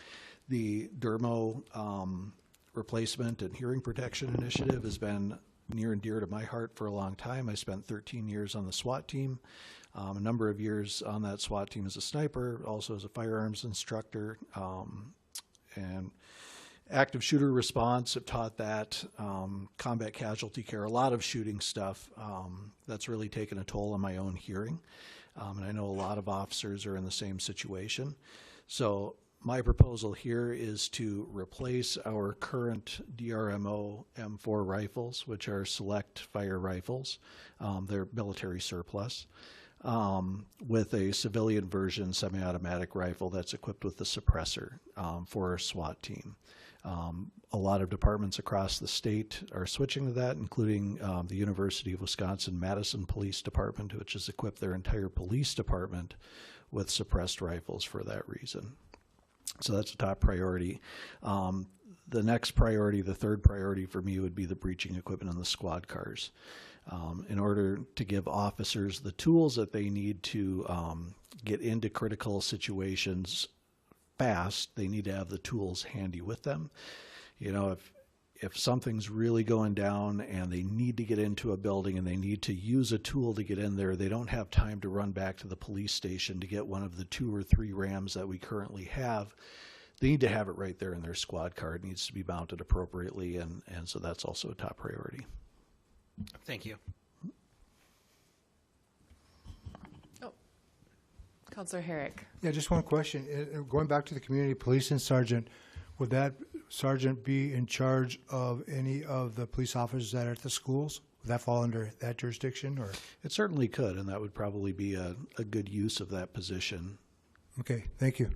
The DERMO replacement and hearing protection initiative has been near and dear to my heart for a long time. I spent 13 years on the SWAT team, a number of years on that SWAT team as a sniper, also as a firearms instructor, and active shooter response. Have taught that, combat casualty care, a lot of shooting stuff that's really taken a toll on my own hearing. And I know a lot of officers are in the same situation. So my proposal here is to replace our current DRMO M4 rifles, which are select fire rifles. They're military surplus, with a civilian version semi-automatic rifle that's equipped with a suppressor for our SWAT team. A lot of departments across the state are switching to that, including the University of Wisconsin-Madison Police Department, which has equipped their entire police department with suppressed rifles for that reason. So that's a top priority. The next priority, the third priority for me, would be the breaching equipment in the squad cars. In order to give officers the tools that they need to get into critical situations fast, they need to have the tools handy with them. If something's really going down and they need to get into a building and they need to use a tool to get in there, they don't have time to run back to the police station to get one of the 2 or 3 Rams that we currently have. They need to have it right there in their squad car. It needs to be mounted appropriately, and so that's also a top priority. Thank you. Councilor Herrick. Yeah, just one question. Going back to the community policing sergeant, would that sergeant be in charge of any of the police officers that are at the schools? Would that fall under that jurisdiction, or? It certainly could, and that would probably be a good use of that position. Okay, thank you.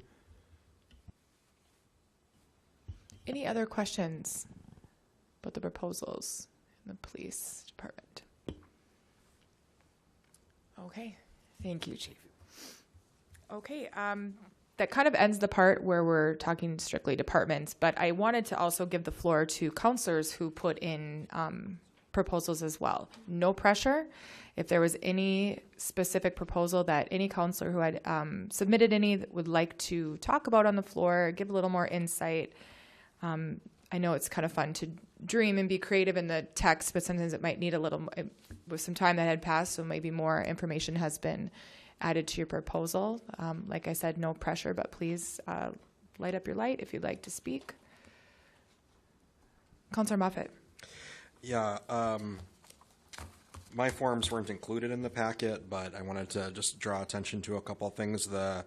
Any other questions about the proposals in the police department? Okay, thank you, Chief. Okay, that kind of ends the part where we're talking strictly departments, but I wanted to also give the floor to counselors who put in proposals as well. No pressure. If there was any specific proposal that any counselor who had submitted any that would like to talk about on the floor, give a little more insight. I know it's kind of fun to dream and be creative in the text, but sometimes it might need a little, with some time that had passed, so maybe more information has been added to your proposal. Like I said, no pressure, but please light up your light if you'd like to speak. Councillor Moffett. Yeah, my forms weren't included in the packet, but I wanted to just draw attention to a couple of things. The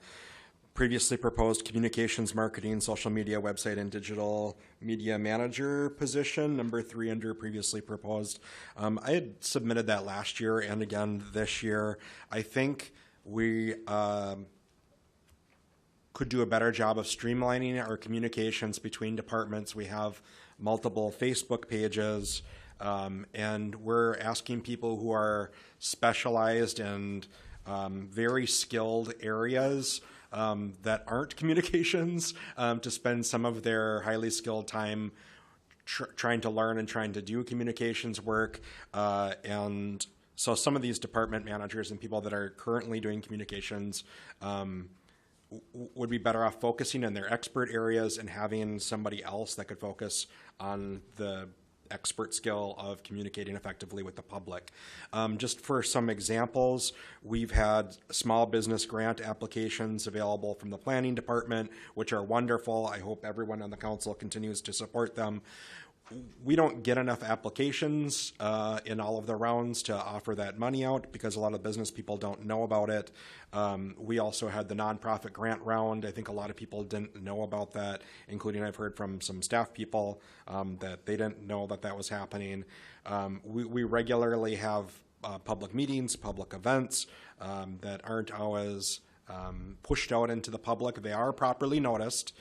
previously proposed communications, marketing, social media, website, and digital media manager position, number 3 under previously proposed. I had submitted that last year and again this year. I think we could do a better job of streamlining our communications between departments. We have multiple Facebook pages, and we're asking people who are specialized and very skilled areas that aren't communications to spend some of their highly skilled time trying to learn and trying to do communications work. And so some of these department managers and people that are currently doing communications would be better off focusing in their expert areas and having somebody else that could focus on the expert skill of communicating effectively with the public. Just for some examples, we've had small business grant applications available from the planning department, which are wonderful. I hope everyone on the council continues to support them. We don't get enough applications in all of the rounds to offer that money out because a lot of business people don't know about it. We also had the nonprofit grant round. I think a lot of people didn't know about that, including I've heard from some staff people that they didn't know that that was happening. We regularly have public meetings, public events that aren't always pushed out into the public. They are properly noticed,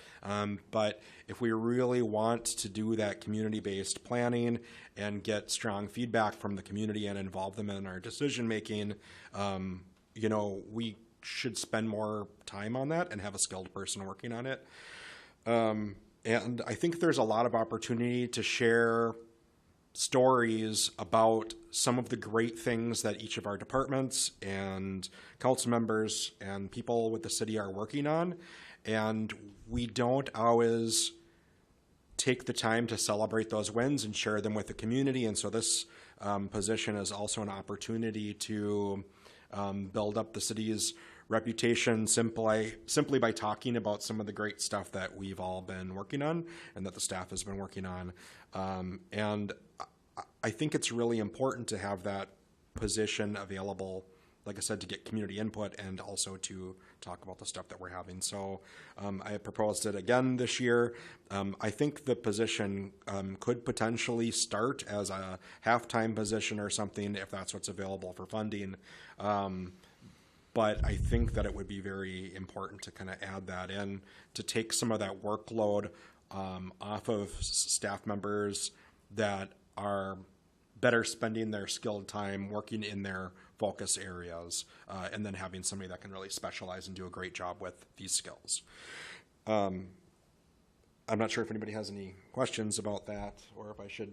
but if we really want to do that community-based planning and get strong feedback from the community and involve them in our decision making, you know, we should spend more time on that and have a skilled person working on it. And I think there's a lot of opportunity to share stories about some of the great things that each of our departments and council members and people with the city are working on. And we don't always take the time to celebrate those wins and share them with the community. And so this position is also an opportunity to build up the city's reputation simply by talking about some of the great stuff that we've all been working on and that the staff has been working on. And I think it's really important to have that position available, like I said, to get community input and also to talk about the stuff that we're having. So I proposed it again this year. I think the position could potentially start as a half-time position or something if that's what's available for funding. But I think that it would be very important to kind of add that in to take some of that workload off of staff members that are better spending their skilled time working in their focus areas, and then having somebody that can really specialize and do a great job with these skills. I'm not sure if anybody has any questions about that or if I should.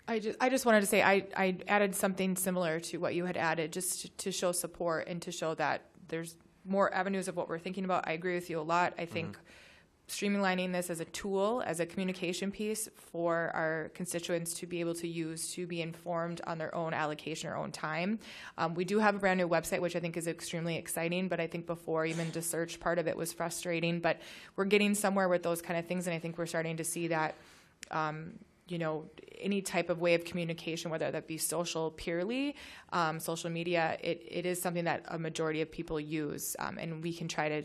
I just wanted to say I added something similar to what you had added just to show support and to show that there's more avenues of what we're thinking about. I agree with you a lot. I think streamlining this as a tool, as a communication piece for our constituents to be able to use to be informed on their own allocation or own time. We do have a brand new website, which I think is extremely exciting, but I think before even to search part of it was frustrating, but we're getting somewhere with those kind of things. And I think we're starting to see that, you know, any type of way of communication, whether that be social purely, social media, it is something that a majority of people use, and we can try to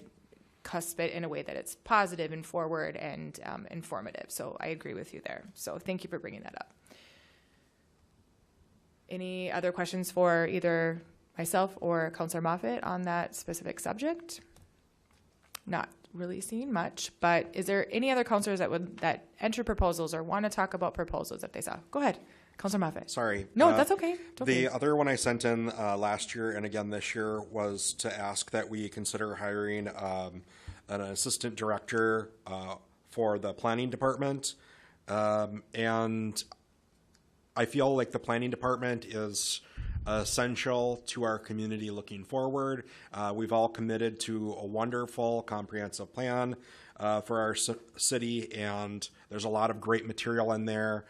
cusp it in a way that it's positive and forward and informative. So I agree with you there. So thank you for bringing that up. Any other questions for either myself or Councillor Moffett on that specific subject? Not really seeing much, but is there any other councillors that enter proposals or want to talk about proposals that they saw? Go ahead, Councillor Moffett. Sorry. No, that's okay. The other one I sent in last year and again this year was to ask that we consider hiring an assistant director for the planning department. And I feel like the planning department is essential to our community looking forward. We've all committed to a wonderful comprehensive plan for our city, and there's a lot of great material in there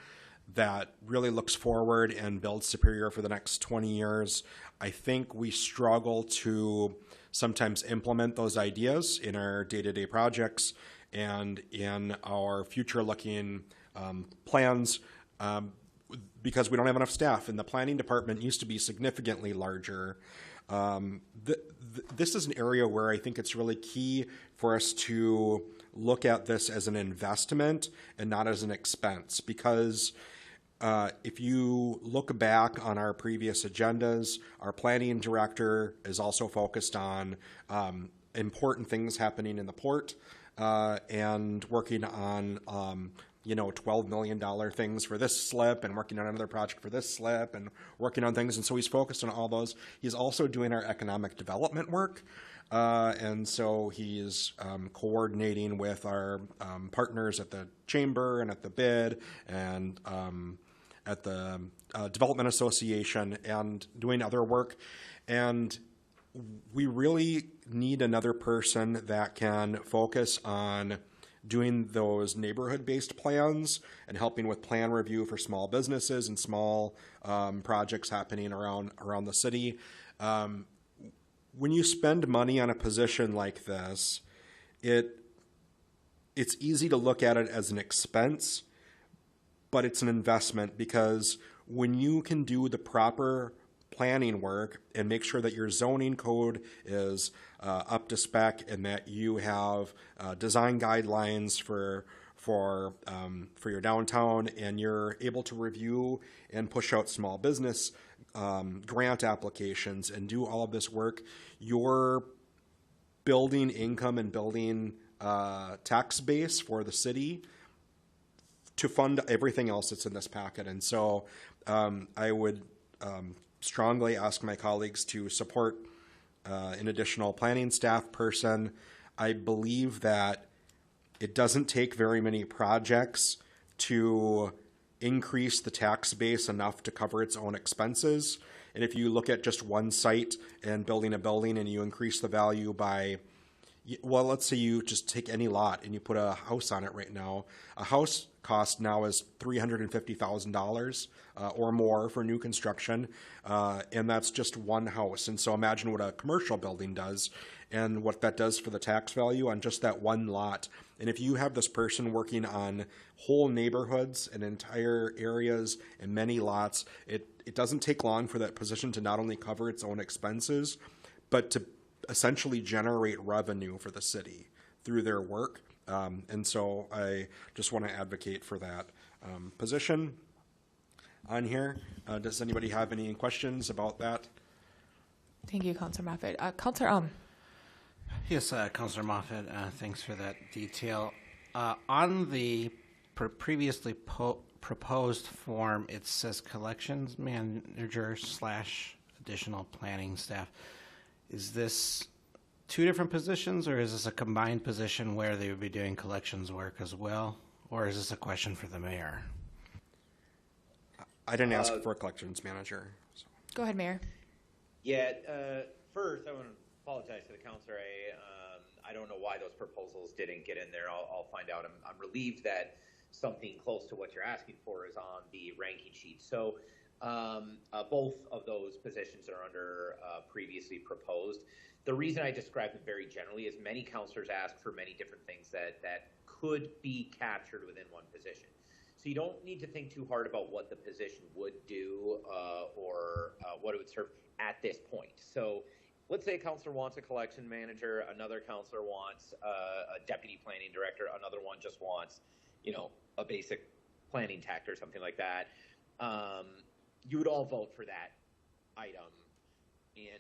that really looks forward and builds Superior for the next 20 years. I think we struggle to sometimes implement those ideas in our day-to-day projects and in our future-looking plans because we don't have enough staff. And the planning department used to be significantly larger. This is an area where I think it's really key for us to look at this as an investment and not as an expense, because if you look back on our previous agendas, our planning director is also focused on important things happening in the port and working on $12 million things for this slip and working on another project for this slip and working on things. And so he's focused on all those. He's also doing our economic development work. And so he's coordinating with our partners at the chamber and at the bid and at the Development Association and doing other work. And we really need another person that can focus on doing those neighborhood-based plans and helping with plan review for small businesses and small projects happening around the city. When you spend money on a position like this, it's easy to look at it as an expense, but it's an investment, because when you can do the proper planning work and make sure that your zoning code is up to spec and that you have design guidelines for your downtown, and you're able to review and push out small business grant applications and do all of this work, you're building income and building tax base for the city to fund everything else that's in this packet. And so I would strongly ask my colleagues to support an additional planning staff person. I believe that it doesn't take very many projects to increase the tax base enough to cover its own expenses. And if you look at just one site and building a building and you increase the value by, well, let's say you just take any lot and you put a house on it right now. A house cost now is $350,000 or more for new construction, and that's just one house. And so imagine what a commercial building does and what that does for the tax value on just that one lot. And if you have this person working on whole neighborhoods and entire areas and many lots, it doesn't take long for that position to not only cover its own expenses, but to essentially generate revenue for the city through their work. And so I just want to advocate for that position on here. Does anybody have any questions about that? Thank you, Councilor Moffett. Councilor Yes, Councilor Moffett, thanks for that detail. On the previously proposed form, it says collections manager / additional planning staff. Is this two different positions, or is this a combined position where they would be doing collections work as well? Or is this a question for the mayor? I didn't ask for a collections manager. So. Go ahead, Mayor. Yeah, first I want to apologize to the councilor. I don't know why those proposals didn't get in there. I'll find out. I'm relieved that something close to what you're asking for is on the ranking sheet. So both of those positions are under previously proposed. The reason I described them very generally is many councilors ask for many different things that could be captured within one position. So you don't need to think too hard about what the position would do or what it would serve at this point. So let's say a councilor wants a collection manager, another councilor wants a deputy planning director, another one just wants, a basic planning tech or something like that. You would all vote for that item in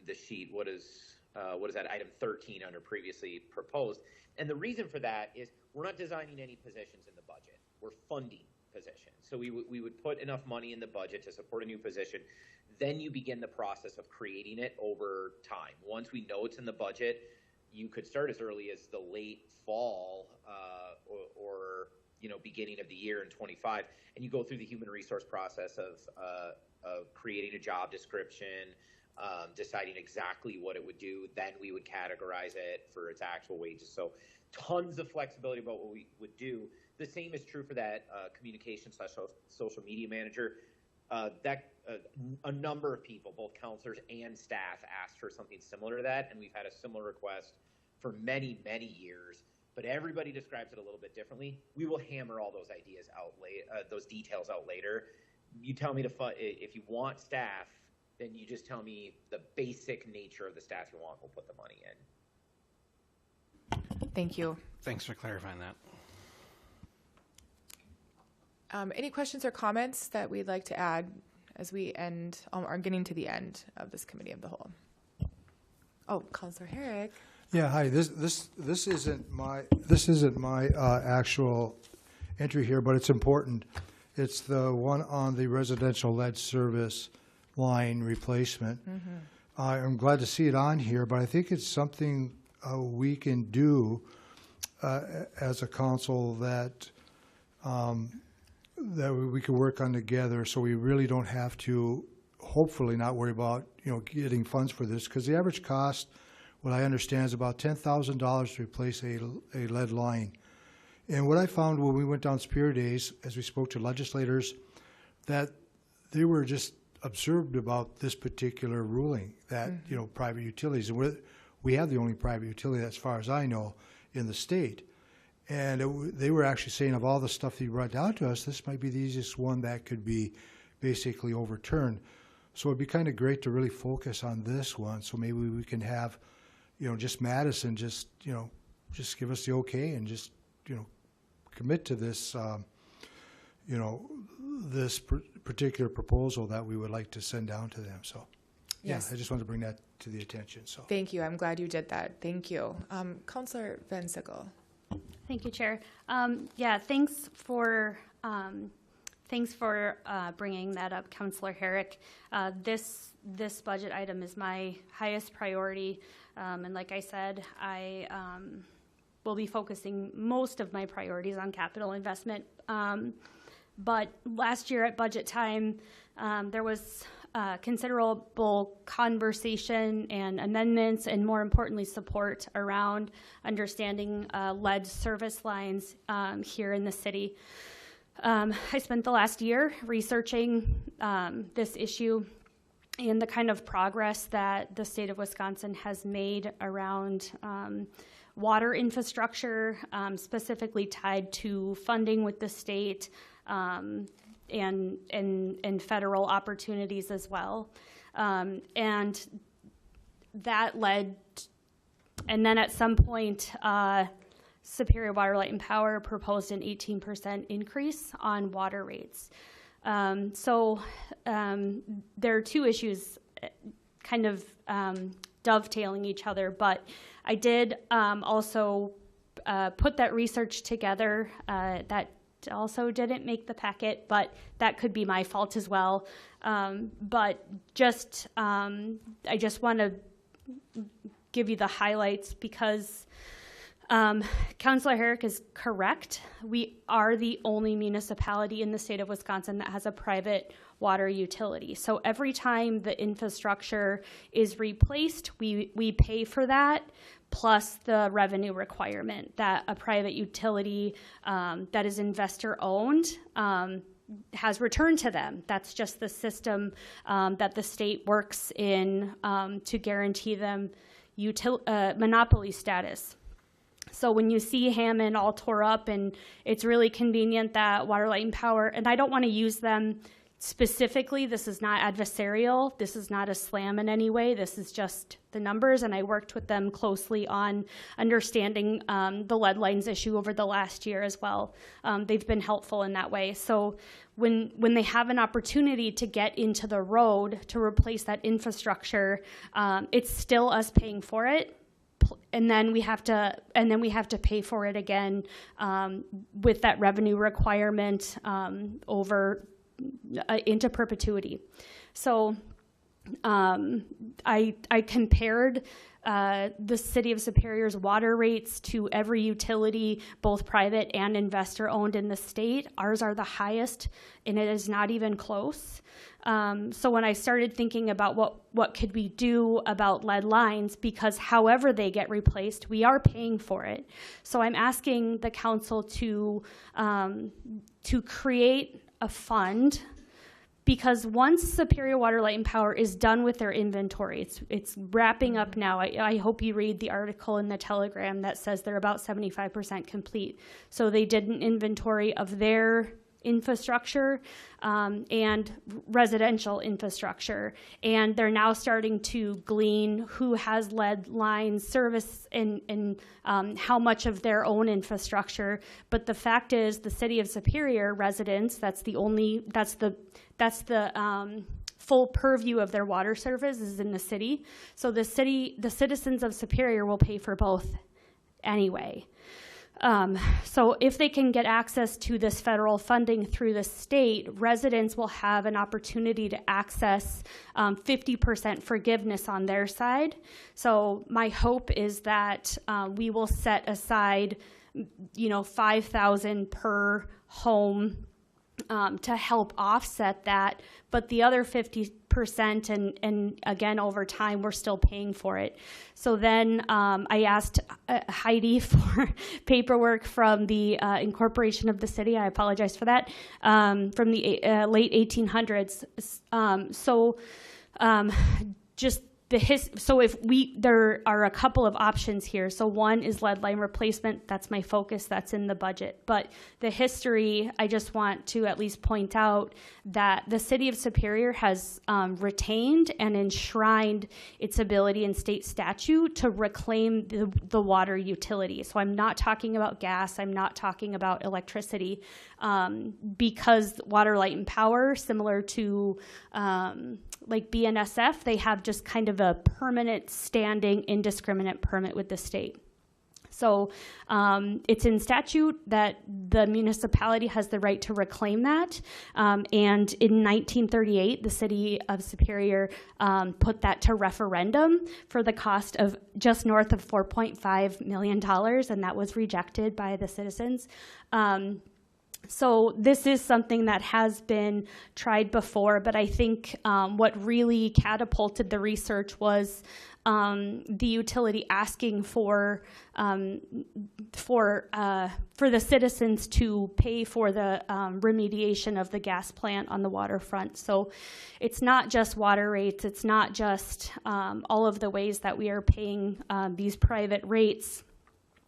the sheet. What is that, item 13 under previously proposed? And the reason for that is we're not designing any positions in the budget. We're funding positions. So we would put enough money in the budget to support a new position. Then you begin the process of creating it over time. Once we know it's in the budget, you could start as early as the late fall or beginning of the year in 25, and you go through the human resource process of creating a job description, deciding exactly what it would do. Then we would categorize it for its actual wages. So tons of flexibility about what we would do. The same is true for that communication/social media manager. A number of people, both counselors and staff, asked for something similar to that, and we've had a similar request for many, many years. But everybody describes it a little bit differently. We will hammer all those ideas out those details out later. You tell me if you want staff, then you just tell me the basic nature of the staff you want. We'll put the money in. Thank you. Thanks for clarifying that. Any questions or comments that we'd like to add as we are getting to the end of this committee of the whole? Oh, Councilor Herrick. Yeah, hi. This isn't my actual entry here, but it's important. It's the one on the residential lead service line replacement. Mm-hmm. I'm glad to see it on here, but I think it's something we can do as a council that we can work on together, so we really don't have to, hopefully, not worry about getting funds for this, because the average cost, what I understand, is about $10,000 to replace a lead line. And what I found when we went down Superior Days, as we spoke to legislators, that they were just observed about this particular ruling that private utilities, and we have the only private utility, as far as I know, in the state. And they were actually saying, of all the stuff that you brought down to us, this might be the easiest one that could be basically overturned. So it'd be kind of great to really focus on this one. So maybe we can have, just Madison, just give us the okay and just, commit to this, this particular proposal that we would like to send down to them. So, yes. Yeah, I just wanted to bring that to the attention. So, thank you. I'm glad you did that. Thank you. Councilor Van Sickle. Thank you, Chair. Yeah, thanks for bringing that up, Councilor Herrick. This budget item is my highest priority, and like I said, I will be focusing most of my priorities on capital investment. But last year at budget time, there was considerable conversation and amendments, and more importantly, support around understanding lead service lines here in the city. I spent the last year researching this issue and the kind of progress that the state of Wisconsin has made around water infrastructure, specifically tied to funding with the state, and federal opportunities as well. And that led, and then at some point, Superior Water, Light, and Power proposed an 18% increase on water rates. So there are two issues kind of dovetailing each other, but I did also put that research together that also didn't make the packet, but that could be my fault as well. But just, I just want to give you the highlights because Councilor Herrick is correct. We are the only municipality in the state of Wisconsin that has a private water utility. So every time the infrastructure is replaced, we pay for that, plus the revenue requirement that a private utility that is investor-owned has returned to them. That's just the system that the state works in to guarantee them monopoly status. So when you see Hammond all tore up, and it's really convenient that Water, Light, and Power, and I don't want to use them specifically, this is not adversarial, this is not a slam in any way, this is just the numbers, and I worked with them closely on understanding the lead lines issue over the last year as well. They've been helpful in that way. So when they have an opportunity to get into the road to replace that infrastructure, it's still us paying for it. And then we have to pay for it again with that revenue requirement over into perpetuity. So I compared the City of Superior's water rates to every utility, both private and investor-owned in the state. Ours are the highest, and it is not even close. So when I started thinking about what could we do about lead lines, because however they get replaced, we are paying for it. So I'm asking the council to create a fund, because once Superior Water, Light, and Power is done with their inventory, it's wrapping up now. I hope you read the article in the Telegram that says they're about 75% complete. So they did an inventory of their infrastructure and residential infrastructure, and they're now starting to glean who has lead line service and how much of their own infrastructure. But the fact is, the City of Superior residents, that's the full purview of their water service is in the city. So the citizens of Superior will pay for both anyway. So if they can get access to this federal funding through the state, residents will have an opportunity to access 50% forgiveness on their side. So my hope is that we will set aside, $5,000 per home to help offset that, but the other 50%, and again, over time, we're still paying for it. So then I asked Heidi for paperwork from the incorporation of the city. I apologize for that, from the late 1800s. There are a couple of options here. So one is lead line replacement. That's my focus. That's in the budget. But the history, I just want to at least point out that the City of Superior has retained and enshrined its ability in state statute to reclaim the water utility. So I'm not talking about gas. I'm not talking about electricity, because Water, Light, and Power, similar to like BNSF, they have just kind of a permanent standing indiscriminate permit with the state. So it's in statute that the municipality has the right to reclaim that. And in 1938, the City of Superior put that to referendum for the cost of just north of $4.5 million, and that was rejected by the citizens. So this is something that has been tried before, but I think what really catapulted the research was the utility asking for the citizens to pay for the remediation of the gas plant on the waterfront. So it's not just water rates, it's not just all of the ways that we are paying these private rates.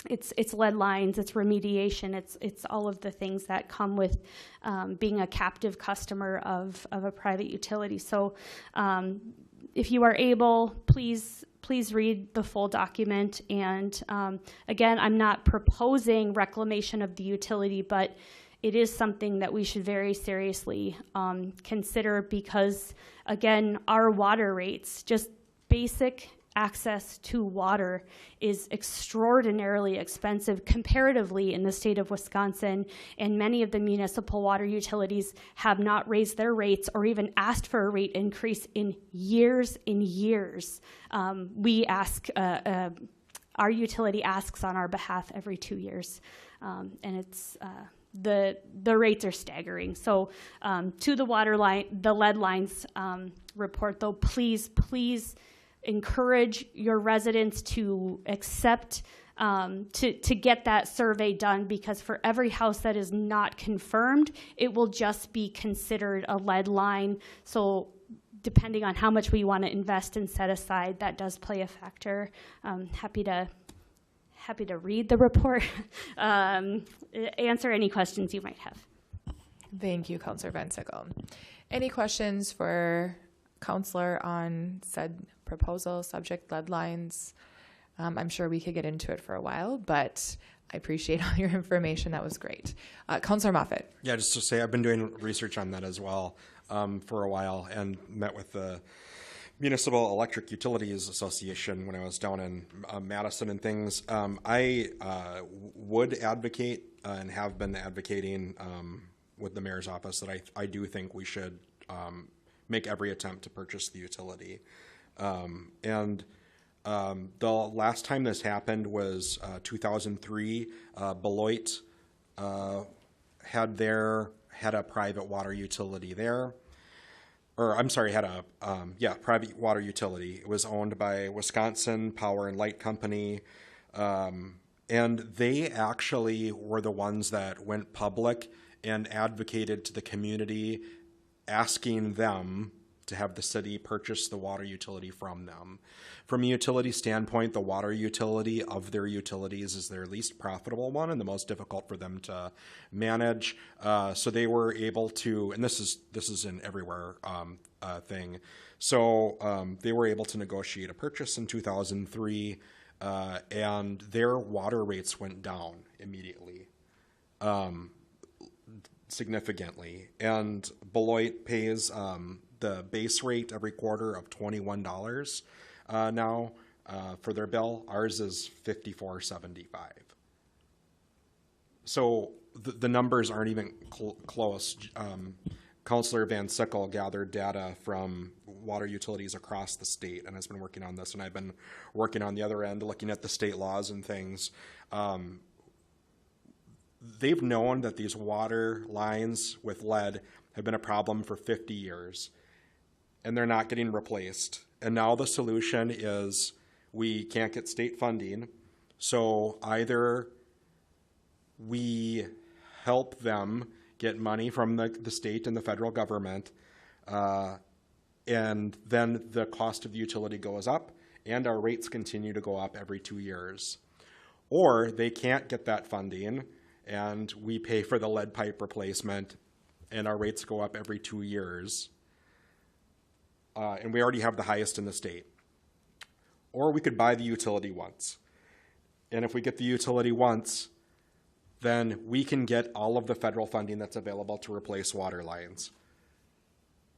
It's lead lines, it's remediation, it's all of the things that come with being a captive customer of a private utility. So if you are able, please read the full document. And again, I'm not proposing reclamation of the utility, but it is something that we should very seriously consider, because again, our water rates, just basic access to water, is extraordinarily expensive comparatively in the state of Wisconsin, and many of the municipal water utilities have not raised their rates or even asked for a rate increase in years. We ask, our utility asks on our behalf every 2 years, and it's the rates are staggering. So to the lead lines report, though, please encourage your residents to accept, to get that survey done, because for every house that is not confirmed, it will just be considered a lead line. So depending on how much we want to invest and set aside, that does play a factor. Happy to read the report, answer any questions you might have. Thank you, Councilor Van Sickle. Any questions for Councilor on said proposal, subject, lead lines? I'm sure we could get into it for a while, but I appreciate all your information. That was great. Councilor Moffitt. Yeah, just to say, I've been doing research on that as well for a while, and met with the Municipal Electric Utilities Association when I was down in Madison and things. I would advocate and have been advocating with the mayor's office that I do think we should make every attempt to purchase the utility. The last time this happened was 2003. Beloit had a private water utility there. Or I'm sorry, had a private water utility. It was owned by Wisconsin Power and Light Company, and they actually were the ones that went public and advocated to the community, asking them to have the city purchase the water utility from them. From a utility standpoint, the water utility of their utilities is their least profitable one and the most difficult for them to manage. So they were able to, and this is an everywhere thing. So they were able to negotiate a purchase in 2003, and their water rates went down immediately. Significantly, and Beloit pays the base rate every quarter of $21 now for their bill. Ours is $54.75. So the numbers aren't even close. Councilor Van Sickle gathered data from water utilities across the state and has been working on this, and I've been working on the other end, looking at the state laws and things. They've known that these water lines with lead have been a problem for 50 years, and they're not getting replaced. And now the solution is we can't get state funding, so either we help them get money from the state and the federal government, and then the cost of the utility goes up, and our rates continue to go up every 2 years. Or they can't get that funding, and we pay for the lead pipe replacement, and our rates go up every 2 years. And we already have the highest in the state. Or we could buy the utility once. And if we get the utility once, then we can get all of the federal funding that's available to replace water lines.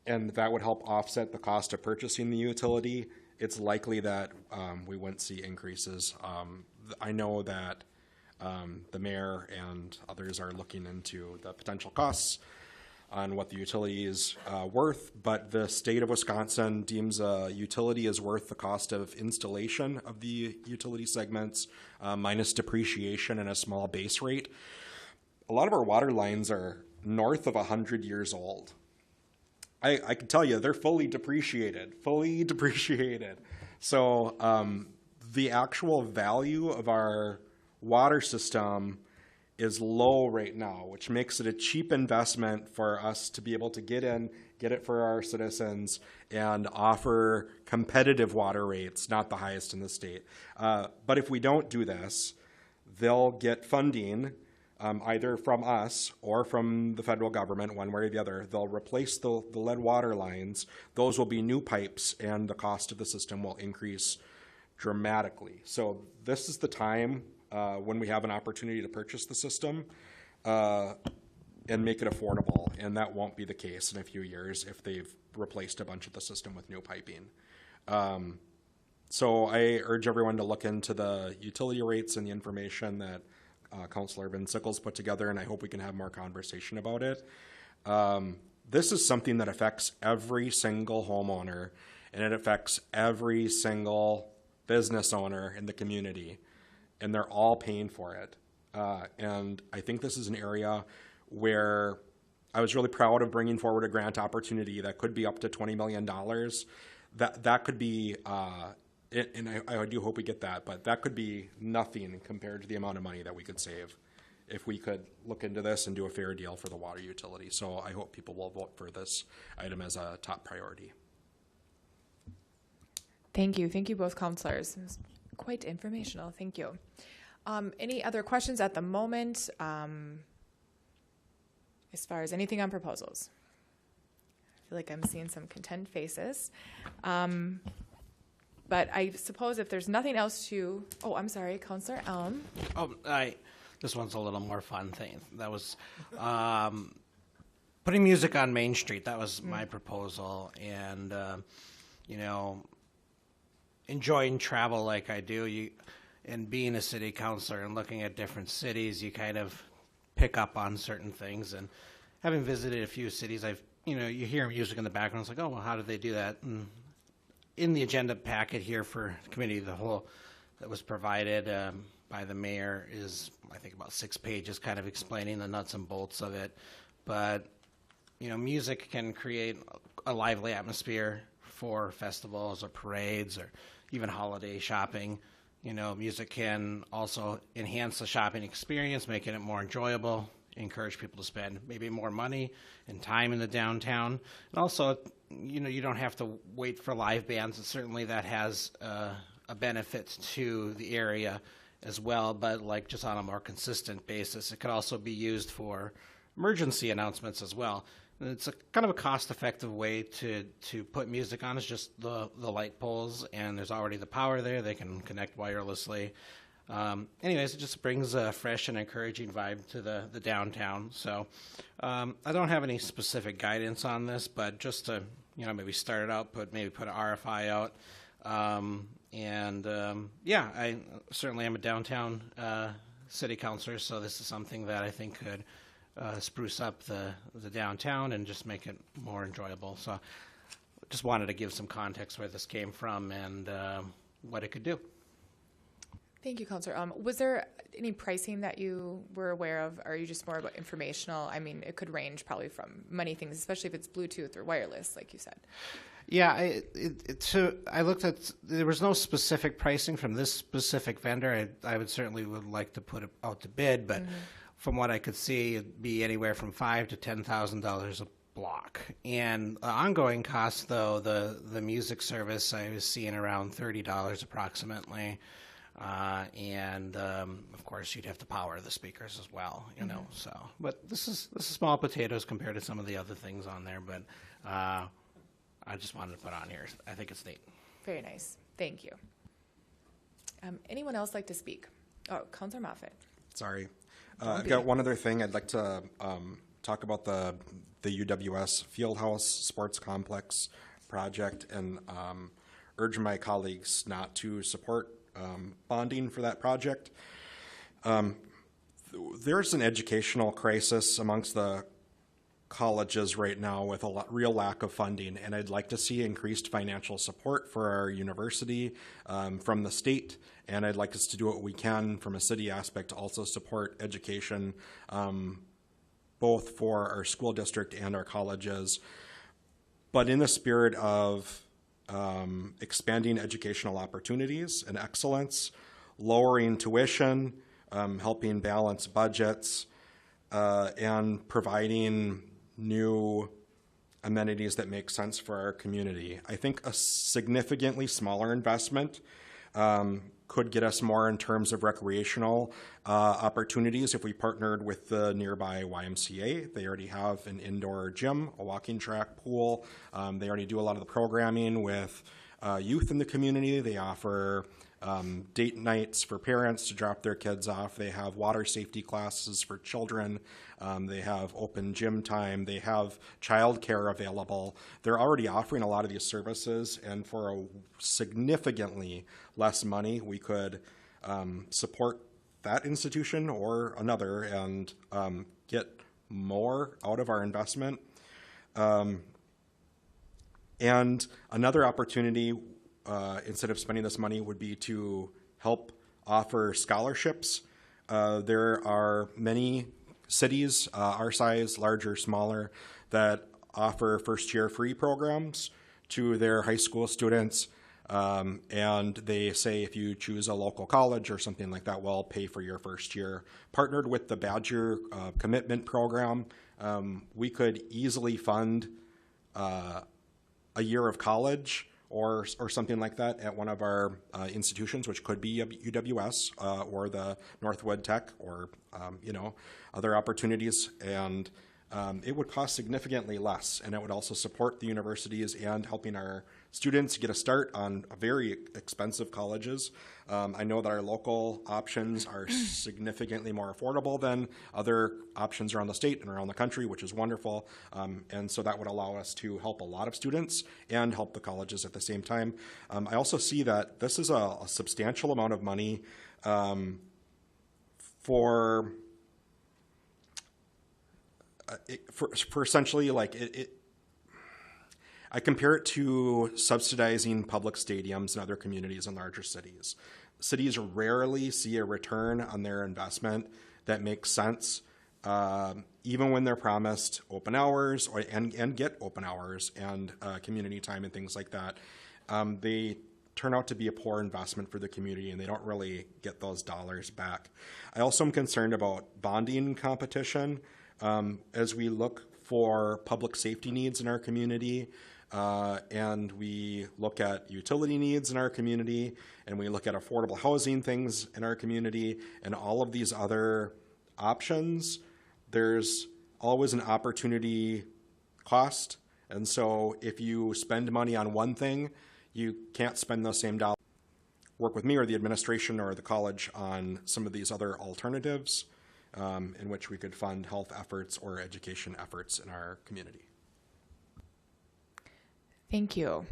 And that would help offset the cost of purchasing the utility. It's likely that we wouldn't see increases. I know that the mayor and others are looking into the potential costs on what the utility is worth, but the state of Wisconsin deems a utility is worth the cost of installation of the utility segments minus depreciation and a small base rate. A lot of our water lines are north of 100 years old. I can tell you they're fully depreciated. So the actual value of our water system is low right now, which makes it a cheap investment for us to be able to get in, get it for our citizens, and offer competitive water rates, not the highest in the state. But if we don't do this, they'll get funding either from us or from the federal government, one way or the other. They'll replace the lead water lines. Those will be new pipes, and the cost of the system will increase dramatically. So this is the time when we have an opportunity to purchase the system and make it affordable, and that won't be the case in a few years if they've replaced a bunch of the system with new piping. So I urge everyone to look into the utility rates and the information that Councilor Van Sickle's put together, and I hope we can have more conversation about it. This is something that affects every single homeowner, and it affects every single business owner in the community, and they're all paying for it. And I think this is an area where I was really proud of bringing forward a grant opportunity that could be up to $20 million. That could be, and I do hope we get that, but that could be nothing compared to the amount of money that we could save if we could look into this and do a fair deal for the water utility. So I hope people will vote for this item as a top priority. Thank you. Thank you, both counselors. It was quite informational. Thank you. Any other questions at the moment as far as anything on proposals? I feel like I'm seeing some content faces. But I suppose if there's nothing else to... Oh, I'm sorry, Councilor Elm. This one's a little more fun thing. That was putting music on Main Street. That was my proposal. And, enjoying travel like I do, and being a city councilor and looking at different cities, you kind of pick up on certain things. And having visited a few cities, I've you hear music in the background. It's like, oh, well, how did they do that? And in the agenda packet here for committee of the whole that was provided by the mayor is, I think, about 6 pages kind of explaining the nuts and bolts of it. But, music can create a lively atmosphere for festivals or parades or even holiday shopping. Music can also enhance the shopping experience, making it more enjoyable, encourage people to spend maybe more money and time in the downtown. And also, you don't have to wait for live bands, and certainly that has a benefit to the area as well, but like just on a more consistent basis. It could also be used for emergency announcements as well. And it's a kind of a cost-effective way to put music on. It's just the light poles, and there's already the power there. They can connect wirelessly. Anyways, it just brings a fresh and encouraging vibe to the downtown. So I don't have any specific guidance on this, but just to maybe start it out, maybe put an RFI out. I certainly am a downtown city councilor, so this is something that I think could spruce up the downtown and just make it more enjoyable. So just wanted to give some context where this came from and what it could do. Thank you, Councilor. Was there any pricing that you were aware of? Or are you just more about informational? I mean, it could range probably from many things, especially if it's Bluetooth or wireless, like you said. Yeah, I looked at, there was no specific pricing from this specific vendor. I would certainly like to put it out to bid, but from what I could see, it'd be anywhere from $5,000 to $10,000 a block. And ongoing costs, though, the music service, I was seeing around $30 approximately. Of course, you'd have to power the speakers as well, so. But this is small potatoes compared to some of the other things on there, but I just wanted to put on here. I think it's neat. Very nice. Thank you. Anyone else like to speak? Oh, Councilor Moffett. Sorry. I've got one other thing. I'd like to talk about the UWS Fieldhouse Sports Complex project and urge my colleagues not to support bonding for that project. There's an educational crisis amongst the colleges right now with a real lack of funding, and I'd like to see increased financial support for our university from the state, and I'd like us to do what we can from a city aspect to also support education both for our school district and our colleges, but in the spirit of expanding educational opportunities and excellence, lowering tuition, helping balance budgets, and providing new amenities that make sense for our community. I think a significantly smaller investment could get us more in terms of recreational opportunities if we partnered with the nearby YMCA. They already have an indoor gym, a walking track, pool. They already do a lot of the programming with youth in the community. They offer date nights for parents to drop their kids off. They have water safety classes for children. They have open gym time. They have childcare available. They're already offering a lot of these services, and for a significantly less money, we could support that institution or another and get more out of our investment. And another opportunity, instead of spending this money, would be to help offer scholarships. There are many cities, our size, larger, smaller, that offer first-year free programs to their high school students. And they say if you choose a local college or something like that, we'll pay for your first year. Partnered with the Badger Commitment Program, we could easily fund a year of college or something like that at one of our institutions, which could be UWS or the Northwood Tech or other opportunities, and it would cost significantly less, and it would also support the universities and helping our students get a start on very expensive colleges. I know that our local options are significantly more affordable than other options around the state and around the country, which is wonderful. And so that would allow us to help a lot of students and help the colleges at the same time. I also see that this is a substantial amount of money for essentially, like, I compare it to subsidizing public stadiums in other communities in larger cities. Cities rarely see a return on their investment that makes sense, even when they're promised open hours and get open hours and community time and things like that. They turn out to be a poor investment for the community, and they don't really get those dollars back. I also am concerned about bonding competition as we look for public safety needs in our community, and we look at utility needs in our community, and we look at affordable housing things in our community, and all of these other options. There's always an opportunity cost, and so if you spend money on one thing, you can't spend those same dollars. Work with me or the administration or the college on some of these other alternatives in which we could fund health efforts or education efforts in our community. Thank you.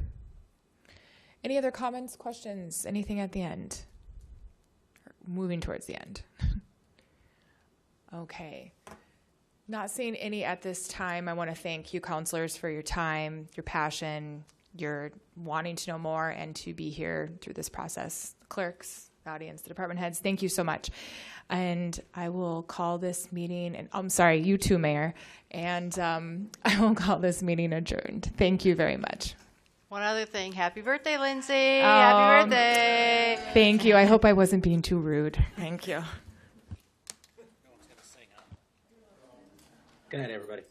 Any other comments, questions, anything at the end? Moving towards the end. Okay. Not seeing any at this time. I want to thank you, counselors, for your time, your passion, your wanting to know more and to be here through this process. Clerks, the audience, the department heads, thank you so much. And I will call this meeting, and I'm sorry, you too, Mayor, and I will call this meeting adjourned. Thank you very much. One other thing. Happy birthday, Lindsay. Happy birthday. Thank you. I hope I wasn't being too rude. Thank you. Good night, everybody.